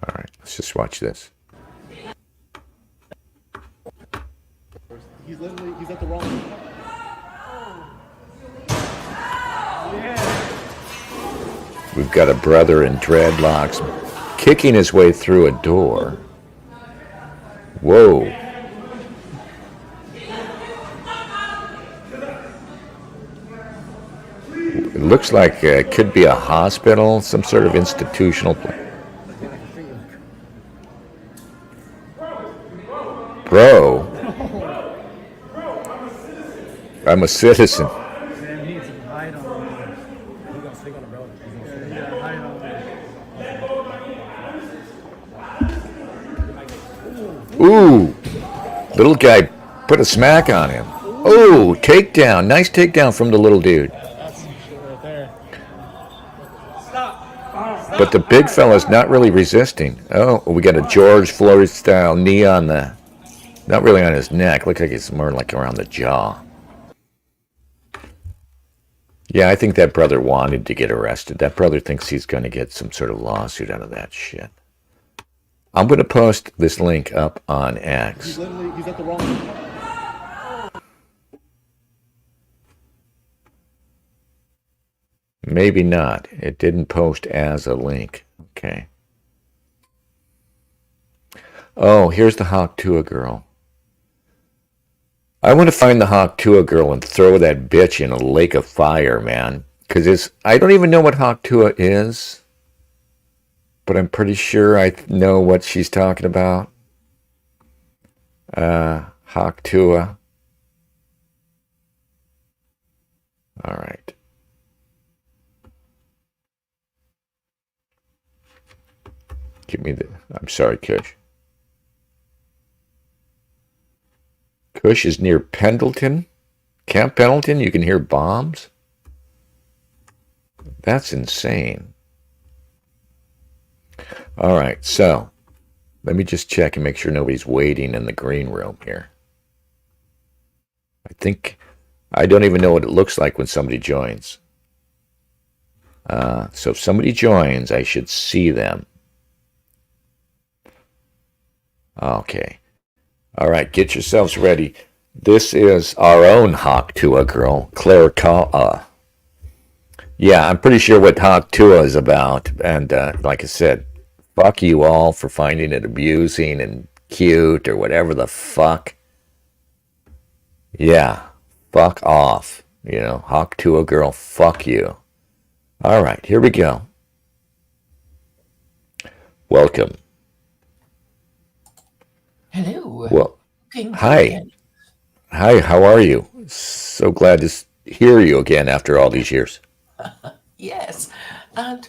Speaker 1: All right, let's just watch this.
Speaker 7: He's at the wrong.
Speaker 1: We've got a brother in dreadlocks kicking his way through a door. Whoa. It looks like it could be a hospital, some sort of institutional place. Bro. I'm a citizen. Ooh, little guy put a smack on him. Ooh, takedown. Nice takedown from the little dude. But the big fella's not really resisting. Oh, we got a George Floyd style knee on the, not really on his neck. Looks like it's more like around the jaw. Yeah, I think that brother wanted to get arrested. That brother thinks he's going to get some sort of lawsuit out of that shit. I'm going to post this link up on X.
Speaker 7: He's at the wrong.
Speaker 1: Maybe not. It didn't post as a link. Okay. Oh, here's the Hawk Tua girl. I want to find the Hawk Tua girl and throw that bitch in a lake of fire, man. Because I don't even know what Hawk Tua is. But I'm pretty sure I know what she's talking about. Hawk Tua. All right. Give me the, I'm sorry, Kush. Kush is near Pendleton, Camp Pendleton, you can hear bombs? That's insane. All right, so let me just check and make sure nobody's waiting in the green room here. I don't even know what it looks like when somebody joins. So if somebody joins, I should see them. Okay. All right, get yourselves ready. This is our own Hawk Tua girl, Claire Ka'a. Yeah, I'm pretty sure what Hawk Tua is about. And like I said, fuck you all for finding it abusing and cute or whatever the fuck. Yeah, fuck off. Hawk Tua girl, fuck you. All right, here we go. Welcome.
Speaker 8: Hello.
Speaker 1: Well, hi. Hi, how are you? So glad to hear you again after all these years.
Speaker 8: Yes, and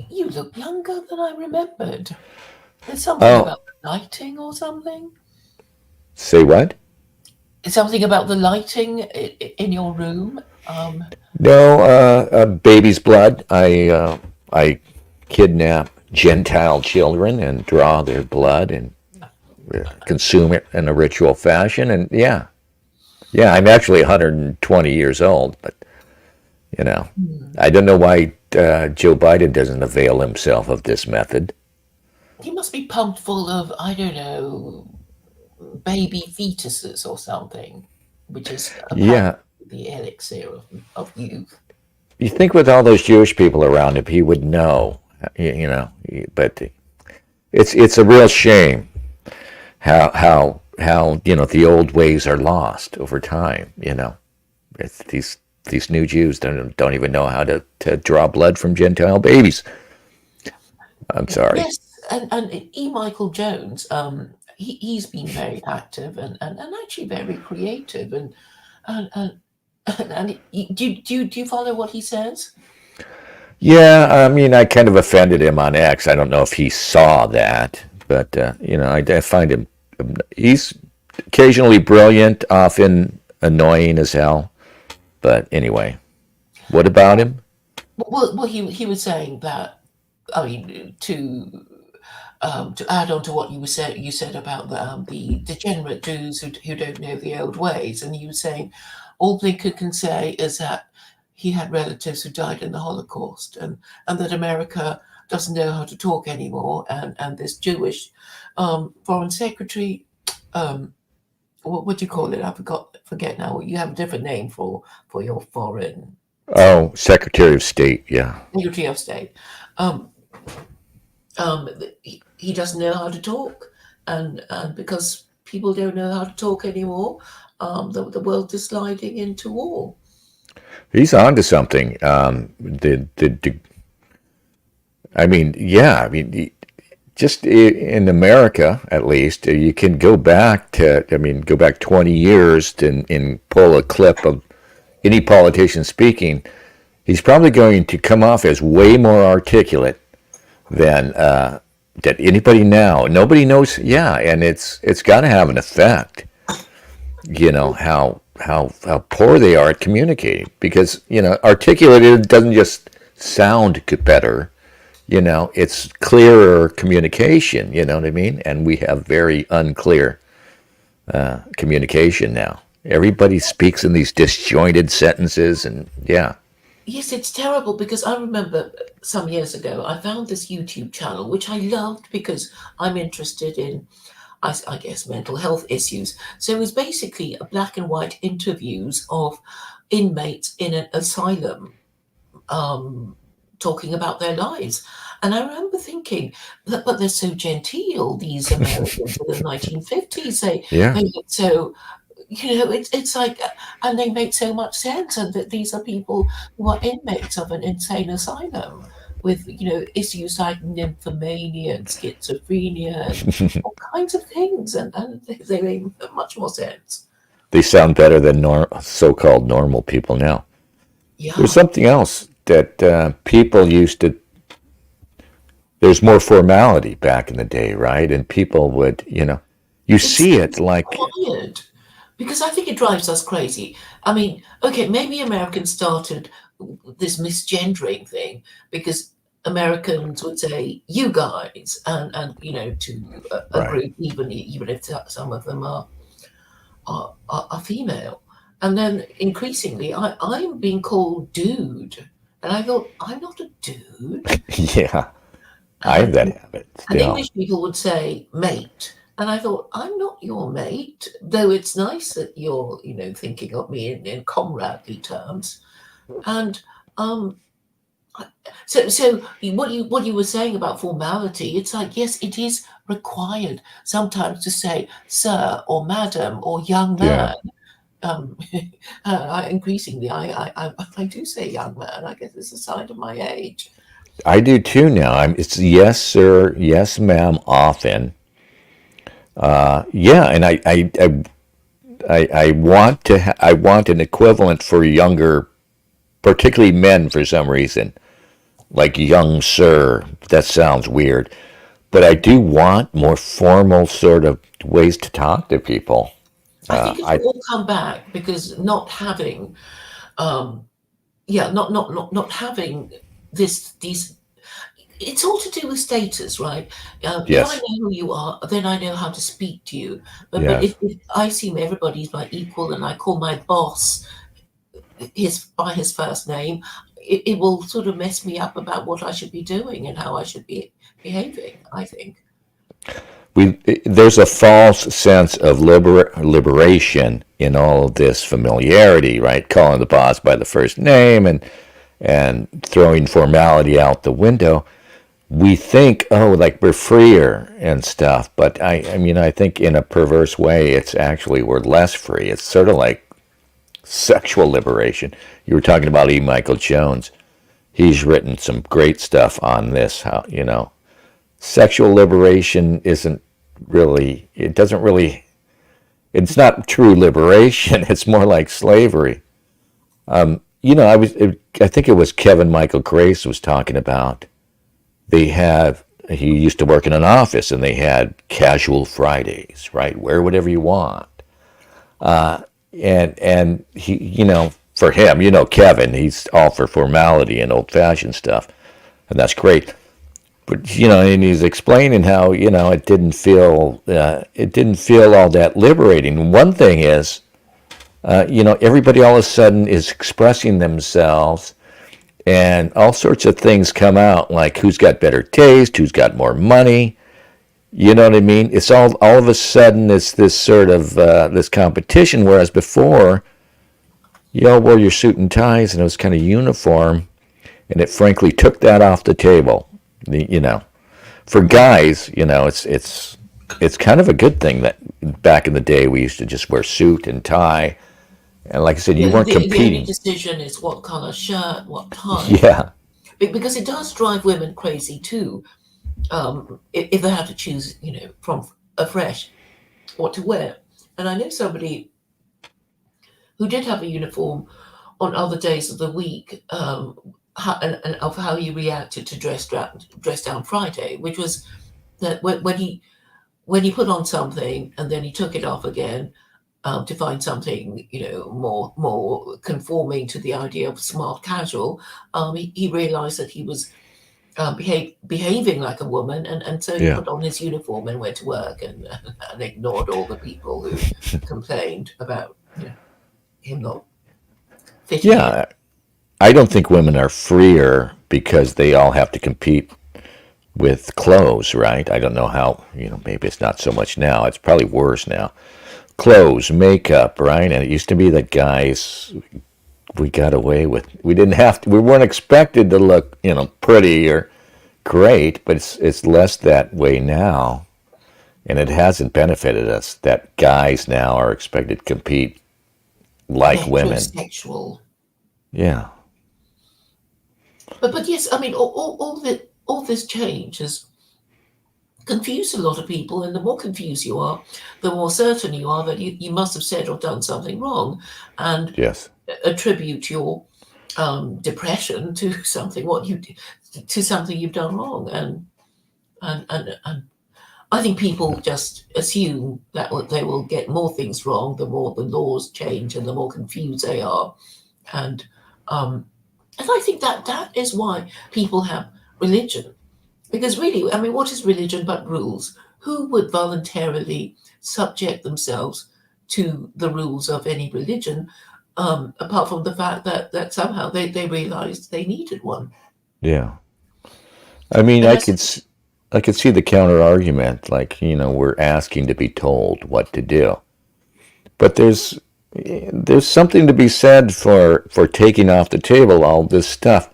Speaker 8: you look younger than I remembered. There's something about the lighting or something.
Speaker 1: Say what?
Speaker 8: Something about the lighting in your room.
Speaker 1: No, baby's blood. I kidnap Gentile children and draw their blood and consume it in a ritual fashion. And yeah, I'm actually 120 years old, but I don't know why Joe Biden doesn't avail himself of this method.
Speaker 8: He must be pumped full of, I don't know, baby fetuses or something, which is
Speaker 1: Yeah.
Speaker 8: the elixir of youth.
Speaker 1: You think with all those Jewish people around him, he would know, but it's a real shame how the old ways are lost over time. It's these new Jews don't even know how to draw blood from Gentile babies. I'm sorry.
Speaker 8: Yes, and E. Michael Jones, he's been very active and actually very creative and do you follow what he says?
Speaker 1: Yeah, I mean, I kind of offended him on X. I don't know if he saw that, but I find him. He's occasionally brilliant, often annoying as hell. But anyway, what about him?
Speaker 8: Well, he was saying that. I mean, to add on to what you said about the degenerate Jews who don't know the old ways, and you were saying all they can say is that he had relatives who died in the Holocaust, and that America doesn't know how to talk anymore, and this Jewish foreign secretary, what do you call it? I forget now. You have a different name for your foreign.
Speaker 1: Oh, Secretary of State. Yeah.
Speaker 8: Secretary of State. He doesn't know how to talk, and because people don't know how to talk anymore, the world is sliding into war.
Speaker 1: He's on to something. Just in America, at least, you can go back 20 years and pull a clip of any politician speaking. He's probably going to come off as way more articulate than anybody now. Nobody knows. Yeah, and it's got to have an effect. How poor they are at communicating, because articulated doesn't just sound better. It's clearer communication. You know what I mean? And we have very unclear communication now. Everybody speaks in these disjointed sentences, and yeah.
Speaker 8: Yes, it's terrible, because I remember some years ago I found this YouTube channel which I loved because I'm interested in, I guess, mental health issues. So it was basically a black and white interviews of inmates in an asylum talking about their lives. And I remember thinking, but they're so genteel, these Americans in the 1950s. They look so, it's like, and they make so much sense. And that these are people who are inmates of an insane asylum with, issues like nymphomania and schizophrenia and all kinds of things. And they make much more sense.
Speaker 1: They sound better than so-called normal people now.
Speaker 8: Yeah.
Speaker 1: There's something else that people used to. There's more formality back in the day, right? And people would, you see it like.
Speaker 8: Quiet. because I think it drives us crazy. I mean, okay, maybe Americans started this misgendering thing because Americans would say "you guys" and to a
Speaker 1: Right.
Speaker 8: group, even if some of them are female, and then increasingly I'm being called "dude," and I thought I'm not a dude,
Speaker 1: Yeah. I have
Speaker 8: and
Speaker 1: that habit
Speaker 8: and
Speaker 1: still.
Speaker 8: English people would say "mate." And I thought, I'm not your mate, though it's nice that you're, thinking of me in comradely terms. And um, so what you were saying about formality, it's like, yes, it is required sometimes to say sir or madam or young
Speaker 1: Yeah.
Speaker 8: man. Um, increasingly, I do say young man. I guess it's a sign of my age.
Speaker 1: I do too now. It's yes, sir, yes, ma'am, often. Yeah, and I want I want an equivalent for younger, particularly men for some reason, like young sir. That sounds weird, but I do want more formal sort of ways to talk to people.
Speaker 8: I think it
Speaker 1: I
Speaker 8: will all come back because not having, um, yeah, not having these. It's all to do with status, right? If I
Speaker 1: Yes,
Speaker 8: know who you are, then I know how to speak to you. But
Speaker 1: yes.
Speaker 8: if I assume everybody's my equal and I call my boss by his first name, it will sort of mess me up about what I should be doing and how I should be behaving, I think.
Speaker 1: There's a false sense of liberation in all of this familiarity, right? Calling the boss by the first name and throwing formality out the window. We think, oh, like we're freer and stuff, but I mean, I think in a perverse way, it's actually we're less free. It's sort of like sexual liberation. You were talking about E. Michael Jones. He's written some great stuff on this. How sexual liberation isn't really. It doesn't really. It's not true liberation. It's more like slavery. I think it was Kevin Michael Grace was talking about. They have. He used to work in an office, and they had casual Fridays, right? Wear whatever you want. And he, for him, Kevin, he's all for formality and old fashioned stuff, and that's great. But and he's explaining how it didn't feel all that liberating. One thing is, everybody all of a sudden is expressing themselves, and all sorts of things come out, like who's got better taste, who's got more money. You know what I mean? It's all of a sudden it's this sort of this competition, whereas before you all wore your suit and ties and it was kind of uniform, and it frankly took that off the table. For guys, it's kind of a good thing that back in the day we used to just wear suit and tie, and like I said, you
Speaker 8: Yeah,
Speaker 1: weren't
Speaker 8: the only
Speaker 1: competing.
Speaker 8: decision is what color shirt, what tie,
Speaker 1: Yeah,
Speaker 8: because it does drive women crazy too. If they have to choose, from afresh what to wear. And I know somebody who did have a uniform on other days of the week, and of how he reacted to dress down Friday, which was that when he put on something and then he took it off again, to find something more conforming to the idea of smart casual, he realized that he was behaving like a woman, and so he
Speaker 1: yeah,
Speaker 8: put on his uniform and went to work and ignored all the people who complained about him not fitting in.
Speaker 1: yeah. I don't think women are freer because they all have to compete with clothes, right? I don't know how, maybe it's not so much now. It's probably worse now. Clothes, makeup, right? And it used to be that guys, we got away with, we didn't have to, we weren't expected to look, pretty or great, but it's less that way now. And it hasn't benefited us that guys now are expected to compete like women.
Speaker 8: Metrosexual.
Speaker 1: Yeah.
Speaker 8: But yes, I mean, all this change has confused a lot of people, and the more confused you are, the more certain you are that you must have said or done something wrong, and
Speaker 1: Yes.
Speaker 8: attribute your depression to something you've done wrong, and I think people just assume that they will get more things wrong the more the laws change and the more confused they are. And I think that is why people have religion. Because really, I mean, what is religion but rules? Who would voluntarily subject themselves to the rules of any religion, apart from the fact that somehow they realized they needed one?
Speaker 1: Yeah. I mean,
Speaker 8: And
Speaker 1: I could see the counter argument, like, we're asking to be told what to do. But there's something to be said for taking off the table all this stuff.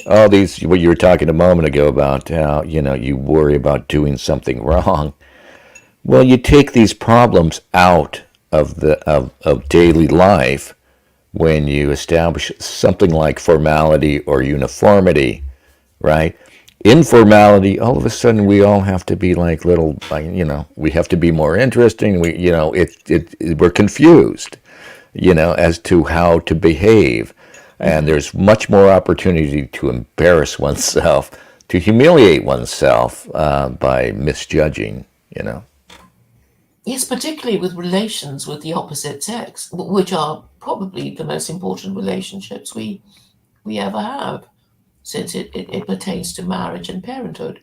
Speaker 1: All these, what you were talking a moment ago about how, you worry about doing something wrong. Well, you take these problems out of daily life when you establish something like formality or uniformity, right? Informality, all of a sudden we all have to be like little, like, we have to be more interesting. We're confused, as to how to behave. And there's much more opportunity to embarrass oneself, to humiliate oneself by misjudging,
Speaker 8: yes, particularly with relations with the opposite sex, which are probably the most important relationships we ever have, since it pertains to marriage and parenthood.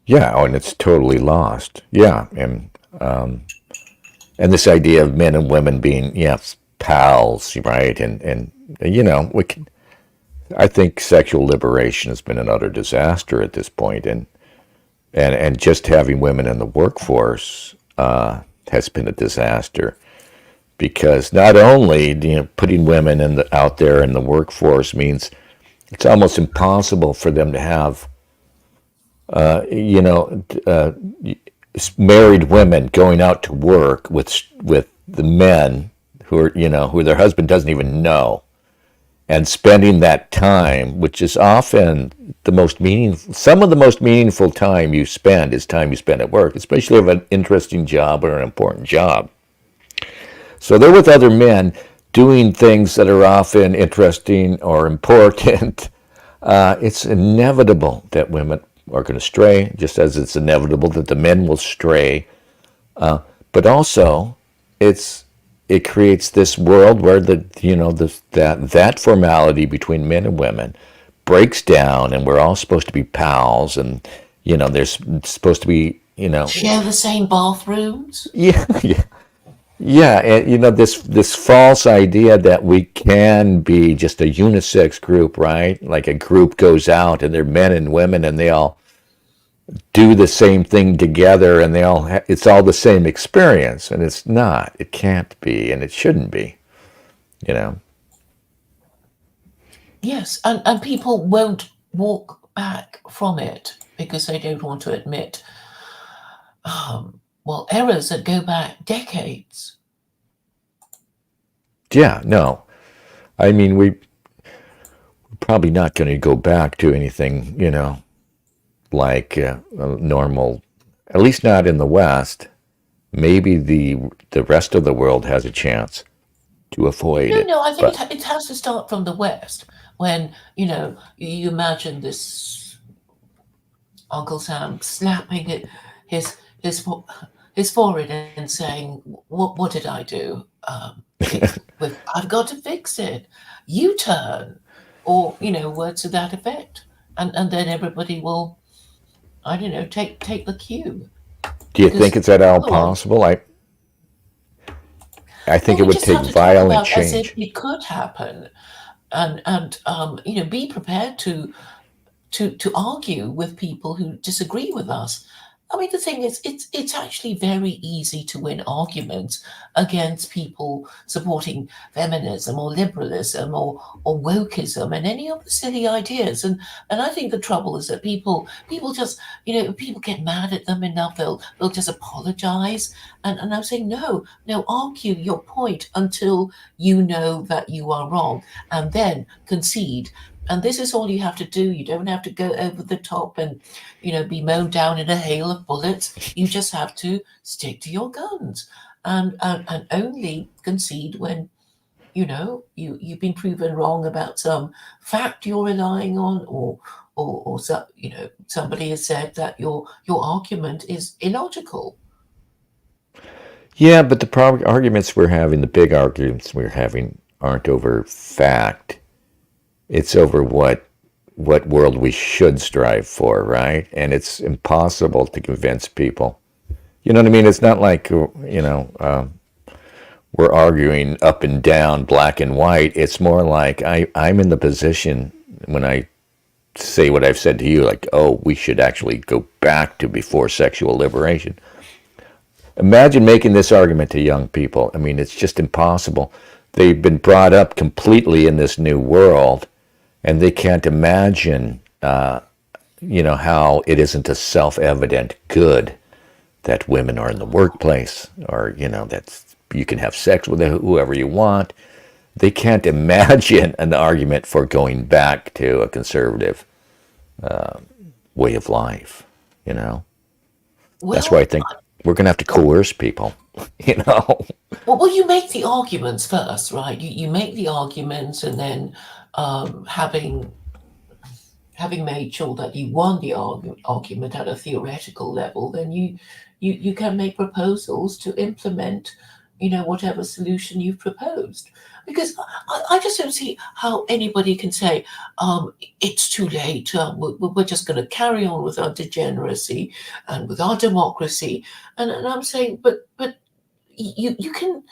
Speaker 1: Yeah, oh, and it's totally lost. Yeah, and this idea of men and women being, pals, right? And we can. I think sexual liberation has been an utter disaster at this point, and just having women in the workforce has been a disaster, because not only putting women out there in the workforce means it's almost impossible for them to have married women going out to work with the men who their husband doesn't even know, and spending that time, which is often the most meaningful. Some of the most meaningful time you spend is time you spend at work, especially if an interesting job or an important job. So they're with other men doing things that are often interesting or important. It's inevitable that women are going to stray, just as it's inevitable that the men will stray. But also, it creates this world where that formality between men and women breaks down, and we're all supposed to be pals, and there's supposed to be
Speaker 8: Share the same bathrooms.
Speaker 1: yeah, yeah. Yeah, and this false idea that we can be just a unisex group, right? Like a group goes out and they're men and women and they all do the same thing together, and it's all the same experience, and it's not. It can't be, and it shouldn't be. You know.
Speaker 8: Yes, and people won't walk back from it because they don't want to admit, errors that go back decades.
Speaker 1: Yeah, no. I mean, we're probably not going to go back to anything, like a normal, at least not in the West. Maybe the rest of the world has a chance to avoid it.
Speaker 8: No, I think
Speaker 1: But
Speaker 8: it has to start from the West. When, you imagine this Uncle Sam slapping his forehead and saying, "What did I do? I've got to fix it. You turn," or words to that effect, and then everybody will, I don't know, take the cue.
Speaker 1: do you think
Speaker 8: Because
Speaker 1: it's at all
Speaker 8: otherwise,
Speaker 1: possible? I think it
Speaker 8: we
Speaker 1: would
Speaker 8: just
Speaker 1: take
Speaker 8: have to talk
Speaker 1: violent
Speaker 8: about as if
Speaker 1: change.
Speaker 8: it could happen, and be prepared to argue with people who disagree with us. I mean, the thing is, it's actually very easy to win arguments against people supporting feminism or liberalism or wokeism and any of the silly ideas. And I think the trouble is that people just people get mad at them enough, they'll just apologize. And I'm saying no, argue your point until you know that you are wrong, and then concede. And this is all you have to do. You don't have to go over the top and, be mown down in a hail of bullets. You just have to stick to your guns and only concede when you've been proven wrong about some fact you're relying on, or so, somebody has said that your argument is illogical.
Speaker 1: Yeah, but the arguments we're having, the big arguments we're having, aren't over fact. It's over what world we should strive for, right? And it's impossible to convince people. You know what I mean? It's not like we're arguing up and down, black and white. It's more like I'm in the position when I say what I've said to you, like, oh, we should actually go back to before sexual liberation. Imagine making this argument to young people. I mean, it's just impossible. They've been brought up completely in this new world, and they can't imagine, how it isn't a self-evident good that women are in the workplace, or that's you can have sex with whoever you want. They can't imagine an argument for going back to a conservative way of life. That's why I think we're going to have to coerce people.
Speaker 8: Well, you make the arguments first, right? You make the arguments, and then having made sure that you won the argument at a theoretical level, then you can make proposals to implement, whatever solution you've proposed. Because I just don't see how anybody can say, it's too late, we're just going to carry on with our degeneracy and with our democracy. And I'm saying, but you can't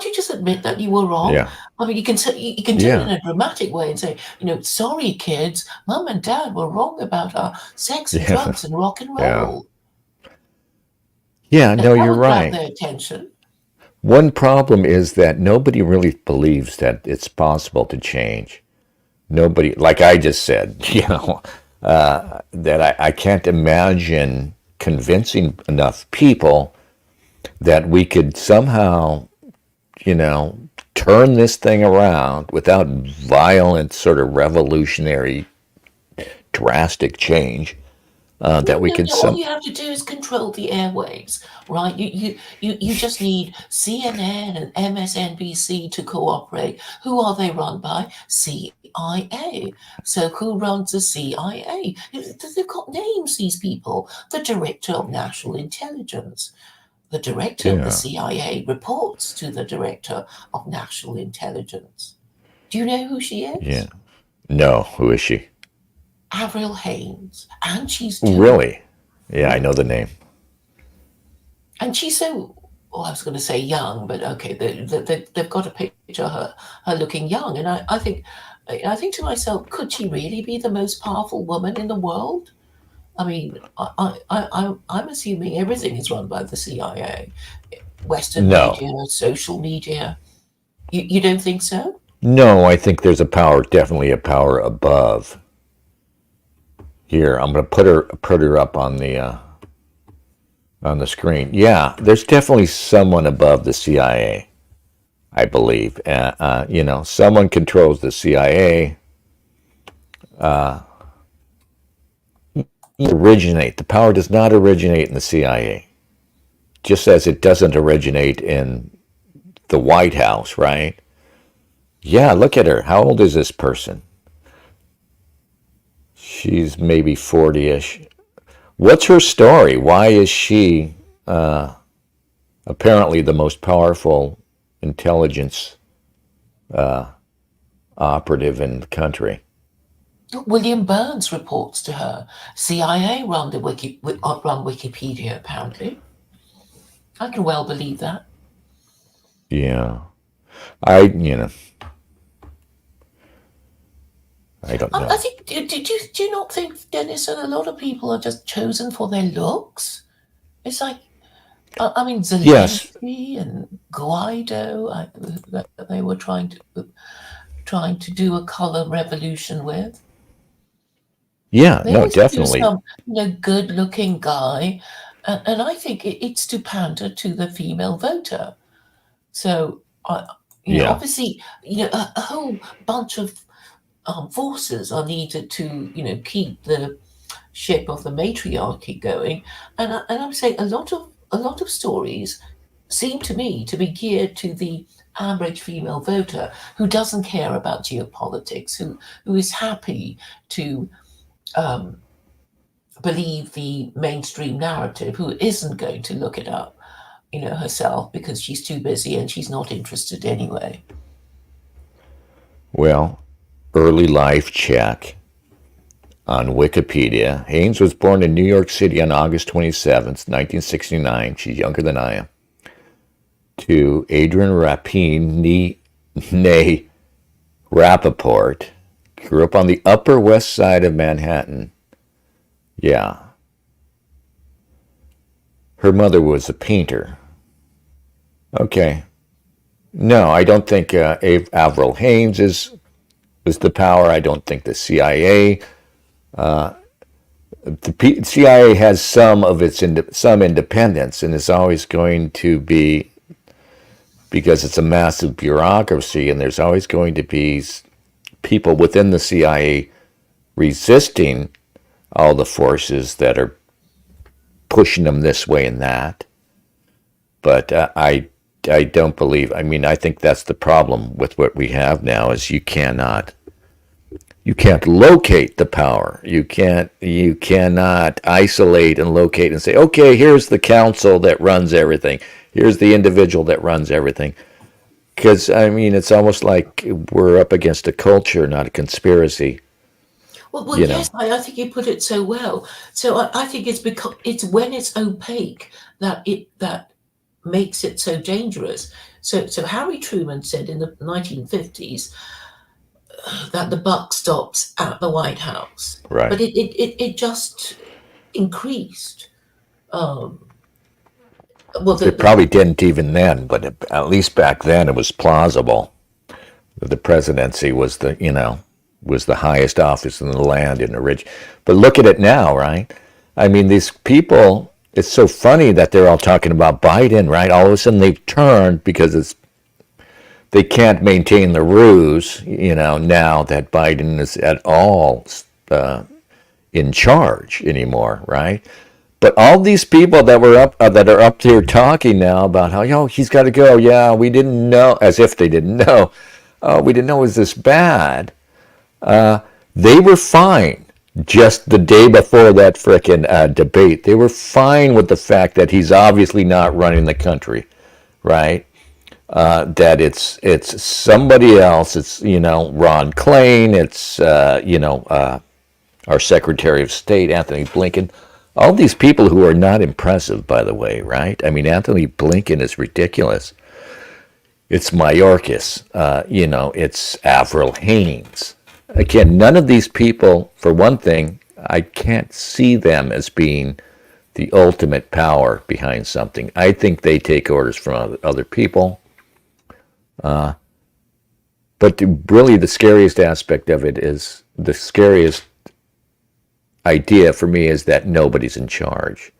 Speaker 8: you just admit that you were wrong?
Speaker 1: Yeah.
Speaker 8: I mean, you can do it in a dramatic way and say, sorry, kids, mum and dad were wrong about our sex and drugs and rock and roll.
Speaker 1: Yeah,
Speaker 8: And
Speaker 1: no,
Speaker 8: that
Speaker 1: you're
Speaker 8: would grab
Speaker 1: right.
Speaker 8: their attention.
Speaker 1: One problem is that nobody really believes that it's possible to change. Nobody, like I just said, that I can't imagine convincing enough people that we could somehow, turn this thing around without violent, sort of revolutionary, drastic change. That we could.
Speaker 8: All you have to do is control the airwaves, right? You just need CNN and MSNBC to cooperate. Who are they run by? CIA. So who runs the CIA? They've got names, these people. The Director of National Intelligence. The Director of the CIA reports to the Director of National Intelligence. Do you know who she is?
Speaker 1: Yeah. No, who is she?
Speaker 8: Avril Haines. And she's
Speaker 1: really? Yeah, I know the name.
Speaker 8: And she's so, I was going to say young, but okay, they've got a picture of her looking young. And I think to myself, could she really be the most powerful woman in the world? I mean, I'm assuming everything is run by the CIA, Western media, social media. You don't think so?
Speaker 1: No, I think there's definitely a power above. Here, I'm going to put her up on the screen. Yeah, there's definitely someone above the CIA, I believe. Someone controls the CIA. The power does not originate in the CIA, just as it doesn't originate in the White House, right? Yeah, look at her. How old is this person? She's maybe 40-ish. What's her story? Why is she apparently the most powerful intelligence operative in the country?
Speaker 8: William Burns reports to her. CIA run Wikipedia, apparently. I can well believe that.
Speaker 1: Yeah. I don't know.
Speaker 8: I think, do you not think, Dennis, that a lot of people are just chosen for their looks? It's like, I mean, Zelensky and Guaido, they were trying to do a color revolution with.
Speaker 1: Yeah, no, definitely.
Speaker 8: Some, good-looking guy, and I think it's to pander to the female voter. So, obviously, a whole bunch of forces are needed to, keep the ship of the matriarchy going. And I'm saying a lot of stories seem to me to be geared to the average female voter who doesn't care about geopolitics, who is happy to believe the mainstream narrative, who isn't going to look it up, herself because she's too busy and she's not interested anyway.
Speaker 1: Well, early life check on Wikipedia. Haynes was born in New York City on August 27th, 1969. She's younger than I am. To Adrian Rapine, nee Rappaport. Grew up on the Upper West Side of Manhattan. Yeah. Her mother was a painter. Okay. No, I don't think Avril Haines is the power. I don't think the CIA. The CIA has some of its some independence, and is always going to be, because it's a massive bureaucracy, and there's always going to be people within the CIA resisting all the forces that are pushing them this way and that. But I don't believe. I mean, I think that's the problem with what we have now, is you can't locate the power. You cannot isolate and locate and say, okay, here's the council that runs everything. Here's the individual that runs everything. Because, I mean, it's almost like we're up against a culture, not a conspiracy.
Speaker 8: Well, yes, I think you put it so well. So I think it's because it's when it's opaque that makes it so dangerous. So Harry Truman said in the 1950s that the buck stops at the White House,
Speaker 1: Right.
Speaker 8: But it just increased.
Speaker 1: It probably didn't even then, but at least back then it was plausible. The presidency was the highest office in the land in the rich. But look at it now, right? I mean, these people, it's so funny that they're all talking about Biden, right? All of a sudden they've turned because they can't maintain the ruse, now that Biden is at all in charge anymore, right? But all these people that are up here talking now about how, he's got to go. Yeah, we didn't know, as if they didn't know. We didn't know it was this bad. They were fine just the day before that frickin' debate. They were fine with the fact that he's obviously not running the country, right? That it's somebody else. It's Ron Klain. It's our Secretary of State Anthony Blinken. All these people who are not impressive, by the way, right? I mean, Anthony Blinken is ridiculous. It's Mayorkas. It's Avril Haines. Again, none of these people, for one thing, I can't see them as being the ultimate power behind something. I think they take orders from other people. But really, the scariest aspect of it is, the scariest idea for me is that nobody's in charge.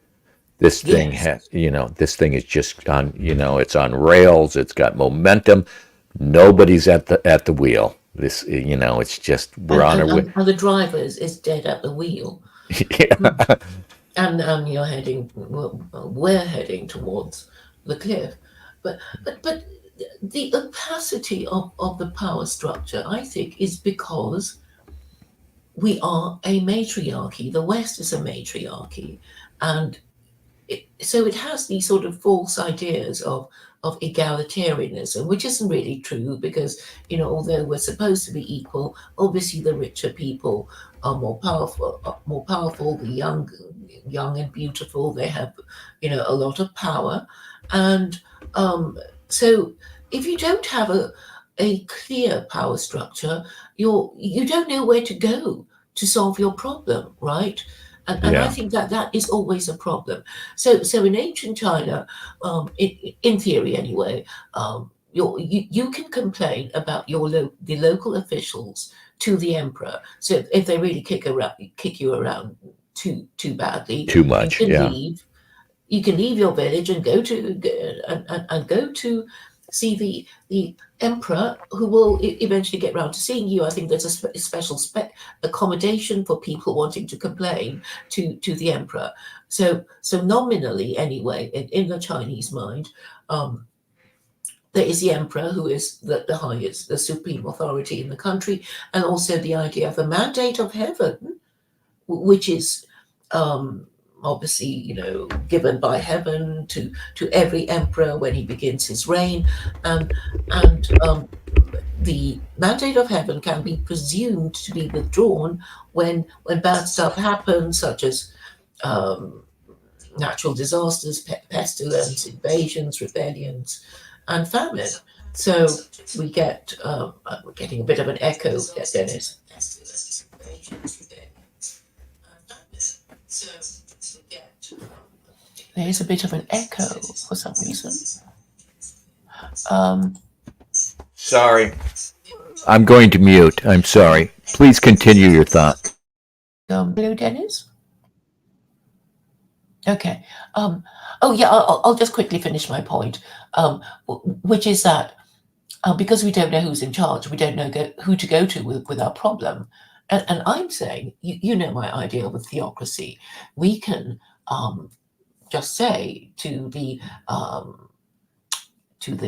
Speaker 1: This thing has, this thing is just on, it's on rails. It's got momentum. Nobody's at the wheel. This, it's just we're on our way.
Speaker 8: And the driver is dead at the wheel.
Speaker 1: Yeah.
Speaker 8: And we're heading towards the cliff. But the opacity of the power structure, I think, is because we are a matriarchy. The West is a matriarchy, and so it has these sort of false ideas of egalitarianism, which isn't really true because, although we're supposed to be equal, obviously the richer people are more powerful. The young and beautiful, they have, a lot of power, and so if you don't have a clear power structure, you don't know where to go to solve your problem, right? And I think that is always a problem. So in ancient China, in theory anyway, you can complain about the local officials to the emperor. So if they really kick you around too badly,
Speaker 1: Too much,
Speaker 8: you can leave your village and go to see the emperor, who will eventually get round to seeing you. I think there's a special accommodation for people wanting to complain to the emperor. So nominally, anyway, in the Chinese mind, there is the emperor, who is the highest, the supreme authority in the country, and also the idea of the mandate of heaven, which is obviously, given by heaven to every emperor when he begins his reign, and the mandate of heaven can be presumed to be withdrawn when bad stuff happens, such as natural disasters, pestilence, invasions, rebellions, and famine. So we're getting a bit of an echo there, Dennis. There's a bit of an echo for some reason.
Speaker 1: Sorry. I'm going to mute. I'm sorry. Please continue your thought.
Speaker 8: Hello, Dennis? Okay. Oh, yeah, I'll just quickly finish my point, which is that because we don't know who's in charge, we don't know who to go to with our problem. And I'm saying, you know my idea of a theocracy. We can just say to the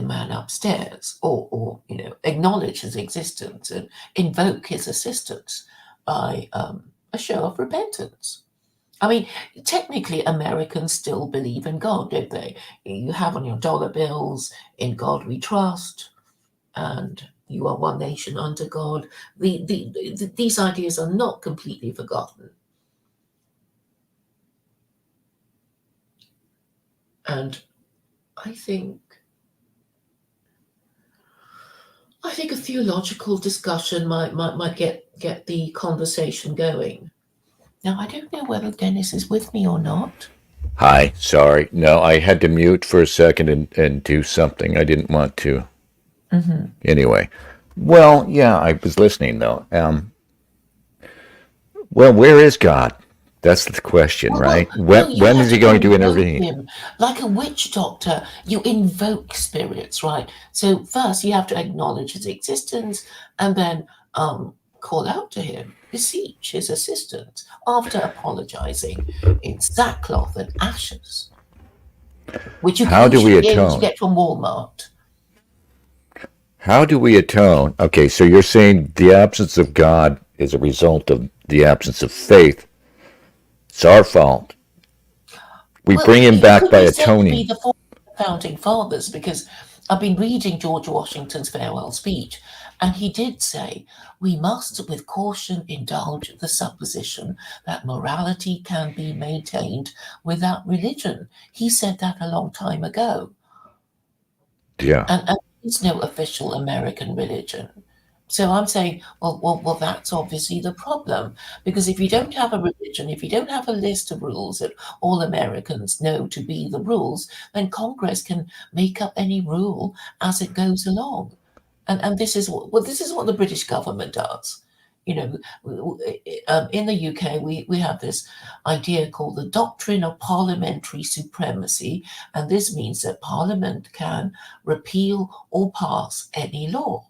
Speaker 8: man upstairs, or acknowledge his existence and invoke his assistance by a show of repentance. I mean, technically, Americans still believe in God, don't they? You have on your dollar bills, "In God we trust," and "You are one nation under God." These ideas are not completely forgotten. And I think a theological discussion might get the conversation going. Now, I don't know whether Dennis is with me or not.
Speaker 1: Hi, sorry. No, I had to mute for a second and do something. I didn't want to.
Speaker 8: Mm-hmm.
Speaker 1: Anyway. Well, yeah, I was listening, though. Well, where is God? That's the question, right? When is he going to intervene?
Speaker 8: Him. Like a witch doctor, you invoke spirits, right? So first you have to acknowledge his existence, and then call out to him, beseech his assistance, after apologizing in sackcloth and ashes, which you can usually be able to get from Walmart.
Speaker 1: How do we atone? Okay, so you're saying the absence of God is a result of the absence of faith. It's our fault. We bring him back by atoning.
Speaker 8: Be the founding fathers, because I've been reading George Washington's farewell speech, and he did say, "We must with caution indulge the supposition that morality can be maintained without religion." He said that a long time ago.
Speaker 1: Yeah.
Speaker 8: And there's no official American religion. So I'm saying, well, that's obviously the problem, because if you don't have a religion, if you don't have a list of rules that all Americans know to be the rules, then Congress can make up any rule as it goes along, and this is what the British government does. In the UK, we have this idea called the doctrine of parliamentary supremacy, and this means that Parliament can repeal or pass any law.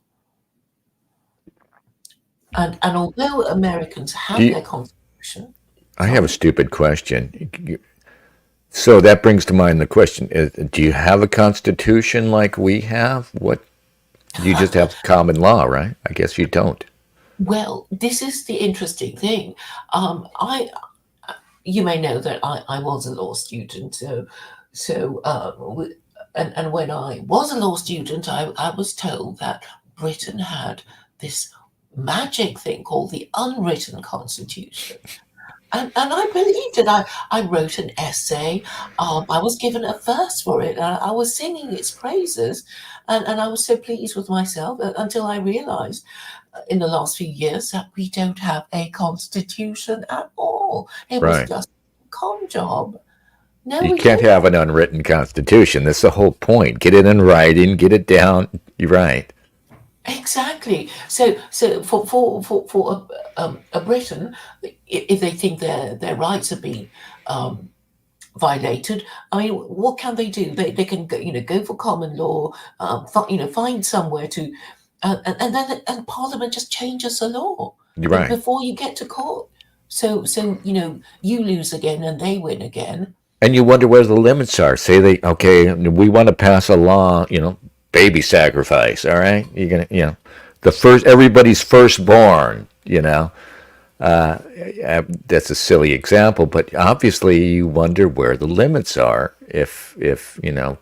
Speaker 8: And although Americans have their constitution,
Speaker 1: I have a stupid question. So that brings to mind the question: do you have a constitution like we have? What? You just have common law, right? I guess you don't.
Speaker 8: Well, this is the interesting thing. You may know that I was a law student, and when I was a law student, I was told that Britain had this magic thing called the unwritten constitution. And I believed it. I wrote an essay. I was given a verse for it. I was singing its praises. And I was so pleased with myself until I realized in the last few years that we don't have a constitution at all. It was just a con job. No,
Speaker 1: you can't have an unwritten constitution. That's the whole point. Get it in writing, get it down. You're right.
Speaker 8: Exactly. So for a Britain, if they think their rights have been violated, I mean, what can they do? They can go for common law, find somewhere to, and then Parliament just changes the law
Speaker 1: Right.
Speaker 8: before you get to court. So you lose again and they win again.
Speaker 1: And you wonder where the limits are. Say we want to pass a law, baby sacrifice, all right? You're going to, everybody's firstborn, that's a silly example, but obviously you wonder where the limits are if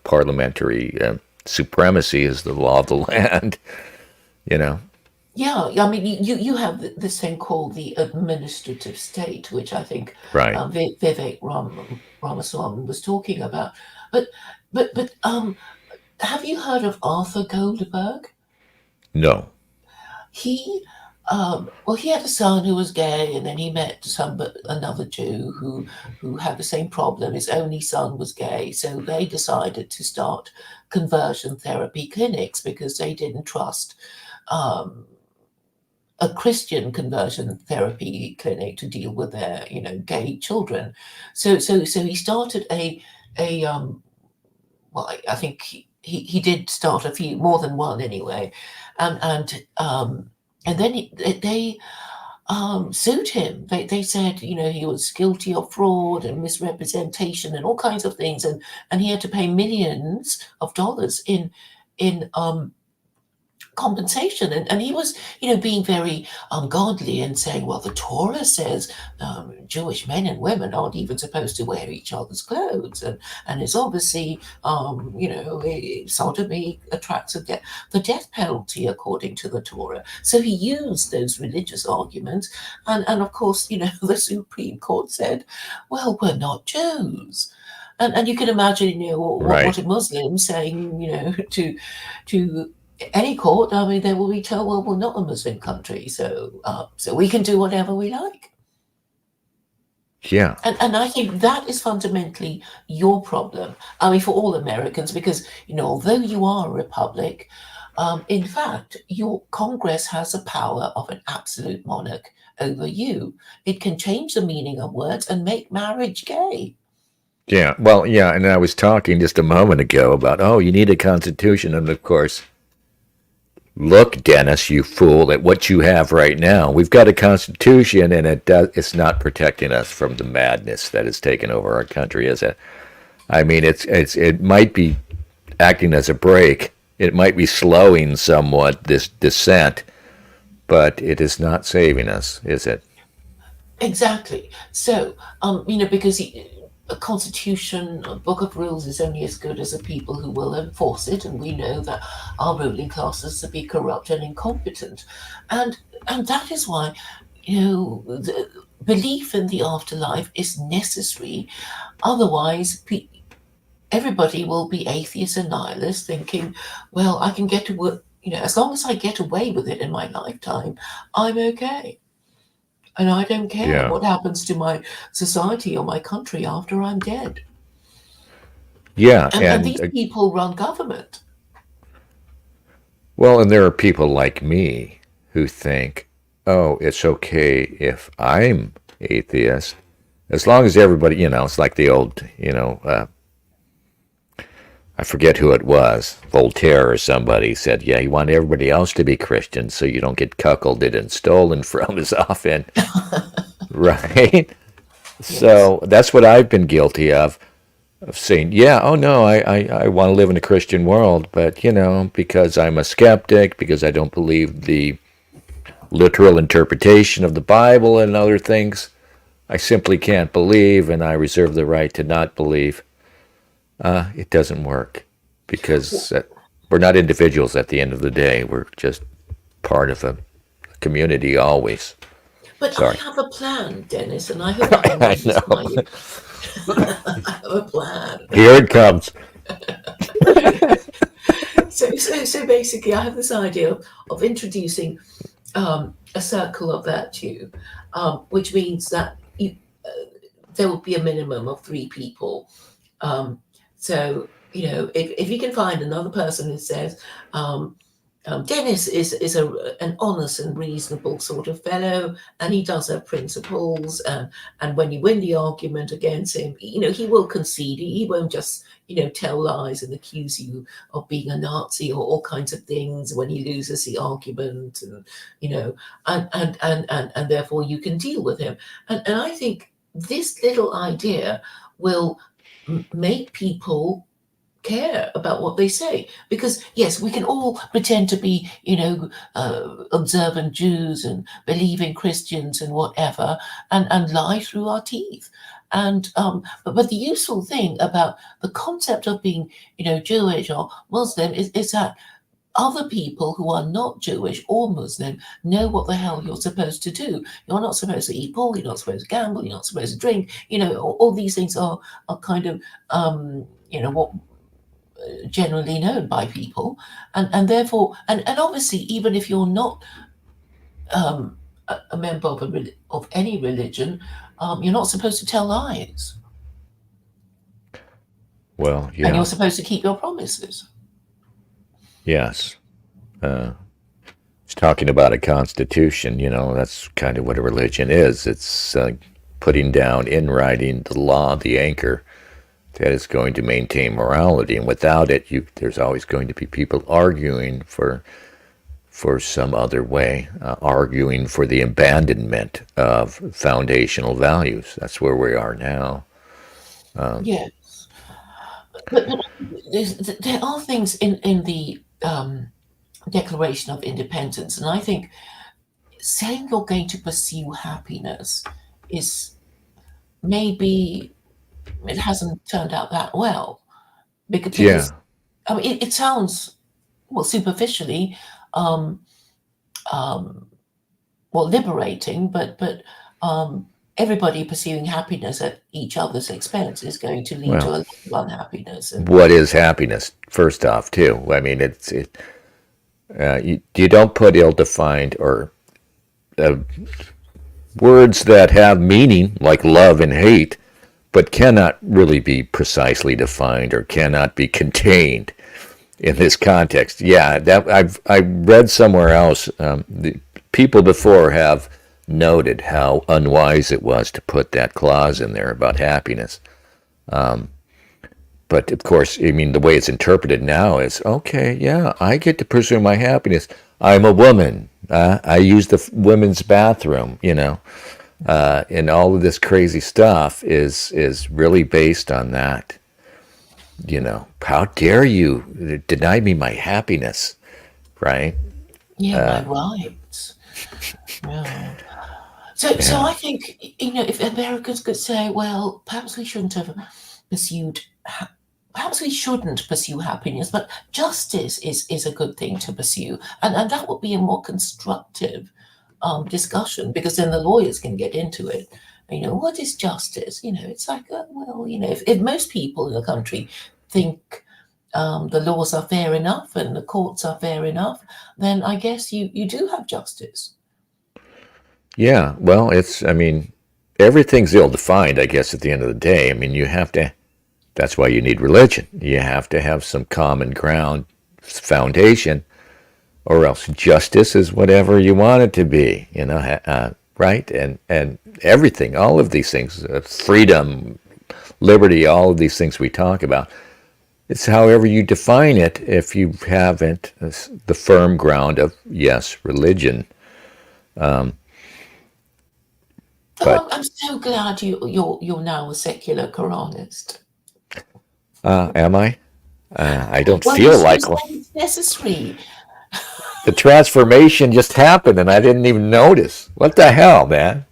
Speaker 1: parliamentary supremacy is the law of the land,
Speaker 8: Yeah, I mean, you have this thing called the administrative state, which I think
Speaker 1: Right.
Speaker 8: Vivek Ramaswamy was talking about. But have you heard of Arthur Goldberg?
Speaker 1: No.
Speaker 8: He he had a son who was gay, and then he met another Jew who had the same problem. His only son was gay, so they decided to start conversion therapy clinics because they didn't trust a Christian conversion therapy clinic to deal with their gay children. So he started I think he did start a few, more than one anyway, and then they sued him. They said, he was guilty of fraud and misrepresentation and all kinds of things, and he had to pay millions of dollars in compensation, and he was being very ungodly and saying, well, the Torah says Jewish men and women aren't even supposed to wear each other's clothes, and it's obviously sodomy attracts the death penalty according to the Torah. So he used those religious arguments, and of course the Supreme Court said, well, we're not Jews. And you can imagine what a Muslim saying to any court. I mean, they will be told, well, we're not a Muslim country, so we can do whatever we like.
Speaker 1: Yeah.
Speaker 8: And I think that is fundamentally your problem. I mean, for all Americans, because, although you are a republic, in fact, your Congress has the power of an absolute monarch over you. It can change the meaning of words and make marriage gay.
Speaker 1: Yeah. Well, yeah. And I was talking just a moment ago about, you need a constitution. And of course, look, Dennis, you fool, at what you have right now. We've got a constitution, and it's not protecting us from the madness that has taken over our country, is it? I mean, it might be acting as a brake. It might be slowing somewhat this descent, but it is not saving us, is it?
Speaker 8: Exactly. So, because a constitution, a book of rules is only as good as the people who will enforce it, and we know that our ruling classes to be corrupt and incompetent, and that is why the belief in the afterlife is necessary. Otherwise, everybody will be atheist and nihilist, thinking, well, I can get to work, as long as I get away with it in my lifetime, I'm okay. And I don't care what happens to my society or my country after I'm dead.
Speaker 1: Yeah.
Speaker 8: And these people run government.
Speaker 1: Well, and there are people like me who think, it's okay if I'm atheist, as long as everybody, it's like the old, I forget who it was, Voltaire or somebody said, yeah, you want everybody else to be Christian so you don't get cuckolded and stolen from as often. Right? Yes. So that's what I've been guilty of saying, I want to live in a Christian world, but, because I'm a skeptic, because I don't believe the literal interpretation of the Bible and other things, I simply can't believe, and I reserve the right to not believe. It doesn't work because we're not individuals at the end of the day. We're just part of a community always.
Speaker 8: But
Speaker 1: Sorry.
Speaker 8: I have a plan, Dennis, and I hope I can satisfy you. I have a plan.
Speaker 1: Here it comes.
Speaker 8: So basically, I have this idea of introducing a circle of virtue, which means that there will be a minimum of 3 people. So, if you can find another person who says, Dennis is an honest and reasonable sort of fellow, and he does have principles. And when you win the argument against him, he will concede. He won't just tell lies and accuse you of being a Nazi or all kinds of things when he loses the argument, and therefore you can deal with him. And I think this little idea will make people care about what they say, because yes, we can all pretend to be observant Jews and believing Christians and whatever, and lie through our teeth. And but the useful thing about the concept of being Jewish or Muslim is that other people who are not Jewish or Muslim know what the hell you're supposed to do. You're not supposed to eat pork, you're not supposed to gamble, you're not supposed to drink. All these things are kind of what generally known by people, and therefore, and obviously, even if you're not a member of any religion, you're not supposed to tell lies.
Speaker 1: Well, yeah.
Speaker 8: And you're supposed to keep your promises.
Speaker 1: Yes. It's talking about a constitution, that's kind of what a religion is. It's putting down in writing the law, the anchor that is going to maintain morality, and without it, there's always going to be people arguing for some other way, arguing for the abandonment of foundational values. That's where we are now.
Speaker 8: Yes, but there are things in the Declaration of Independence, and I think saying you're going to pursue happiness is maybe. It hasn't turned out that well, because I mean, it sounds superficially liberating, but everybody pursuing happiness at each other's expense is going to lead to a lot of unhappiness. And
Speaker 1: what is happiness? First off, too, I mean, you don't put ill-defined or words that have meaning like love and hate, but cannot really be precisely defined or cannot be contained in this context. Yeah, that I read somewhere else. The people before have noted how unwise it was to put that clause in there about happiness. But of course, I mean, the way it's interpreted now is, okay, yeah, I get to pursue my happiness. I'm a woman. I use the women's bathroom, and all of this crazy stuff is really based on that. How dare you deny me my happiness, right?
Speaker 8: Yeah, my rights. Yeah. So I think if Americans could say, well, perhaps we shouldn't have pursued. Perhaps we shouldn't pursue happiness, but justice is a good thing to pursue, and that would be a more constructive discussion, because then the lawyers can get into it. What is justice? It's like, if most people in the country think the laws are fair enough and the courts are fair enough, then I guess you do have justice.
Speaker 1: Yeah, well, everything's ill-defined, I guess, at the end of the day. I mean, that's why you need religion. You have to have some common ground foundation, or else justice is whatever you want it to be, right? And everything, all of these things, freedom, liberty, all of these things we talk about, it's however you define it if you haven't the firm ground of, yes, religion.
Speaker 8: But I'm so glad you're now a secular Quranist.
Speaker 1: Am I? I don't feel like one.
Speaker 8: It's necessary.
Speaker 1: The transformation just happened, and I didn't even notice. What the hell, man?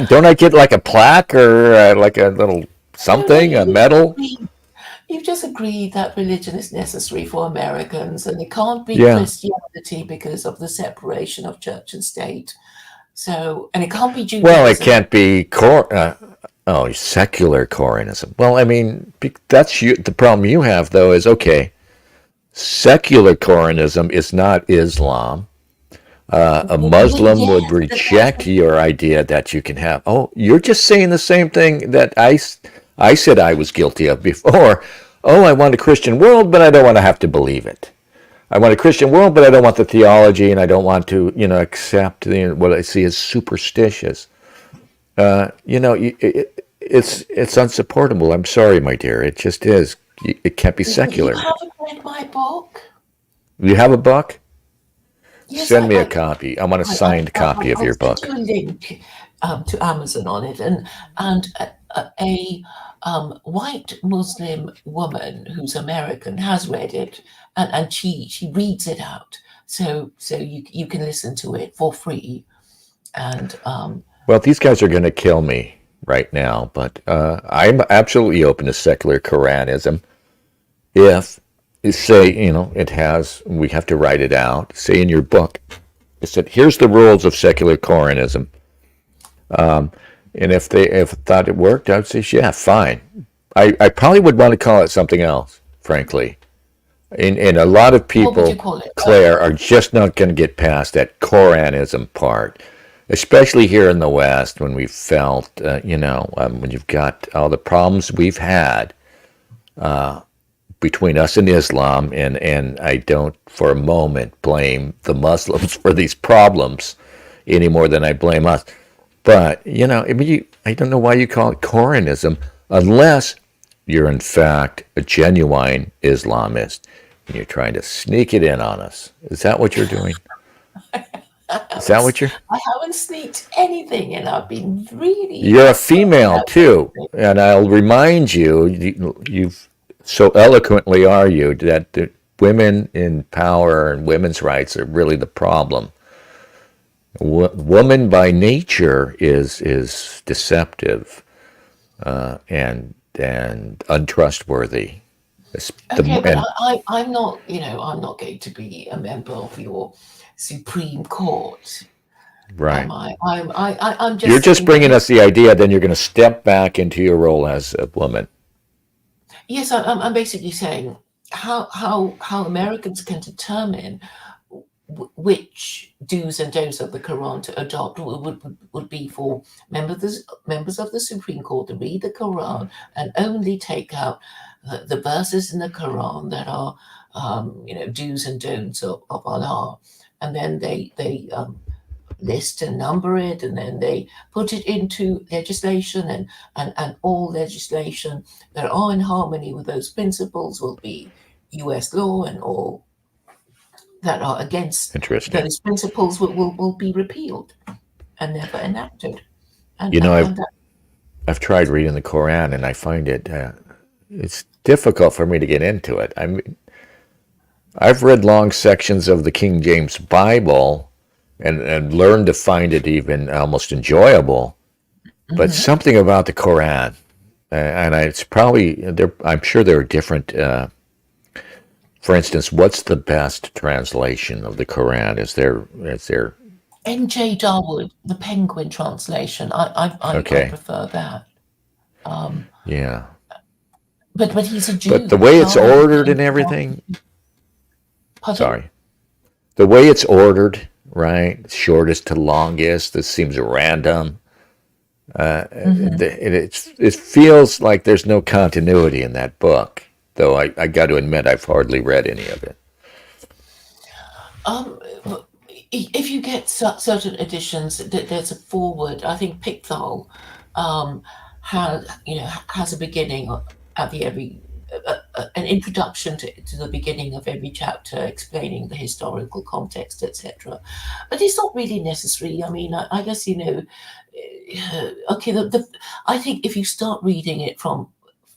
Speaker 1: Don't I get like a plaque or like a little something, a medal?
Speaker 8: You've just agreed that religion is necessary for Americans, and it can't be Christianity because of the separation of church and state. So, and it can't be Judaism.
Speaker 1: Well, it can't be secular Coranism. Well, I mean, that's the problem you have, though, is, okay, secular Coranism is not Islam. A Muslim would reject your idea that you can have. Oh, you're just saying the same thing that I said I was guilty of before. Oh, I want a Christian world, but I don't want to have to believe it. I want a Christian world, but I don't want the theology, and I don't want to, accept what I see as superstitious. It's unsupportable. I'm sorry, my dear. It just is. It can't be
Speaker 8: You
Speaker 1: secular.
Speaker 8: haven't read my book?
Speaker 1: You have a book?
Speaker 8: Yes,
Speaker 1: Send me a copy. I want a signed copy of
Speaker 8: I'll
Speaker 1: your
Speaker 8: send
Speaker 1: book.
Speaker 8: you a link to Amazon on it, and a white Muslim woman who's American has read it, and she reads it out, so you can listen to it for free, and
Speaker 1: Well, these guys are going to kill me right now, but I'm absolutely open to secular Quranism. If you say, we have to write it out. Say in your book, it said, here's the rules of secular Quranism. And if thought it worked, I would say, yeah, fine. I probably would want to call it something else, frankly. And a lot of
Speaker 8: what would you
Speaker 1: people,
Speaker 8: call it?
Speaker 1: Claire, are just not going to get past that Quranism part, especially here in the West when we've felt, when you've got all the problems we've had between us and Islam, and I don't for a moment blame the Muslims for these problems any more than I blame us. But, I don't know why you call it Quranism unless you're in fact a genuine Islamist and you're trying to sneak it in on us. Is that what you're doing? Is that what you're...
Speaker 8: I haven't sneaked anything, and I've been really...
Speaker 1: You're a female too, and I'll remind you, you've so eloquently argued that the women in power and women's rights are really the problem. Woman by nature is deceptive and untrustworthy.
Speaker 8: Okay, but I'm not, I'm not going to be a member of your Supreme Court.
Speaker 1: Right.
Speaker 8: Am I? I'm just.
Speaker 1: You're just
Speaker 8: saying
Speaker 1: bringing us the idea. Then you're going to step back into your role as a woman.
Speaker 8: Yes, I'm basically saying how Americans can determine which do's and don'ts of the Quran to adopt would be for members of the Supreme Court to read the Quran and only take out the verses in the Quran that are do's and don'ts of Allah, and then they list and number it, and then they put it into legislation, and all legislation that are in harmony with those principles will be US law, and all that are against
Speaker 1: Interesting.
Speaker 8: those principles will be repealed and never enacted. And,
Speaker 1: I've tried reading the Quran, and I find it's difficult for me to get into it. I mean, I've read long sections of the King James Bible and learned to find it even almost enjoyable, but something about the Quran, and it's probably I'm sure there are different. For instance, what's the best translation of the Quran? Is there
Speaker 8: N.J. Darwood, the Penguin translation? I prefer that.
Speaker 1: Yeah.
Speaker 8: But he's a Jew.
Speaker 1: But the way it's ordered and everything.
Speaker 8: Pardon?
Speaker 1: Sorry. The way it's ordered, right? Shortest to longest. This seems random. It feels like there's no continuity in that book. Though I got to admit, I've hardly read any of it.
Speaker 8: If you get certain editions, there's a foreword. I think Pickthall has a beginning at an introduction to the beginning of every chapter, explaining the historical context, etc. But it's not really necessary. I mean, I guess okay. I think if you start reading it from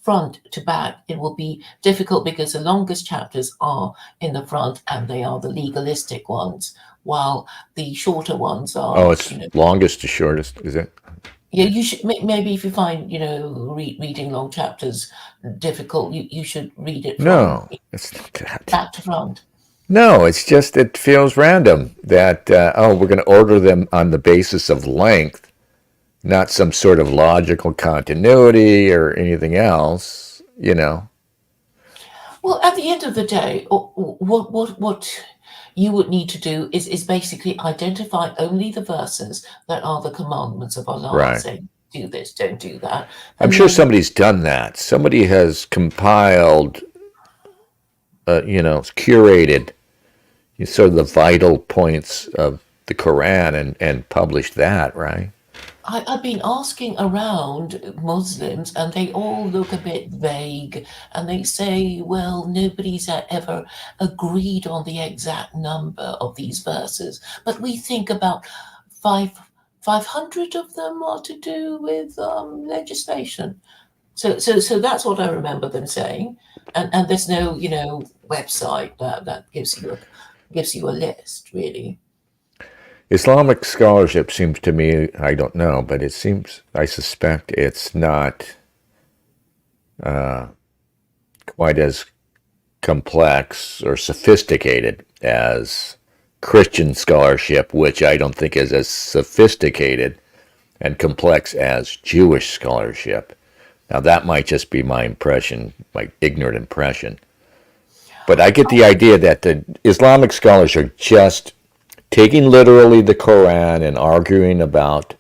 Speaker 8: front to back, it will be difficult because the longest chapters are in the front, and they are the legalistic ones, while the shorter ones are.
Speaker 1: Oh, it's longest to shortest, is it?
Speaker 8: Yeah, you should maybe if you find reading long chapters difficult, you should read it from
Speaker 1: it's not that.
Speaker 8: back to front.
Speaker 1: No, it's just it feels random that we're going to order them on the basis of length, not some sort of logical continuity or anything else,
Speaker 8: Well, at the end of the day, what you would need to do is basically identify only the verses that are the commandments of Allah,
Speaker 1: Right.
Speaker 8: saying do this, don't do that.
Speaker 1: I'm sure somebody's done that. Somebody has compiled, curated sort of the vital points of the Quran and publish that, right?
Speaker 8: I've been asking around Muslims, and they all look a bit vague, and they say, well, nobody's ever agreed on the exact number of these verses, but we think about 500 of them are to do with legislation. So that's what I remember them saying, and there's no website that gives you a list, really.
Speaker 1: Islamic scholarship seems to me, I don't know, but I suspect it's not quite as complex or sophisticated as Christian scholarship, which I don't think is as sophisticated and complex as Jewish scholarship. Now, that might just be my impression, my ignorant impression. But I get the idea that the Islamic scholars are just taking literally the Quran and arguing about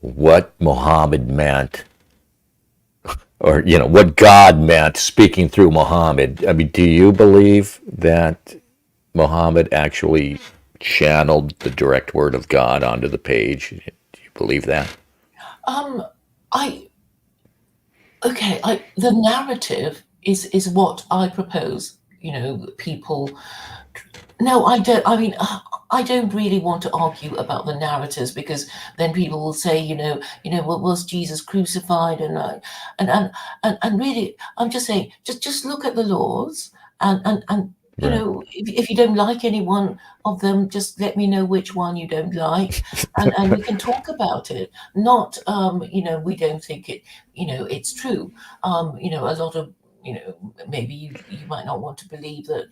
Speaker 1: what Muhammad meant, or what God meant speaking through Muhammad. I mean, do you believe that Muhammad actually channeled the direct word of God onto the page? Do you believe that?
Speaker 8: I the narrative is what I propose. People. No, I don't. I mean, I don't really want to argue about the narratives, because then people will say, well, was Jesus crucified? And really, I'm just saying, just look at the laws, and
Speaker 1: Right.
Speaker 8: if you don't like any one of them, just let me know which one you don't like, and we can talk about it. Not, we don't think it's true. A lot of, maybe you might not want to believe that,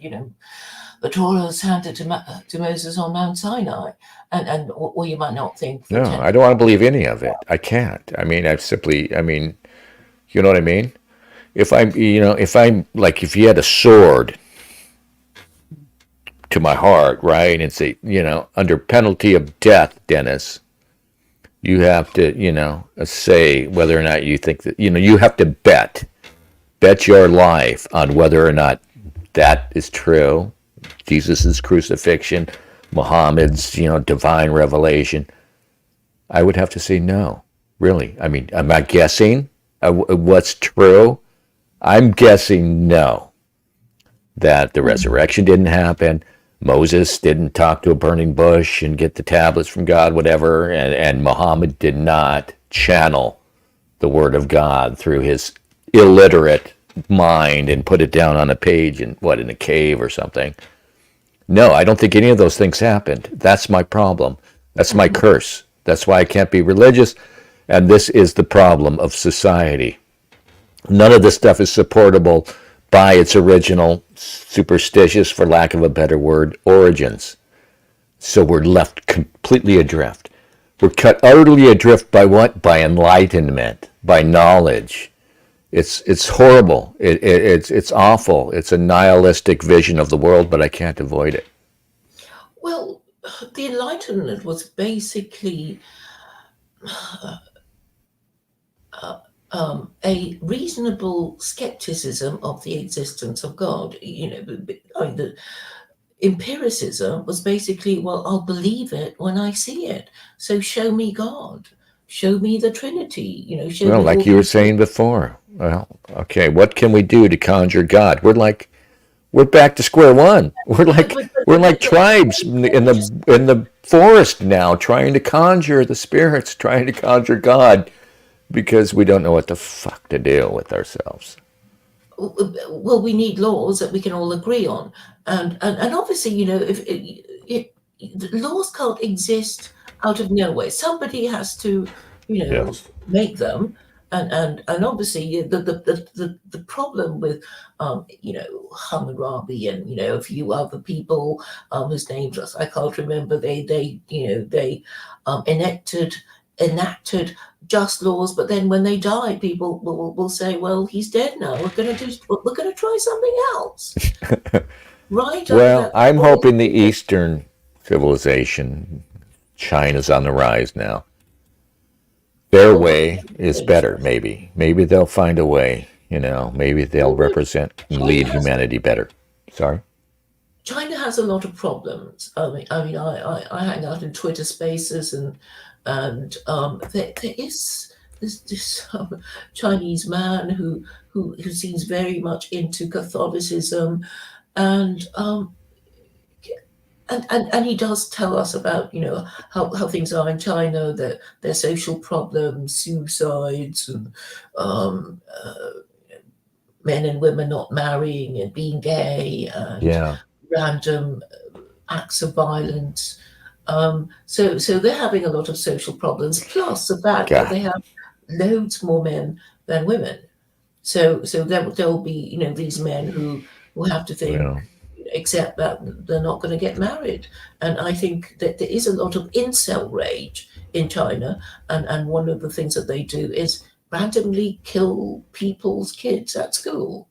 Speaker 8: the Torah was handed to Moses on Mount Sinai, or you might not think the
Speaker 1: No, I don't want to believe any of it. I can't. I mean, you know what I mean? If if you had a sword to my heart, right, and say, under penalty of death, Dennis, you have to, say whether or not you think that, you have to bet your life on whether or not that is true. Jesus' crucifixion, Muhammad's, divine revelation. I would have to say no, really. I mean, am I guessing what's true? I'm guessing no, that the resurrection didn't happen. Moses didn't talk to a burning bush and get the tablets from God, whatever, and Muhammad did not channel the word of God through his illiterate mind and put it down on a page in a cave or something. No, I don't think any of those things happened. That's my problem. That's my curse. That's why I can't be religious. And this is the problem of society. None of this stuff is supportable by its original, superstitious, for lack of a better word, origins. So we're left completely adrift. We're cut utterly adrift by what? By enlightenment, by knowledge. It's horrible. It's awful. It's a nihilistic vision of the world, but I can't avoid it.
Speaker 8: Well, the Enlightenment was basically a reasonable skepticism of the existence of God. The empiricism was basically, well, I'll believe it when I see it. So show me God. Show me the Trinity. Show me.
Speaker 1: Well, like you were saying before. Well, okay, what can we do to conjure God? We're back to square one. We're like tribes in the forest now, trying to conjure the spirits, trying to conjure God, because we don't know what the fuck to do with ourselves.
Speaker 8: Well, we need laws that we can all agree on, and obviously, if laws can't exist out of nowhere, somebody has to,
Speaker 1: Yes.
Speaker 8: make them. And obviously the problem with Hammurabi and a few other people whose names I can't remember, they enacted just laws, but then when they died, people will say, well, he's dead now, we're going to try something else. Right?
Speaker 1: Well, I'm hoping the Eastern civilization, China's on the rise now. Their way is better, maybe. Maybe they'll find a way, maybe they'll represent and lead humanity better. Sorry?
Speaker 8: China has a lot of problems. I hang out in Twitter Spaces, and there is this Chinese man who seems very much into Catholicism, and and he does tell us about how things are in China, their social problems, suicides, and um, men and women not marrying and being gay, and
Speaker 1: Yeah.
Speaker 8: random acts of violence. So they're having a lot of social problems, plus the fact that
Speaker 1: God.
Speaker 8: they have loads more men than women. So there'll be these men who have to
Speaker 1: Well,
Speaker 8: accept that they're not going to get married, and I think that there is a lot of incel rage in China, and one of the things that they do is randomly kill people's kids at school.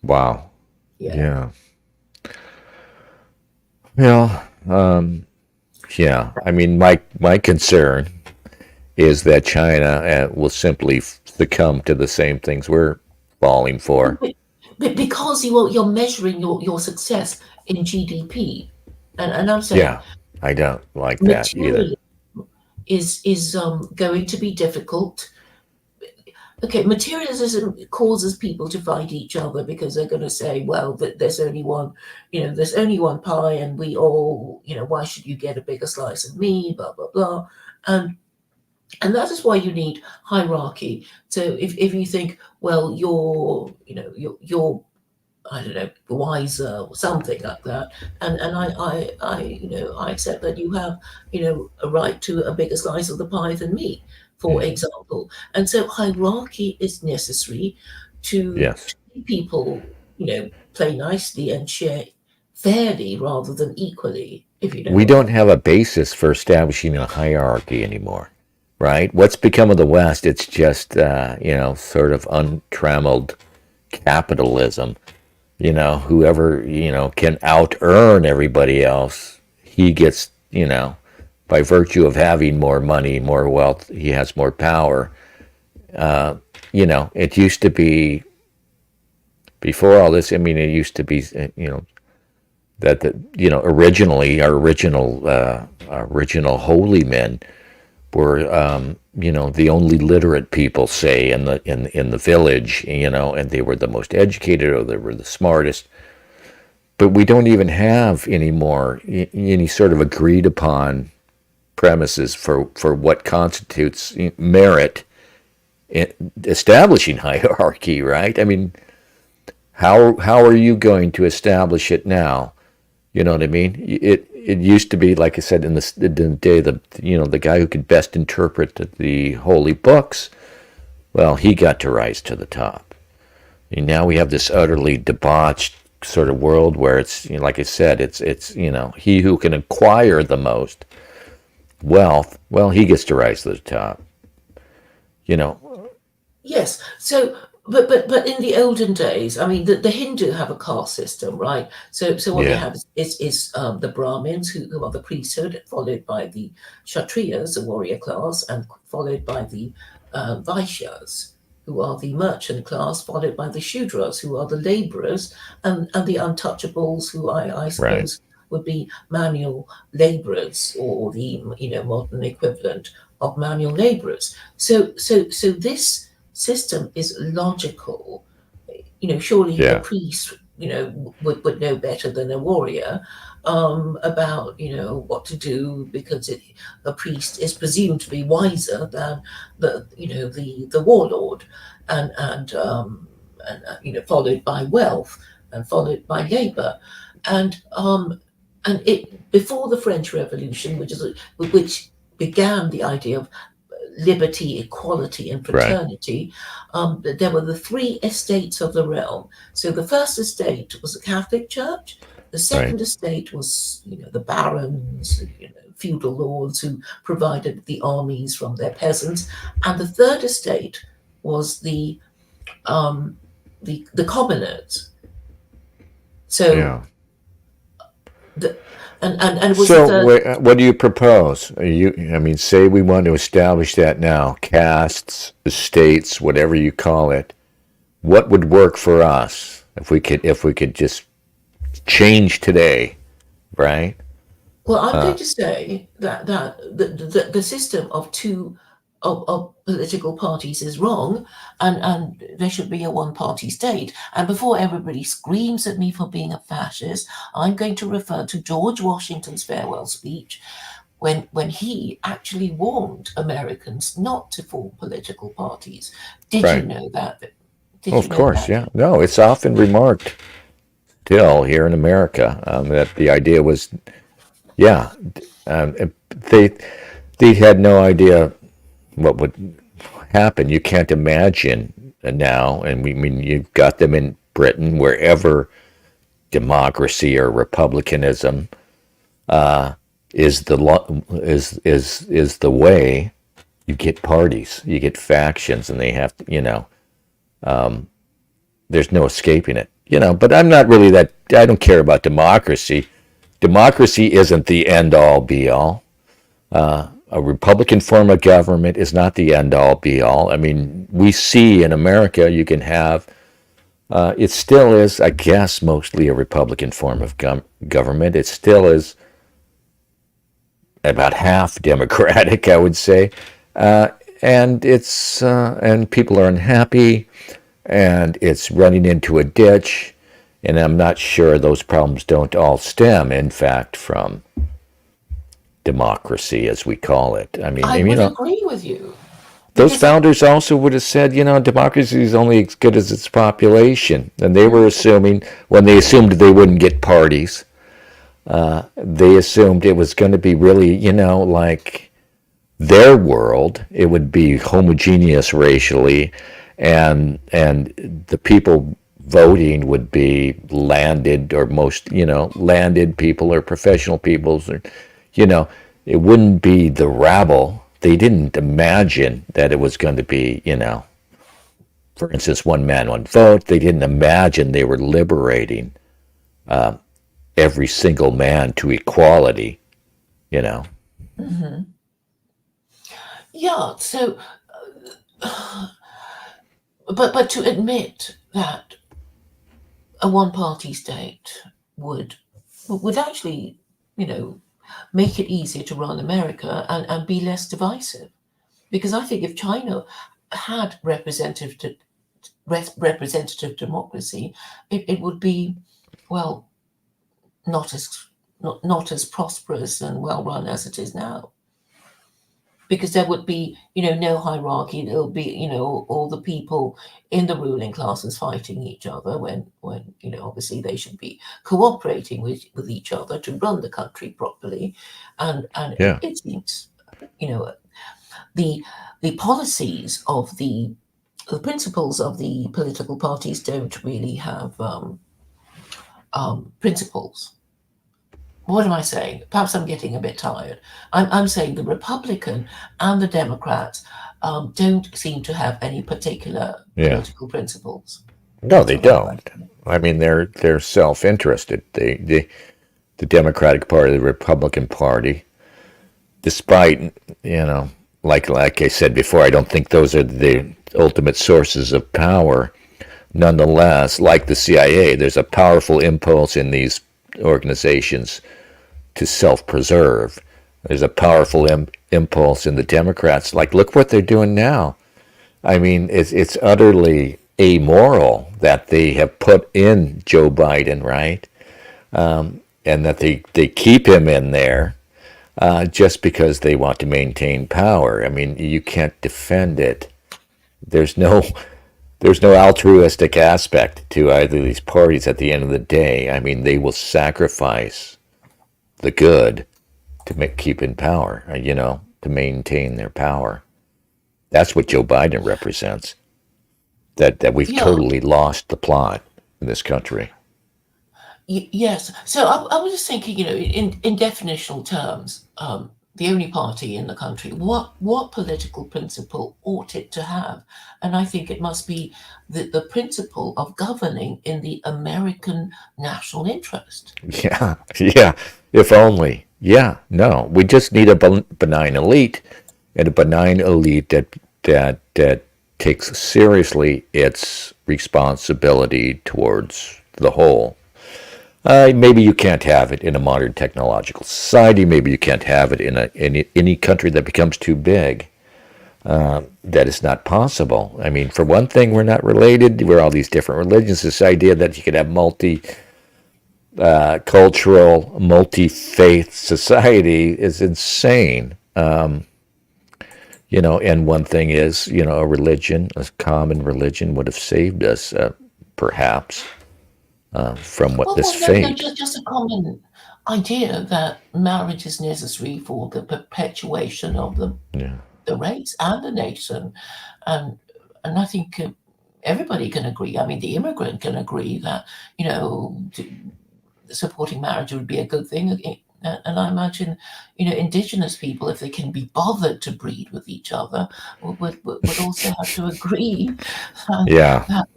Speaker 1: wow.
Speaker 8: Yeah.
Speaker 1: Yeah. Well, yeah. I mean, my concern is that China will simply succumb to the same things we're falling for.
Speaker 8: But because you're measuring your success in GDP, and I'm saying
Speaker 1: Yeah, I don't like that either.
Speaker 8: material is going to be difficult. Okay, materialism causes people to fight each other because they're going to say, well, there's only one, there's only one pie, and we all, why should you get a bigger slice of me, blah blah blah, and that is why you need hierarchy. So if you think, well, you're I don't know, wiser or something like that, and I accept that you have a right to a bigger slice of the pie than me, for example. And so hierarchy is necessary to
Speaker 1: Yes.
Speaker 8: keep people play nicely and share fairly rather than equally. If you know
Speaker 1: We
Speaker 8: what I
Speaker 1: don't have a basis for establishing a hierarchy anymore, right? What's become of the West? It's just, sort of untrammeled capitalism. Whoever, can out earn everybody else, he gets, by virtue of having more money, more wealth, he has more power. It used to be, before all this, I mean, it used to be, that originally our original holy men were the only literate people, say, in the village, and they were the most educated, or they were the smartest. But we don't even have anymore any sort of agreed upon premises for what constitutes merit in establishing hierarchy, right? I mean, how are you going to establish it now? You know what I mean? It used to be, like I said, in the day, the guy who could best interpret the holy books, well, he got to rise to the top. And now we have this utterly debauched sort of world where it's, like I said, it's he who can acquire the most wealth, well, he gets to rise to the top.
Speaker 8: Yes. So, but in the olden days, I mean, the Hindu have a caste system, right? So what they
Speaker 1: Yeah.
Speaker 8: have is the Brahmins, who are the priesthood, followed by the Kshatriyas, the warrior class, and followed by the Vaishyas, who are the merchant class, followed by the Shudras, who are the laborers, and the untouchables, who I
Speaker 1: Right.
Speaker 8: suppose would be manual laborers, or the modern equivalent of manual laborers. So this system is logical. Surely a
Speaker 1: Yeah.
Speaker 8: priest would know better than a warrior about what to do, because a priest is presumed to be wiser than the warlord, and followed by wealth, and followed by labor, and it before the French Revolution, which began the idea of liberty, equality, and
Speaker 1: Right.
Speaker 8: fraternity. There were the three estates of the realm. So the first estate was the Catholic Church. The second
Speaker 1: Right.
Speaker 8: estate was, the barons, feudal lords who provided the armies from their peasants, and the third estate was the commoners. So
Speaker 1: Yeah.
Speaker 8: the and it was the
Speaker 1: So,
Speaker 8: third.
Speaker 1: what do you propose? I mean, say we want to establish that now, castes, estates, whatever you call it. What would work for us if we could just change today, right?
Speaker 8: Well, I'm going to say that the system of two of political parties is wrong, and there should be a one-party state. And before everybody screams at me for being a fascist, I'm going to refer to George Washington's farewell speech, when he actually warned Americans not to form political parties. Did you
Speaker 1: Right.
Speaker 8: know that? Did
Speaker 1: Well,
Speaker 8: you
Speaker 1: of
Speaker 8: know
Speaker 1: course,
Speaker 8: that?
Speaker 1: yeah. No, it's often remarked still here in America that the idea was, yeah, they they had no idea what would happen. You can't imagine now, and we mean you've got them in Britain, wherever democracy or republicanism is is the way. You get parties, you get factions, and they have to, there's no escaping it, But I'm not really that. I don't care about democracy. Democracy isn't the end all be all. A Republican form of government is not the end all be all. I mean, we see in America you can have. It still is, I guess, mostly a Republican form of government. It still is about half Democratic, I would say, and and people are unhappy, and it's running into a ditch, and I'm not sure those problems don't all stem, in fact, from democracy, as we call it. I mean,
Speaker 8: I would agree with you.
Speaker 1: those
Speaker 8: Because
Speaker 1: founders also would have said, democracy is only as good as its population, and they were assuming, when they assumed they wouldn't get parties, they assumed it was going to be really, like their world. It would be homogeneous racially, and the people voting would be landed, or most, landed people or professional peoples, or, it wouldn't be the rabble. They didn't imagine that it was going to be, for instance, one man, one vote. They didn't imagine they were liberating every single man to equality,
Speaker 8: yeah, so but to admit that a one-party state would actually, make it easier to run America and be less divisive. Because I think if China had representative democracy, it would be, well, not as prosperous and well run as it is now. Because there would be, no hierarchy. There'll be, all the people in the ruling classes fighting each other when, obviously they should be cooperating with each other to run the country properly. And
Speaker 1: Yeah.
Speaker 8: it seems, the policies of the principles of the political parties don't really have principles. What am I saying? Perhaps I'm getting a bit tired. I'm saying the Republican and the Democrats don't seem to have any particular
Speaker 1: Yeah.
Speaker 8: political principles.
Speaker 1: No,
Speaker 8: That's
Speaker 1: they
Speaker 8: what I'm trying
Speaker 1: don't.
Speaker 8: to say.
Speaker 1: I mean, they're self-interested. The Democratic Party, the Republican Party, despite, like I said before, I don't think those are the ultimate sources of power. Nonetheless, like the CIA, there's a powerful impulse in these organizations to self-preserve. There's a powerful impulse in the Democrats. Like, look what they're doing now. I mean, it's utterly amoral that they have put in Joe Biden, right? And that they keep him in there just because they want to maintain power. I mean, you can't defend it. There's no altruistic aspect to either of these parties at the end of the day. I mean, they will sacrifice the good to keep in power, to maintain their power. That's what Joe Biden represents. That we've
Speaker 8: Yeah.
Speaker 1: totally lost the plot in this country.
Speaker 8: Yes. So I was just thinking, in definitional terms, the only party in the country, what political principle ought it to have? And I think it must be the principle of governing in the American national interest.
Speaker 1: Yeah, yeah. If only. Yeah, no. We just need a benign elite, and a benign elite that takes seriously its responsibility towards the whole. Maybe you can't have it in a modern technological society. Maybe you can't have it in any country that becomes too big. That is not possible. I mean, for one thing, we're not related. We're all these different religions. This idea that you could have multi-cultural, multi-faith society is insane. And one thing is, a religion, a common religion would have saved us, perhaps, from what
Speaker 8: Well,
Speaker 1: this
Speaker 8: no, no,
Speaker 1: fate.
Speaker 8: just a common idea that marriage is necessary for the perpetuation of
Speaker 1: Yeah.
Speaker 8: the race and the nation, and I think everybody can agree. I mean, the immigrant can agree that supporting marriage would be a good thing. And I imagine, indigenous people, if they can be bothered to breed with each other, would also have to agree
Speaker 1: Yeah.
Speaker 8: that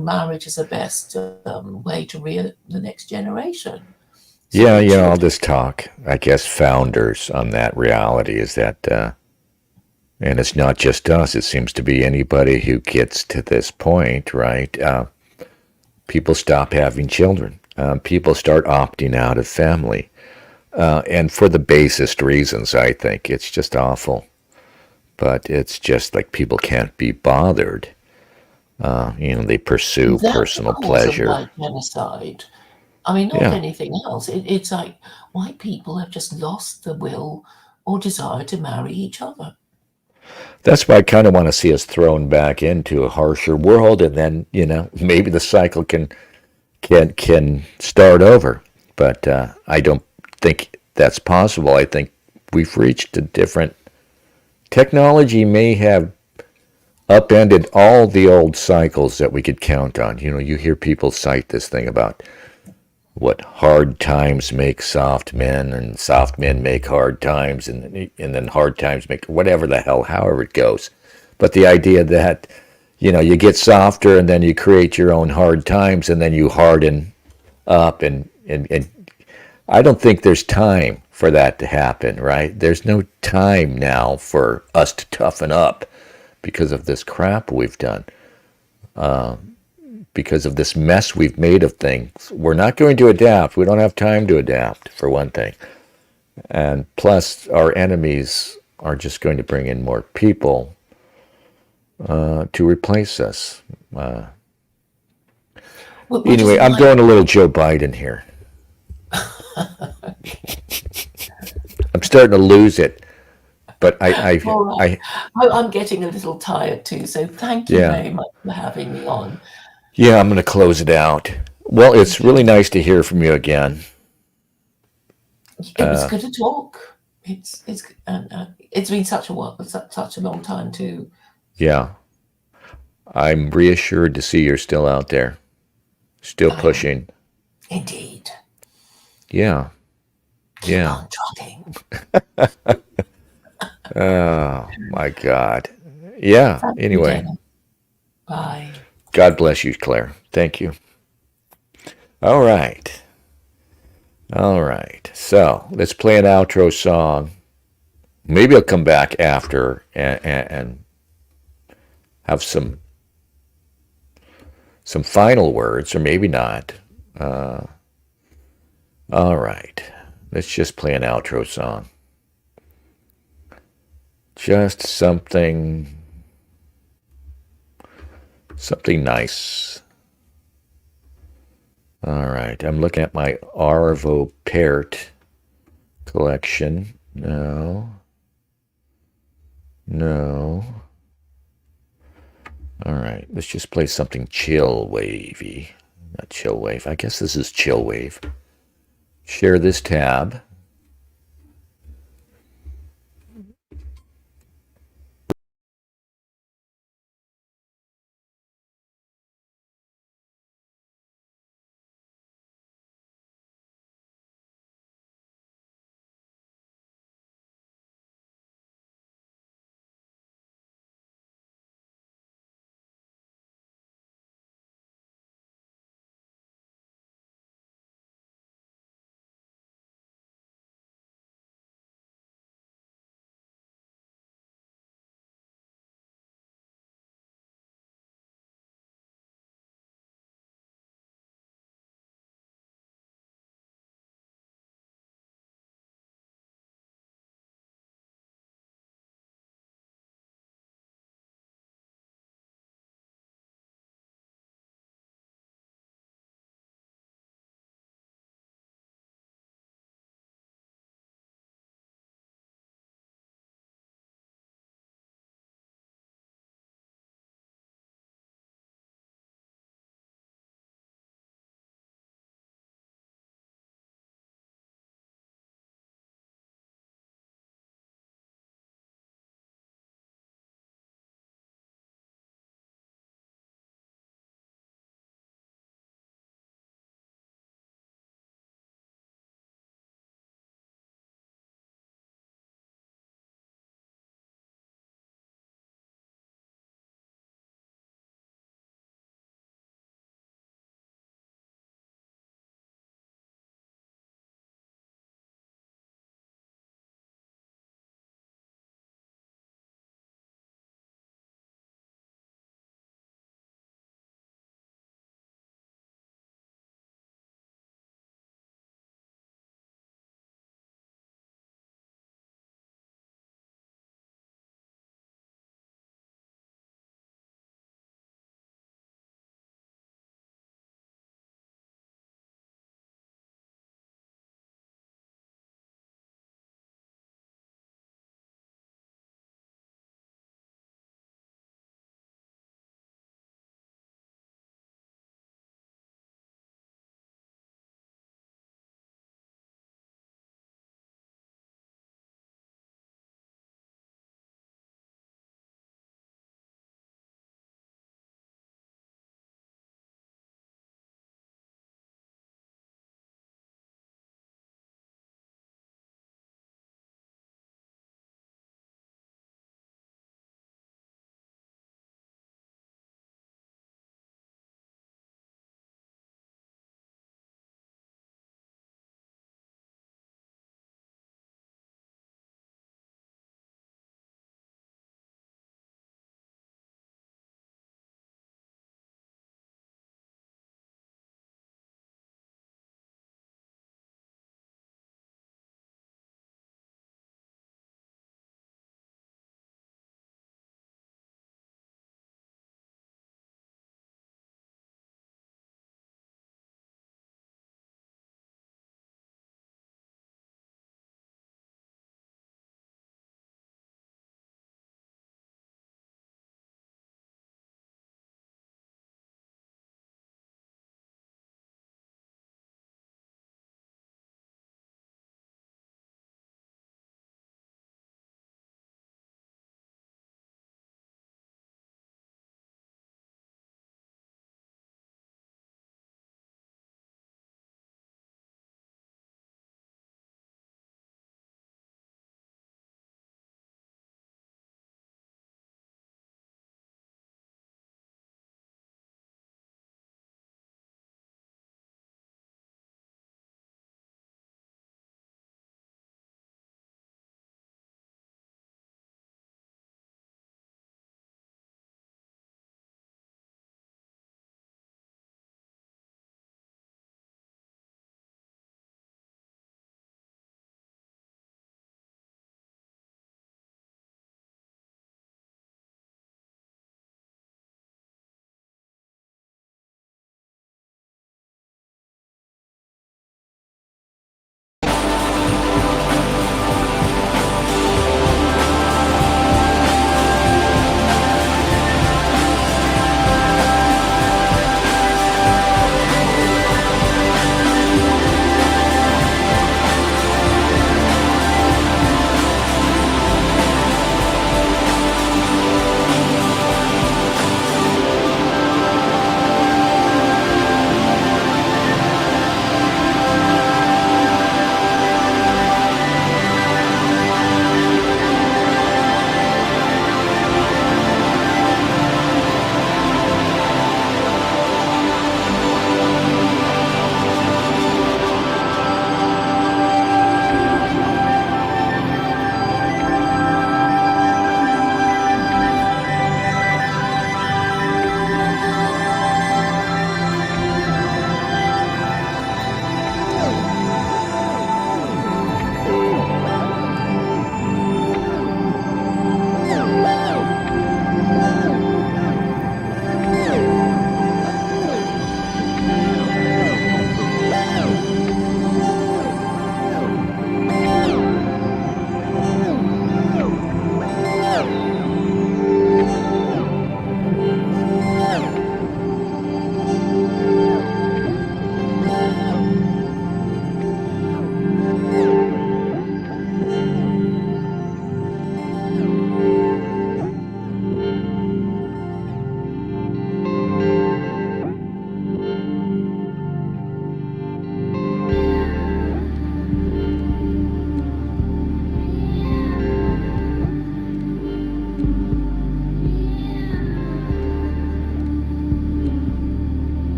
Speaker 8: marriage is the best way to rear the next generation. So
Speaker 1: Yeah,
Speaker 8: it
Speaker 1: all
Speaker 8: should.
Speaker 1: this talk, I guess, founders on that reality is that, and it's not just us, it seems to be anybody who gets to this point, right? People stop having children. People start opting out of family. And for the basest reasons, I think. It's just awful. But it's just like people can't be bothered. They pursue
Speaker 8: That's the
Speaker 1: personal
Speaker 8: cause of
Speaker 1: pleasure.
Speaker 8: white genocide. I mean, not
Speaker 1: Yeah.
Speaker 8: anything else. It's like white people have just lost the will or desire to marry each other.
Speaker 1: That's why I kind of want to see us thrown back into a harsher world, and then maybe the cycle can start over. But I don't think that's possible. I think we've reached a different. Technology may have upended all the old cycles that we could count on. You hear people cite this thing about what hard times make soft men, and soft men make hard times, and then hard times make whatever the hell, however it goes. But the idea that you get softer and then you create your own hard times and then you harden up, and I don't think there's time for that to happen, right? There's no time now for us to toughen up because of this crap we've done. Because of this mess we've made of things. We're not going to adapt. We don't have time to adapt, for one thing. And plus, our enemies are just going to bring in more people to replace us. Anyway, I'm going a little Joe Biden here. I'm starting to lose it. But
Speaker 8: All right. I'm getting a little tired too, so thank you
Speaker 1: Yeah.
Speaker 8: very much for having me on.
Speaker 1: Yeah, I'm going to close it out. Well, it's really nice to hear from you again.
Speaker 8: It was good to talk. It's been such a long time too.
Speaker 1: Yeah. I'm reassured to see you're still out there, still pushing.
Speaker 8: Indeed.
Speaker 1: Yeah.
Speaker 8: Keep
Speaker 1: Yeah.
Speaker 8: on trotting.
Speaker 1: Oh, my God. Yeah.
Speaker 8: Thank you,
Speaker 1: Anyway,
Speaker 8: Dana. Bye.
Speaker 1: God bless you, Claire. Thank you. All right. All right. So let's play an outro song. Maybe I'll come back after and have some final words, or maybe not. All right. Let's just play an outro song. Just something nice. All right. I'm looking at my Arvo Pärt collection. No. All right. Let's just play something chill wavy. Not chill wave. I guess this is chill wave. Share this tab.